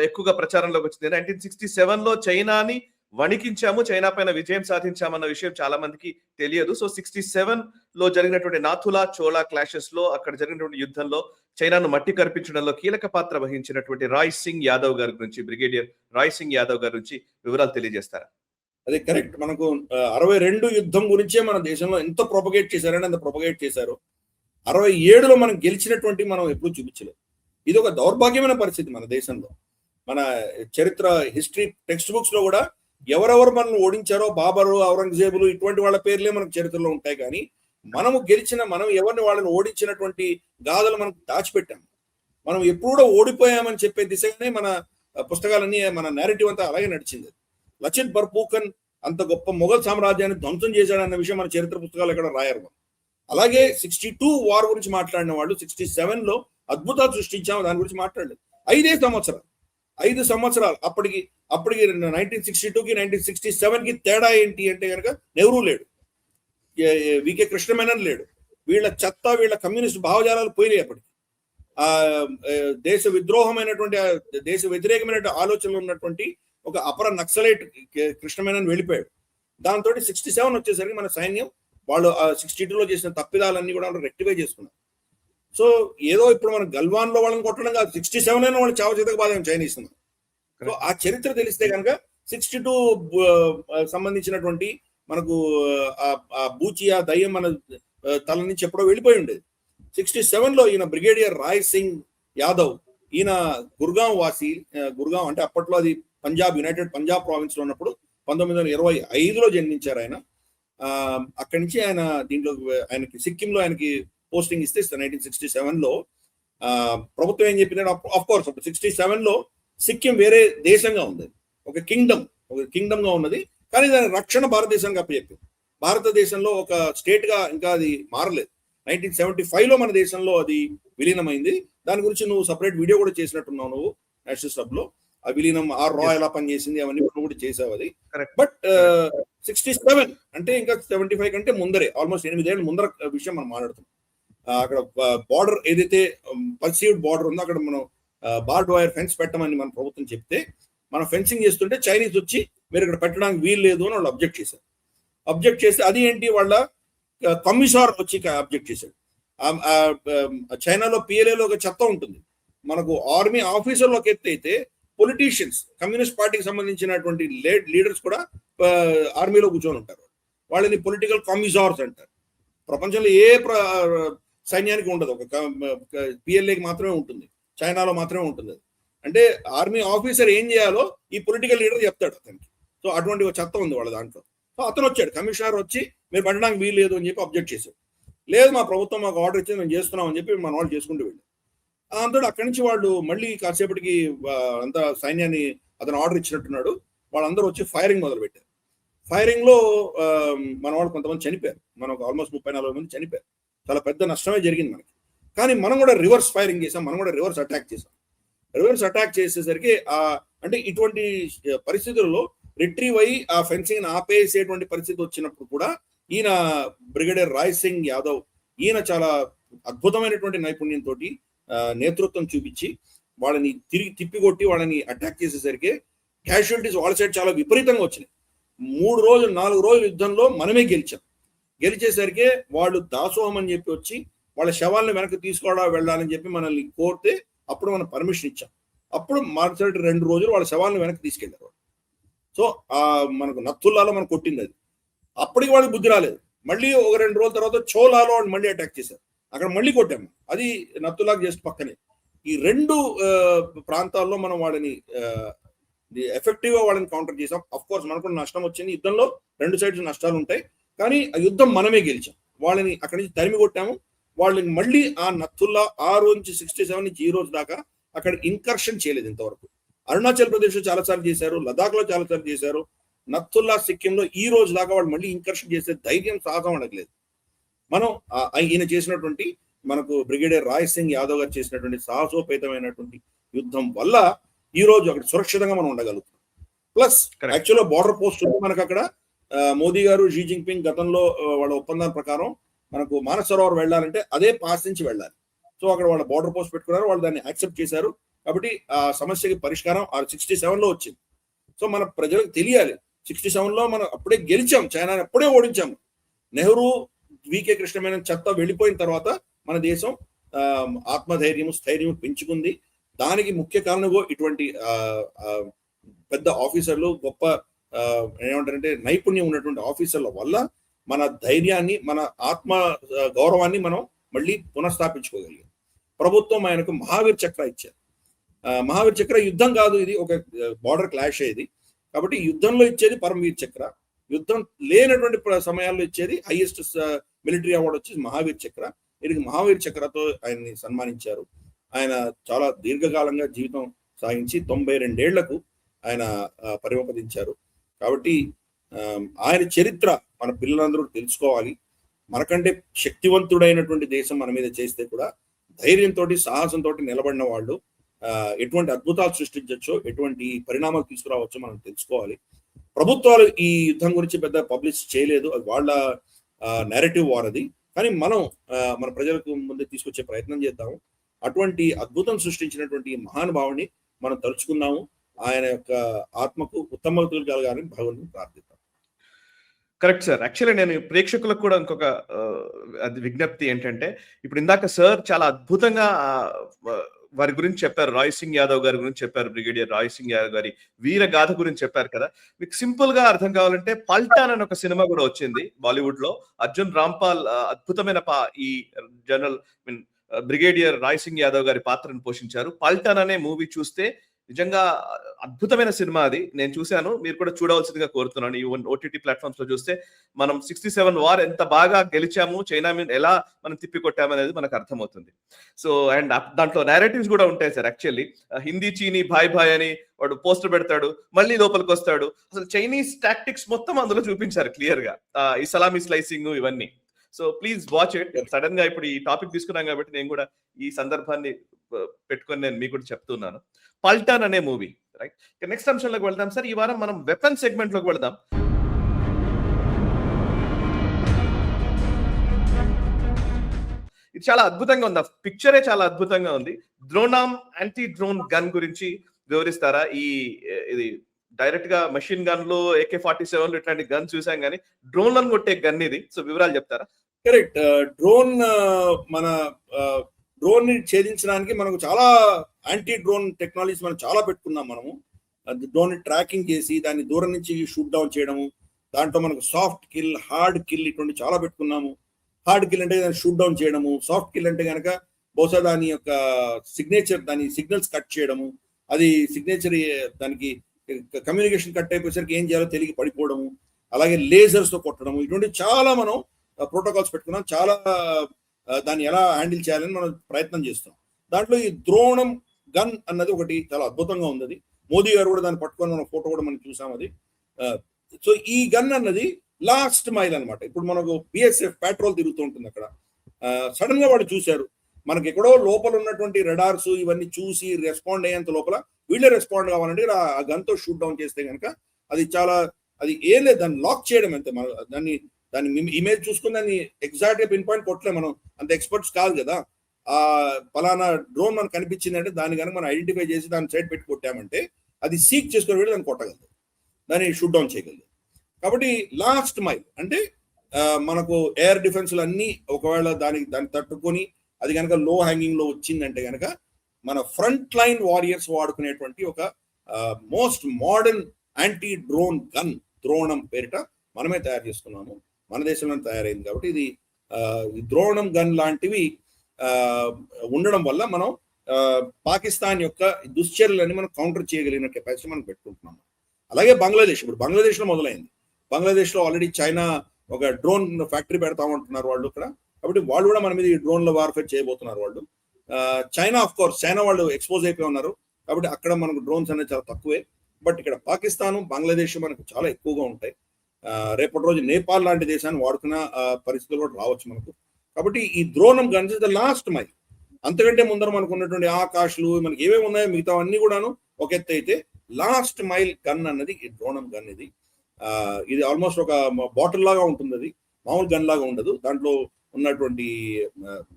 ఎక్కువగా ప్రచారంలోకి వచ్చింది. 1967 లో చైనాని వణికించాము, చైనా పైన విజయం సాధించామన్న విషయం చాలా మందికి తెలియదు. సో 67 లో జరిగినటువంటి నాథులా చోళా క్లాషెస్ లో అక్కడ జరిగినటువంటి యుద్ధంలో చైనాను మట్టి కర్పించడంలో కీలక పాత్ర వహించినటువంటి రాయ్ సింగ్ యాదవ్ గారి గురించి, బ్రిగేడియర్ రాయ్ సింగ్ యాదవ్ గారి గురించి వివరాలు తెలియజేస్తారా? అదే కరెక్ట్. మనకు 62 యుద్ధం గురించే మన దేశంలో ఎంత ప్రొపగేట్ చేశారని అంత ప్రొపగేట్ చేశారు. 67లో మనం గెలిచినటువంటి మనం ఎప్పుడు చూపించలేదు. ఇది ఒక దౌర్భాగ్యమైన పరిస్థితి మన దేశంలో. మన చరిత్ర హిస్టరీ టెక్స్ట్ బుక్స్ లో కూడా ఎవరెవరు మనల్ని ఓడించారో బాబరు, ఔరంగజేబులు ఇటువంటి వాళ్ళ పేర్లే మనకు చరిత్రలో ఉంటాయి. కానీ మనం ఎవరిని వాళ్ళని ఓడించినటువంటి గాథలు మనకు దాచిపెట్టాము. మనం ఎప్పుడు కూడా ఓడిపోయామని చెప్పే దిశగానే మన పుస్తకాలన్నీ, మన నేరేటివ్ అంతా అలాగే నడిచింది. లచిత్ బర్ఫూకన్ అంత గొప్ప మొఘల్ సామ్రాజ్యాన్ని ధ్వంసం చేశాడన్న విషయం మన చరిత్ర పుస్తకాలు ఎక్కడ రాయరు. అలాగే 62 వార్ గురించి మాట్లాడిన వాళ్ళు 67లో అద్భుతాలు సృష్టించాము దాని గురించి మాట్లాడలేదు. 5 సంవత్సరాలు అప్పటికి 1962కి 1967కి తేడా ఏంటి అంటే కనుక నెహ్రూ లేడు, వికే కృష్ణమేనన్ లేడు. వీళ్ళ చెత్త, వీళ్ళ కమ్యూనిస్ట్ భావజాలాలు పోయినాయి. అప్పటికి దేశ విద్రోహమైనటువంటి, దేశ వ్యతిరేకమైనటువంటి ఆలోచనలు ఉన్నటువంటి ఒక అపర నక్సలైట్ కృష్ణమేనన్ వెళ్ళిపోయాడు. దాంతో 67 వచ్చేసరికి మన సైన్యం వాళ్ళు 62లో చేసిన తప్పిదాలన్నీ కూడా రెక్టిఫై చేసుకున్నారు. సో ఏదో ఇప్పుడు మనం గల్వాన్ లో వాళ్ళని కొట్టడం కాదు, 67 వాళ్ళు చావ చేతకు బాధ చైనీస్. సో ఆ చరిత్ర తెలిస్తే కనుక 62 సంబంధించినటువంటి మనకు ఆ బూచియా దయ్యం మన తల నుంచి ఎప్పుడో వెళ్ళిపోయి ఉండేది. 67లో ఈయన బ్రిగేడియర్ రాయ్ సింగ్ యాదవ్, ఈయన గుర్గాం వాసి. గుర్గాం అంటే అప్పట్లో అది యునైటెడ్ పంజాబ్ ప్రావిన్స్ లో ఉన్నప్పుడు 1925లో జన్మించారు ఆయన. అక్కడి నుంచి ఆయన ఆయనకి సిక్కింలో ఆయనకి పోస్టింగ్ ఇస్తే 1967లో ప్రభుత్వం ఏం చెప్పిందంటే, ఆఫ్ కోర్స్ అప్పుడు 67లో సిక్కిం వేరే దేశంగా ఉంది, ఒక కింగ్డమ్ గా ఉన్నది. కానీ దాని రక్షణ భారతదేశానికి అప్పచెప్పింది. భారతదేశంలో ఒక స్టేట్ గా ఇంకా అది మారలేదు. 1975లో మన దేశంలో అది విలీనమైంది. దాని గురించి నువ్వు సపరేట్ వీడియో కూడా చేసినట్టున్నావు నువ్వు నేషనల్ సబ్ లో. ఆ విలీనం రా ఎలా పనిచేసింది అవన్నీ కూడా చేసావు అది. బట్ 67 అంటే ఇంకా 75 కంటే ముందరే, ఆల్మోస్ట్ 8 ఏళ్ళ ముందర విషయం మనం మాట్లాడుతున్నాం. అక్కడ బార్డర్ ఏదైతే పర్సీవ్డ్ బార్డర్ ఉందో అక్కడ మనం బార్డ్ వైర్ ఫెన్స్ పెట్టమని మన ప్రభుత్వం చెప్తే, మనం ఫెన్సింగ్ చేస్తుంటే చైనీస్ వచ్చి మీరు ఇక్కడ పెట్టడానికి వీలు లేదు అని వాళ్ళు అబ్జెక్ట్ చేశారు. అబ్జెక్ట్ చేస్తే అది ఏంటి, వాళ్ళ కమిషనర్ వచ్చి అబ్జెక్ట్ చేశాడు. చైనాలో పిఎల్ఏలో ఒక చట్టం ఉంటుంది. మనకు ఆర్మీ ఆఫీసర్లోకి అయితే పొలిటీషియన్స్, కమ్యూనిస్ట్ పార్టీకి సంబంధించినటువంటి లీడర్స్ కూడా ఆర్మీలో కూర్చొని ఉంటారు. వాళ్ళని పొలిటికల్ కమిషనర్స్ అంటారు. ప్రపంచంలో ఏ సైన్యానికి ఉండదు, ఒక పిఎల్ఏకి మాత్రమే ఉంటుంది, చైనాలో మాత్రమే ఉంటుంది. అంటే ఆర్మీ ఆఫీసర్ ఏం చేయాలో ఈ పొలిటికల్ లీడర్ చెప్తాడు అతనికి. సో అటువంటి ఒక చట్టం ఉంది వాళ్ళ దాంట్లో. సో అతను వచ్చాడు, కమిషనర్ వచ్చి మీరు పెట్టడానికి వీలు లేదు అని చెప్పి అబ్జెక్ట్ చేశాడు. లేదు మా ప్రభుత్వం మాకు ఆర్డర్ ఇచ్చింది, మేము చేస్తున్నాం అని చెప్పి మన వాళ్ళు చేసుకుంటూ వెళ్ళారు. అంతా అక్కడి నుంచి వాళ్ళు మళ్ళీ కాసేపటికి అంతా సైన్యాన్ని అతను ఆర్డర్ ఇచ్చినట్టున్నాడు. వాళ్ళందరూ వచ్చి ఫైరింగ్ మొదలు పెట్టారు. ఫైరింగ్ లో మన వాళ్ళు కొంతమంది చనిపోయారు. మనకు ఆల్మోస్ట్ 30-40 మంది చనిపోయారు. చాలా పెద్ద నష్టమే జరిగింది మనకి. కానీ మనం కూడా రివర్స్ ఫైరింగ్ చేసాం, మనం కూడా రివర్స్ అటాక్ చేసాం. రివర్స్ అటాక్ చేసేసరికి అంటే ఇటువంటి పరిస్థితుల్లో రిట్రీవ్ అయ్యి ఆ ఫెన్సింగ్ ఆపేసేటువంటి పరిస్థితి వచ్చినప్పుడు కూడా ఈయన బ్రిగేడియర్ రాయ్ సింగ్ యాదవ్ ఈయన చాలా అద్భుతమైనటువంటి నైపుణ్యంతో నేతృత్వం చూపించి వాళ్ళని తిరిగి తిప్పికొట్టి వాళ్ళని అటాక్ చేసేసరికి క్యాజువాలిటీస్ వాళ్ళ సైడ్ చాలా విపరీతంగా వచ్చినాయి. 3 రోజులు 4 రోజుల యుద్ధంలో మనమే గెలిచాం. గెలిచేసరికి వాళ్ళు దాసోహం అని చెప్పి వచ్చి వాళ్ళ శవాలను వెనక్కి తీసుకోవడం వెళ్ళాలని చెప్పి మనల్ని కోరితే అప్పుడు మనం పర్మిషన్ ఇచ్చాం. అప్పుడు మరుసటి 2 రోజులు వాళ్ళ శవాలను వెనక్కి తీసుకెళ్లారు. సో మనకు నత్తుల్లాలో మనం కొట్టింది అది. అప్పటికి వాళ్ళకి బుద్ధి రాలేదు. మళ్ళీ ఒక 2 రోజుల తర్వాత చోలాలో వాళ్ళు మళ్ళీ అటాక్ చేశారు. అక్కడ మళ్ళీ కొట్టాము. అది నత్తులాగా జస్ట్ పక్కనే. ఈ 2 ప్రాంతాల్లో మనం వాళ్ళని ఎఫెక్టివ్ గా వాళ్ళని కౌంటర్ చేసాం. అఫ్ కోర్స్ మనకు నష్టం వచ్చింది. యుద్ధంలో 2 సైడ్స్ నష్టాలు ఉంటాయి. కానీ ఆ యుద్ధం మనమే గెలిచాం. వాళ్ళని అక్కడి నుంచి తరిమి కొట్టాము. వాళ్ళని మళ్ళీ ఆ నత్తుల్లా ఆ రోజు నుంచి 67 నుంచి ఈ రోజు దాకా అక్కడ ఇన్కర్షన్ చేయలేదు ఇంతవరకు. అరుణాచల్ ప్రదేశ్ లో చాలాసార్లు చేశారు, లదాఖ్ లో చాలాసార్లు చేశారు. నత్తుల్లా సిక్కింలో ఈ రోజు దాకా వాళ్ళు మళ్ళీ ఇన్కర్షన్ చేసే ధైర్యం సాహసం అడగలేదు. మనం ఈయన చేసినటువంటి మనకు బ్రిగేడియర్ రాయ్ సింగ్ యాదవ్ గారు చేసినటువంటి సాహసోపేతమైనటువంటి యుద్ధం వల్ల ఈ రోజు అక్కడ సురక్షితంగా మనం ఉండగలుగుతాం. ప్లస్ యాక్చువల్గా బార్డర్ పోస్ట్ ఉంది మనకు అక్కడ. మోదీ గారు, షీ జిన్పింగ్ గతంలో వాళ్ళ ఒప్పందాల ప్రకారం మనకు మానసరోవర్ వెళ్ళాలంటే అదే పాస్ నుంచి వెళ్ళాలి. సో అక్కడ వాళ్ళ బార్డర్ పోస్ట్ పెట్టుకున్నారు, వాళ్ళు దాన్ని యాక్సెప్ట్ చేశారు. కాబట్టి ఆ సమస్యకి పరిష్కారం 67లో వచ్చింది. సో మన ప్రజలకు తెలియాలి, 67లో మనం అప్పుడే గెలిచాం, చైనాని అప్పుడే ఓడించాము. నెహ్రూ, వికే కృష్ణమేనన్ చెత్త వెళ్ళిపోయిన తర్వాత మన దేశం ఆత్మధైర్యము, స్థైర్యం పెంచుకుంది. దానికి ముఖ్య కారణంగా ఇటువంటి పెద్ద ఆఫీసర్లు, గొప్ప ఏమంటారంటే నైపుణ్యం ఉన్నటువంటి ఆఫీసర్ల వల్ల మన ధైర్యాన్ని, మన ఆత్మ గౌరవాన్ని మనం మళ్ళీ పునఃస్థాపించుకోగలిగాం. ప్రభుత్వం ఆయనకు మహావీర్ చక్ర ఇచ్చారు. మహావీర్ చక్ర యుద్ధం కాదు, ఇది ఒక బార్డర్ క్లాష్ అయ్యేది. కాబట్టి యుద్ధంలో ఇచ్చేది పరమవీర్ చక్ర, యుద్ధం లేనటువంటి సమయాల్లో ఇచ్చేది హైయెస్ట్ మిలిటరీ అవార్డు వచ్చి మహావీర్ చక్ర. వీరికి మహావీర్ చక్రతో ఆయన్ని సన్మానించారు. ఆయన చాలా దీర్ఘకాలంగా జీవితం సాగించి 92 ఏళ్లకు ఆయన పరిమపదించారు. కాబట్టి ఆయన చరిత్ర మన పిల్లలందరూ తెలుసుకోవాలి. మనకంటే శక్తివంతుడైనటువంటి దేశం మన మీద చేస్తే కూడా ధైర్యంతో, సాహసంతో నిలబడిన వాళ్ళు ఎటువంటి అద్భుతాలు సృష్టించవచ్చో, ఎటువంటి పరిణామాలు తీసుకురావచ్చో మనం తెలుసుకోవాలి. ప్రభుత్వాలు ఈ యుద్ధం గురించి పెద్ద పబ్లిష్ చేయలేదు, అది వాళ్ళ నెరేటివ్ వార్ అది. కానీ మనం మన ప్రజలకు ముందే తీసుకొచ్చే ప్రయత్నం చేద్దాము. అటువంటి అద్భుతం సృష్టించినటువంటి మహానుభావుని మనం తలుచుకున్నాము. ఆయన యొక్క ఆత్మకు ఉత్తమ కలగాలని భగవంతుని ప్రార్థిద్దాం. Correct sir. యాక్చువల్లీ నేను ప్రేక్షకులకు కూడా ఇంకొక అది విజ్ఞప్తి ఏంటంటే, ఇప్పుడు ఇందాక సార్ చాలా అద్భుతంగా వారి గురించి చెప్పారు, రాయ్ సింగ్ యాదవ్ గారి గురించి చెప్పారు, బ్రిగేడియర్ రాయ్ సింగ్ యాదవ్ గారి వీర గాథ గురించి చెప్పారు కదా. మీకు సింపుల్ గా అర్థం కావాలంటే పల్టాన్ అని ఒక సినిమా కూడా వచ్చింది బాలీవుడ్ లో. అర్జున్ రాంపాల్ అద్భుతమైన ఈ జనరల్ బ్రిగేడియర్ రాయ్ సింగ్ యాదవ్ గారి పాత్రను పోషించారు. పల్టాన్ అనే మూవీ చూస్తే నిజంగా అద్భుతమైన సినిమా అది. నేను చూశాను, మీరు కూడా చూడవలసిందిగా కోరుతున్నాను. ఈ ఓటీటీ ప్లాట్ఫామ్స్ లో చూస్తే మనం 67 వార్ ఎంత బాగా గెలిచాము, చైనా మీద ఎలా మనం తిప్పికొట్టాము అనేది మనకు అర్థమవుతుంది. సో అండ్ దాంట్లో నేరేటివ్స్ కూడా ఉంటాయి సార్. యాక్చువల్లీ హిందీ చీనీ భాయ్ భాయ్ అని వాడు పోస్టర్ పెడతాడు, మళ్ళీ లోపలికి వస్తాడు. అసలు చైనీస్ టాక్టిక్స్ మొత్తం అందులో చూపించారు క్లియర్ గా, ఈ సలామీ స్లైసింగ్ ఇవన్నీ. So please watch it. Sudden గా ఇప్పుడు ఈ టాపిక్ తీసుకున్నాం కాబట్టి నేను కూడా ఈ సందర్భాన్ని పెట్టుకొని నేను మీకు కూడా చెప్తున్నాను. పల్టాన్ అనే మూవీ, రైట్. నెక్స్ట్ అంశంలోకి వెళ్దాం సార్. ఈ వారం మనం వెపన్ సెగ్మెంట్ లోకి వెళ్దాం. ఇది చాలా అద్భుతంగా ఉంది, పిక్చరే చాలా అద్భుతంగా ఉంది. డ్రోనామ్ యాంటీ డ్రోన్ గన్ గురించి వివరిస్తారా? ఇది డైరెక్ట్ గా మెషిన్ గన్లు, AK-47 ఇట్లాంటి గన్ చూసాం, కానీ డ్రోన్లను కొట్టే గన్ ఇది. సో వివరాలు చెప్తారా? కరెక్ట్. మన డ్రోన్ ని ఛేదించడానికి మనకు చాలా యాంటీ డ్రోన్ టెక్నాలజీస్ మనం చాలా పెట్టుకున్నాం. మనము డ్రోన్ ని ట్రాకింగ్ చేసి దాన్ని దూరం నుంచి షూట్ డౌన్ చేయడము, దాంట్లో మనకు సాఫ్ట్ కిల్, హార్డ్ కిల్ ఇటువంటి చాలా పెట్టుకున్నాము. హార్డ్ కిల్ అంటే దాన్ని షూట్ డౌన్ చేయడము, సాఫ్ట్ కిల్ అంటే కనుక బహుశా దాని యొక్క సిగ్నేచర్, దాని సిగ్నల్స్ కట్ చేయడము, అది సిగ్నేచర్ దానికి కమ్యూనికేషన్ కట్ అయిపోయేసరికి ఏం చేయాలో తెలియ పడిపోవడము, అలాగే లేజర్స్ తో కొట్టడము, ఇటువంటి చాలా మనం ప్రోటోకాల్స్ పెట్టుకున్నాం. చాలా దాన్ని ఎలా హ్యాండిల్ చేయాలని మనం ప్రయత్నం చేస్తాం. దాంట్లో ఈ ద్రోణం గన్ అన్నది ఒకటి చాలా అద్భుతంగా ఉంది. మోదీ గారు కూడా దాన్ని పట్టుకొని మన ఫోటో కూడా మనం చూసాం అది. సో ఈ గన్ అన్నది లాస్ట్ మైల్ అనమాట. ఇప్పుడు మనకు BSF పెట్రోల్ తిరుగుతూ ఉంటుంది అక్కడ. సడన్ గా వాళ్ళు చూశారు, మనకి ఎక్కడో లోపల ఉన్నటువంటి రెడార్స్ ఇవన్నీ చూసి రెస్పాండ్ అయ్యేంత లోపల వీళ్ళే రెస్పాండ్ కావాలంటే ఆ గన్ తో షూట్ డౌన్ చేస్తే కనుక అది ఏం లేదు, దాన్ని లాక్ చేయడం అంతే. దాన్ని ఇమేజ్ చూసుకుని దాన్ని ఎగ్జాక్ట్ గా పిన్ పాయింట్ కొట్టలే, మనం అంత ఎక్స్పర్ట్స్ కాదు కదా. పలానా డ్రోన్ మనకు కనిపించిందంటే దాన్ని కనుక మనం ఐడెంటిఫై చేసి దాన్ని సైడ్ పెట్టి కొట్టామంటే అది సీక్ చేసుకుని వెళ్ళి దాన్ని కొట్టగలదు, దాన్ని షూట్ డౌన్ చేయగలదు. కాబట్టి లాస్ట్ మైల్ అంటే మనకు ఎయిర్ డిఫెన్స్లు అన్ని ఒకవేళ దాన్ని తట్టుకొని అది కనుక లో హ్యాంగింగ్ లో వచ్చిందంటే కనుక మన ఫ్రంట్ లైన్ వారియర్స్ వాడుకునేటువంటి ఒక most modern anti drone gun Dronam పేరిట మనమే తయారు చేసుకున్నాము. మన దేశంలో తయారైంది కాబట్టి ఇది ద్రోణం గన్ లాంటివి ఉండడం వల్ల మనం పాకిస్తాన్ యొక్క దుశ్చర్యలని మనం కౌంటర్ చేయగలిగిన కెపాసిటీ మనం పెట్టుకుంటున్నాము. అలాగే బంగ్లాదేశ్, ఇప్పుడు బంగ్లాదేశ్ లో మొదలైంది. బంగ్లాదేశ్ లో ఆల్రెడీ చైనా ఒక డ్రోన్ ఫ్యాక్టరీ పెడతామంటున్నారు వాళ్ళు ఇక్కడ. కాబట్టి వాళ్ళు కూడా మన మీద ఈ డ్రోన్ల వార్ఫేర్ చేయబోతున్నారు వాళ్ళు. చైనా ఆఫ్ కోర్స్ చైనా వాళ్ళు ఎక్స్పోజ్ అయిపోయి ఉన్నారు కాబట్టి అక్కడ మనకు డ్రోన్స్ అనేది చాలా తక్కువే. బట్ ఇక్కడ పాకిస్తాన్, బంగ్లాదేశ్ మనకు చాలా ఎక్కువగా ఉంటాయి. రేపటి రోజు నేపాల్ లాంటి దేశాన్ని వాడుకున్న పరిస్థితులు కూడా రావచ్చు మనకు. కాబట్టి ఈ Dronam guns is the last mile. అంతకంటే ముందర మనకు ఉన్నటువంటి ఆకాశాలు మనకి ఏమేమి ఉన్నాయో మిగతా అన్ని కూడాను ఒక ఎత్తు అయితే లాస్ట్ మైల్ గన్ అన్నది ఈ ద్రోణం గన్. ఇది ఆల్మోస్ట్ ఒక బాటిల్ లాగా ఉంటుంది. అది మామూలు గన్ లాగా ఉండదు. దాంట్లో ఉన్నటువంటి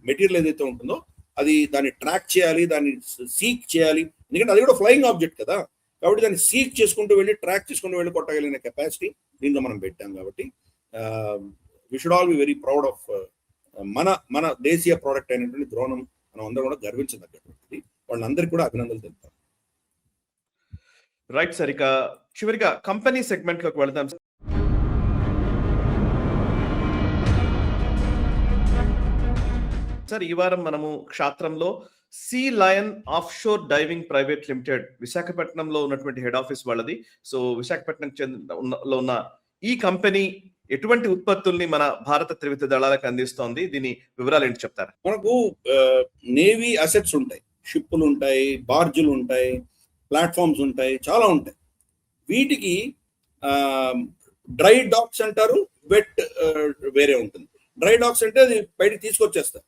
మెటీరియల్ ఏదైతే ఉంటుందో అది దాన్ని ట్రాక్ చేయాలి, దాన్ని సీక్ చేయాలి. ఎందుకంటే అది కూడా ఫ్లయింగ్ ఆబ్జెక్ట్ కదా. కాబట్టి దాన్ని సీక్ చేసుకుంటూ వెళ్ళి ట్రాక్ చేసుకుంటూ వెళ్ళి కొట్టగలిగిన కెపాసిటీ దీంట్లో మనం పెట్టాం. కాబట్టి we should all be very proud of మన దేశీయ ప్రోడక్ట్ అయినటువంటి ద్రోణం. మనం అందరం కూడా గర్వించదగ్గటువంటిది. వాళ్ళందరికీ కూడా అభినందనలు తెలుపుతాం. రైట్ సార్, ఇక చివరిగా కంపెనీ సెగ్మెంట్ లోకి వెళ్దాం. సార్, ఈ వారం మనము క్షాత్రంలో sea lion offshore diving private limited విశాఖపట్నంలో ఉన్నటువంటి హెడ్ ఆఫీస్ వాళ్ళది. సో విశాఖపట్నం లో ఉన్న ఈ కంపెనీ ఎటువంటి ఉత్పత్తుల్ని మన భారత త్రివిధ దళాలకు అందిస్తోంది? దీని వివరాలు ఏంటి చెప్తారా? మనకు నేవీ అసెట్స్ ఉంటాయి, షిప్పులు ఉంటాయి, బార్జులు ఉంటాయి, ప్లాట్ఫామ్స్ ఉంటాయి, చాలా ఉంటాయి. వీటికి డ్రై డాక్స్ అంటారు, వెట్ వేరే ఉంటుంది. డ్రై డాక్స్ అంటే అది బయటికి తీసుకొచ్చేస్తారు.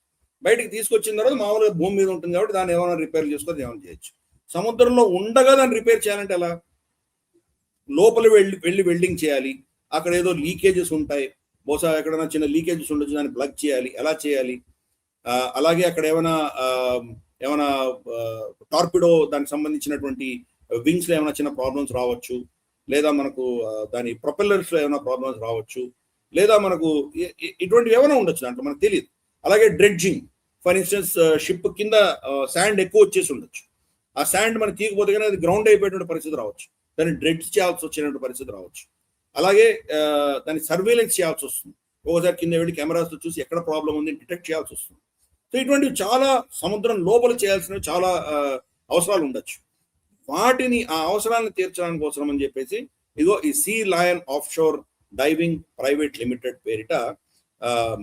బయటికి తీసుకొచ్చిన తర్వాత మామూలుగా భూమి మీద ఉంటుంది కాబట్టి దాన్ని ఏమైనా రిపేర్ చేసుకొని ఏమైనా చేయొచ్చు. సముద్రంలో ఉండగా దాన్ని రిపేర్ చేయాలంటే ఎలా? లోపల వెళ్ళి వెల్డింగ్ చేయాలి. అక్కడ ఏదో లీకేజెస్ ఉంటాయి, బహుశా ఎక్కడైనా చిన్న లీకేజెస్ ఉండొచ్చు, దాన్ని ప్లగ్ చేయాలి. ఎలా చేయాలి? అలాగే అక్కడ ఏమైనా టార్పిడో దానికి సంబంధించినటువంటి వింగ్స్ లో ఏమైనా చిన్న ప్రాబ్లమ్స్ రావచ్చు, లేదా మనకు దాని ప్రొపెల్లర్స్ లో ఏమైనా ప్రాబ్లమ్స్ రావచ్చు, లేదా మనకు ఇటువంటివి ఏమైనా ఉండొచ్చు, దాంట్లో మనకు తెలియదు. అలాగే డ్రెడ్జింగ్, ఫర్ ఇన్స్టెన్స్ షిప్ కింద శాండ్ ఎక్కువ వచ్చేసి ఉండొచ్చు. ఆ శాండ్ మనకి తీయకపోతే కానీ అది గ్రౌండ్ అయిపోయేటువంటి పరిస్థితి రావచ్చు, దాన్ని డ్రెడ్జ్ చేయాల్సి వచ్చినటువంటి పరిస్థితి రావచ్చు. అలాగే దాన్ని సర్వేలెన్స్ చేయాల్సి వస్తుంది. ఒకసారి కింద వెళ్ళి కెమెరాస్తో చూసి ఎక్కడ ప్రాబ్లం ఉంది డిటెక్ట్ చేయాల్సి వస్తుంది. సో ఇటువంటివి చాలా సముద్రం లోపల చేయాల్సినవి చాలా అవసరాలు ఉండొచ్చు. వాటిని ఆ అవసరాలను తీర్చడానికి అవసరం అని చెప్పేసి ఇదిగో ఈ sea lion offshore diving private limited పేరిట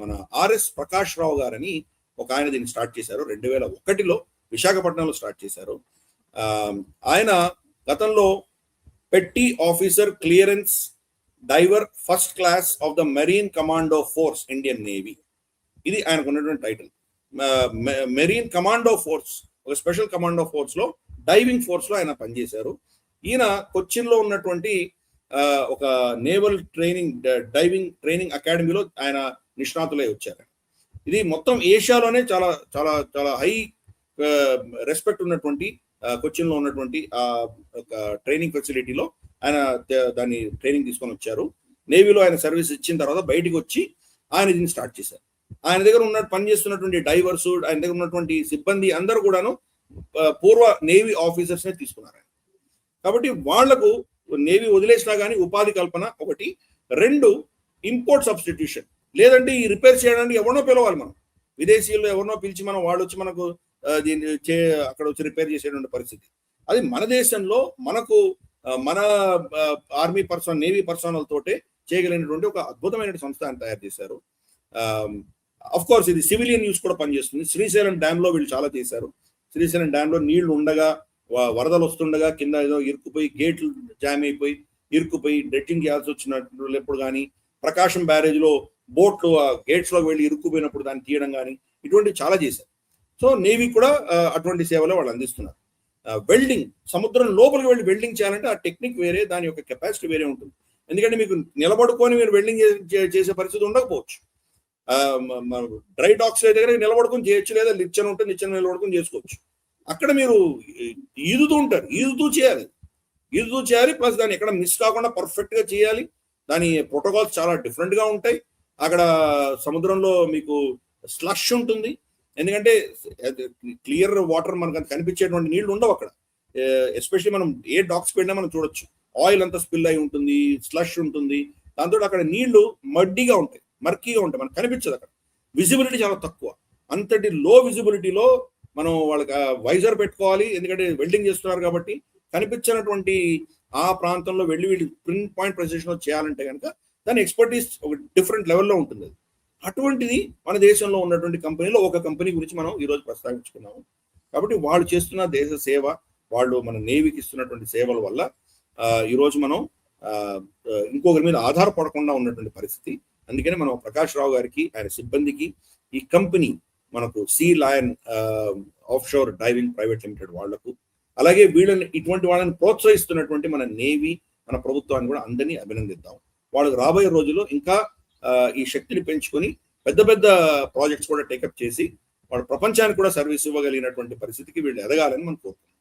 మన ఆర్ఎస్ ప్రకాష్ రావు గారని ఒక ఆయన దీన్ని స్టార్ట్ చేశారు. 2001లో విశాఖపట్నంలో స్టార్ట్ చేశారు. ఆయన గతంలో పెట్టి officer clearance diver first class of the marine commando force Indian navy, ఇది ఆయనకు ఉన్నటువంటి టైటిల్. మెరీన్ కమాండో ఫోర్స్, ఒక స్పెషల్ కమాండో ఫోర్స్ లో డైవింగ్ ఫోర్స్ లో ఆయన పనిచేశారు. ఈయన కొచ్చిన్ లో ఉన్నటువంటి ఒక నేవల్ డైవింగ్ ట్రైనింగ్ అకాడమీలో ఆయన నిష్ణాతులై వచ్చారు. ఇది మొత్తం ఏషియాలోనే చాలా చాలా చాలా హై రెస్పెక్ట్ ఉన్నటువంటి కొచ్చిన్ లో ఉన్నటువంటి ట్రైనింగ్ ఫెసిలిటీలో ఆయన దాన్ని ట్రైనింగ్ తీసుకొని వచ్చారు. నేవీలో ఆయన సర్వీస్ ఇచ్చిన తర్వాత బయటికి వచ్చి ఆయన దీన్ని స్టార్ట్ చేశారు. ఆయన దగ్గర పనిచేస్తున్నటువంటి డైవర్స్, ఆయన దగ్గర ఉన్నటువంటి సిబ్బంది అందరూ కూడాను పూర్వ నేవీ ఆఫీసర్స్ నే తీసుకున్నారు. కాబట్టి వాళ్లకు నేవీ వదిలేసినా కానీ ఉపాధి కల్పన ఒకటి, 2 ఇంపోర్ట్ సబ్స్టిట్యూషన్. లేదంటే ఈ రిపేర్ చేయడానికి ఎవరినో పిలవాలి, మనం విదేశీయులు ఎవరినో పిలిచి మనం వాళ్ళు వచ్చి మనకు దీన్ని అక్కడ వచ్చి రిపేర్ చేసేటువంటి పరిస్థితి. అది మన దేశంలో మనకు మన ఆర్మీ పర్సనల్, నేవీ పర్సనల్ తోటే చేయగలిగినటువంటి ఒక అద్భుతమైన సంస్థ ఆయన తయారు చేశారు. అఫ్ కోర్స్ ఇది సివిలియన్ యూస్ కూడా పనిచేస్తుంది. శ్రీశైలం డ్యామ్ లో వీళ్ళు చాలా చేశారు. శ్రీశైలం డ్యామ్ లో నీళ్లు ఉండగా, వరదలు వస్తుండగా కింద ఏదో ఇరుక్కుపోయి గేట్లు జామ్ అయిపోయి ఇరుక్కుపోయి డ్రెడ్జింగ్ చేయాల్సి వచ్చినప్పుడు కానీ, ప్రకాశం బ్యారేజ్ లో బోట్లు గేట్స్ లోకి వెళ్ళి ఇరుక్కుపోయినప్పుడు దాన్ని తీయడం కానీ, ఇటువంటి చాలా చేశారు. సో నేవీ కూడా అటువంటి సేవలు వాళ్ళు అందిస్తున్నారు. వెల్డింగ్, సముద్రం లోపలికి వెళ్ళి వెల్డింగ్ చేయాలంటే ఆ టెక్నిక్ వేరే, దాని యొక్క కెపాసిటీ వేరే ఉంటుంది. ఎందుకంటే మీకు నిలబడుకొని మీరు వెల్డింగ్ చేసే పరిస్థితి ఉండకపోవచ్చు. డ్రై డాక్స్ దగ్గర నిలబడుకొని చేయొచ్చు, లేదా నిచ్చెన ఉంటే నిచ్చెన నిలబడుకొని చేసుకోవచ్చు. అక్కడ మీరు ఈదుతూ ఉంటారు, ఈదుతూ చేయాలి. ప్లస్ దాన్ని ఎక్కడ మిస్ కాకుండా పర్ఫెక్ట్ గా చేయాలి. దాని ప్రోటోకాల్స్ చాలా డిఫరెంట్ గా ఉంటాయి. అక్కడ సముద్రంలో మీకు స్లష్ ఉంటుంది, ఎందుకంటే క్లియర్ వాటర్ మనకు అంత కనిపించేటువంటి నీళ్లు ఉండవు అక్కడ. ఎస్పెషల్లీ మనం ఏ డాక్స్కి వెళ్ళినా మనం చూడొచ్చు, ఆయిల్ అంతా స్పిల్ అయి ఉంటుంది, స్లష్ ఉంటుంది, దాంతో అక్కడ నీళ్లు మడ్డీగా ఉంటాయి, మర్కీగా ఉంటాయి, మనకు కనిపించదు. అక్కడ విజిబిలిటీ చాలా తక్కువ. అంతటి లో విజిబిలిటీలో మనం వాళ్ళకి వైజర్ పెట్టుకోవాలి, ఎందుకంటే వెల్డింగ్ చేస్తున్నారు కాబట్టి కనిపించినటువంటి ఆ ప్రాంతంలో వెళ్ళి వీళ్ళు పిన్ పాయింట్ ప్రెసిషన్ చేయాలంటే కనుక దాని ఎక్స్పర్టీస్ ఒక డిఫరెంట్ లెవెల్లో ఉంటుంది. అటువంటిది మన దేశంలో ఉన్నటువంటి కంపెనీలో ఒక కంపెనీ గురించి మనం ఈరోజు ప్రస్తావించుకున్నాము. కాబట్టి వాళ్ళు చేస్తున్న దేశ సేవ, వాళ్ళు మన నేవీకి ఇస్తున్నటువంటి సేవల వల్ల ఈరోజు మనం ఇంకొకరి మీద ఆధారపడకుండా ఉన్నటువంటి పరిస్థితి. అందుకని మనం ప్రకాష్ రావు గారికి, ఆయన సిబ్బందికి, ఈ కంపెనీ మనకు Sea Lion offshore diving private limited వాళ్లకు, అలాగే వీళ్ళని ఇటువంటి వాళ్ళని ప్రోత్సహిస్తున్నటువంటి మన నేవీ, మన ప్రభుత్వాన్ని కూడా అందరినీ అభినందిద్దాం. వాళ్ళకి రాబోయే రోజుల్లో ఇంకా ఈ శక్తిని పెంచుకొని పెద్ద పెద్ద ప్రాజెక్ట్స్ కూడా టేకప్ చేసి వాళ్ళ ప్రపంచానికి కూడా సర్వీస్ ఇవ్వగలిగినటువంటి పరిస్థితికి వీళ్ళు ఎదగాలని మనం కోరుకుంటున్నాం.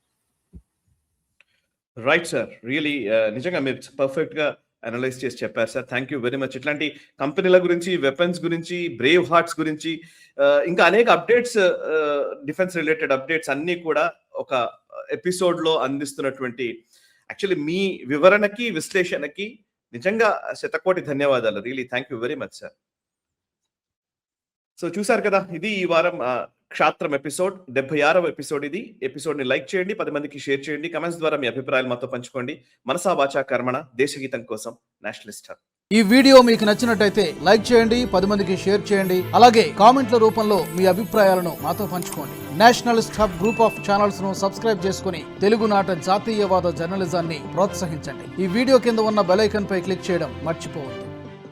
రైట్ సార్, రియలీ నిజంగా మీరు పర్ఫెక్ట్ గా అనలైజ్ చేసి చెప్పారు sir. Thank you very much. ఇట్లాంటి కంపెనీల గురించి, వెపన్స్ గురించి, బ్రేవ్ హార్ట్స్ గురించి, ఇంకా అనేక అప్డేట్స్, డిఫెన్స్ రిలేటెడ్ అప్డేట్స్ అన్ని కూడా ఒక ఎపిసోడ్ లో అందిస్తున్నటువంటి యాక్చువల్లీ మీ వివరణకి, విశ్లేషణకి నిజంగా శతకోటి ధన్యవాదాలు. Really thank you very much sir. So చూసారు కదా, ఇది ఈ వారం క్షాత్రం ఎపిసోడ్, 76వ ఎపిసోడ్. ఇది ఎపిసోడ్ ని లైక్ చేయండి, 10 మందికి షేర్ చేయండి, కమెంట్స్ ద్వారా మీ అభిప్రాయాలు మాతో పంచుకోండి. మనసా వాచా కర్మణ, దేశగీతం కోసం నేషనలిస్ట్ హబ్. ఈ వీడియో మీకు నచ్చినట్టయితే లైక్ చేయండి, 10 మందికి షేర్ చేయండి, అలాగే కామెంట్ల రూపంలో మీ అభిప్రాయాలను మాతో పంచుకోండి. Nationalist hub group of channels ను సబ్స్క్రైబ్ చేసుకుని తెలుగునాట జాతీయవాద జర్నలిజాన్ని ప్రోత్సహించండి. ఈ వీడియో కింద ఉన్న బెల్ ఐకాన్ పై క్లిక్ చేయడం మర్చిపోవద్దు.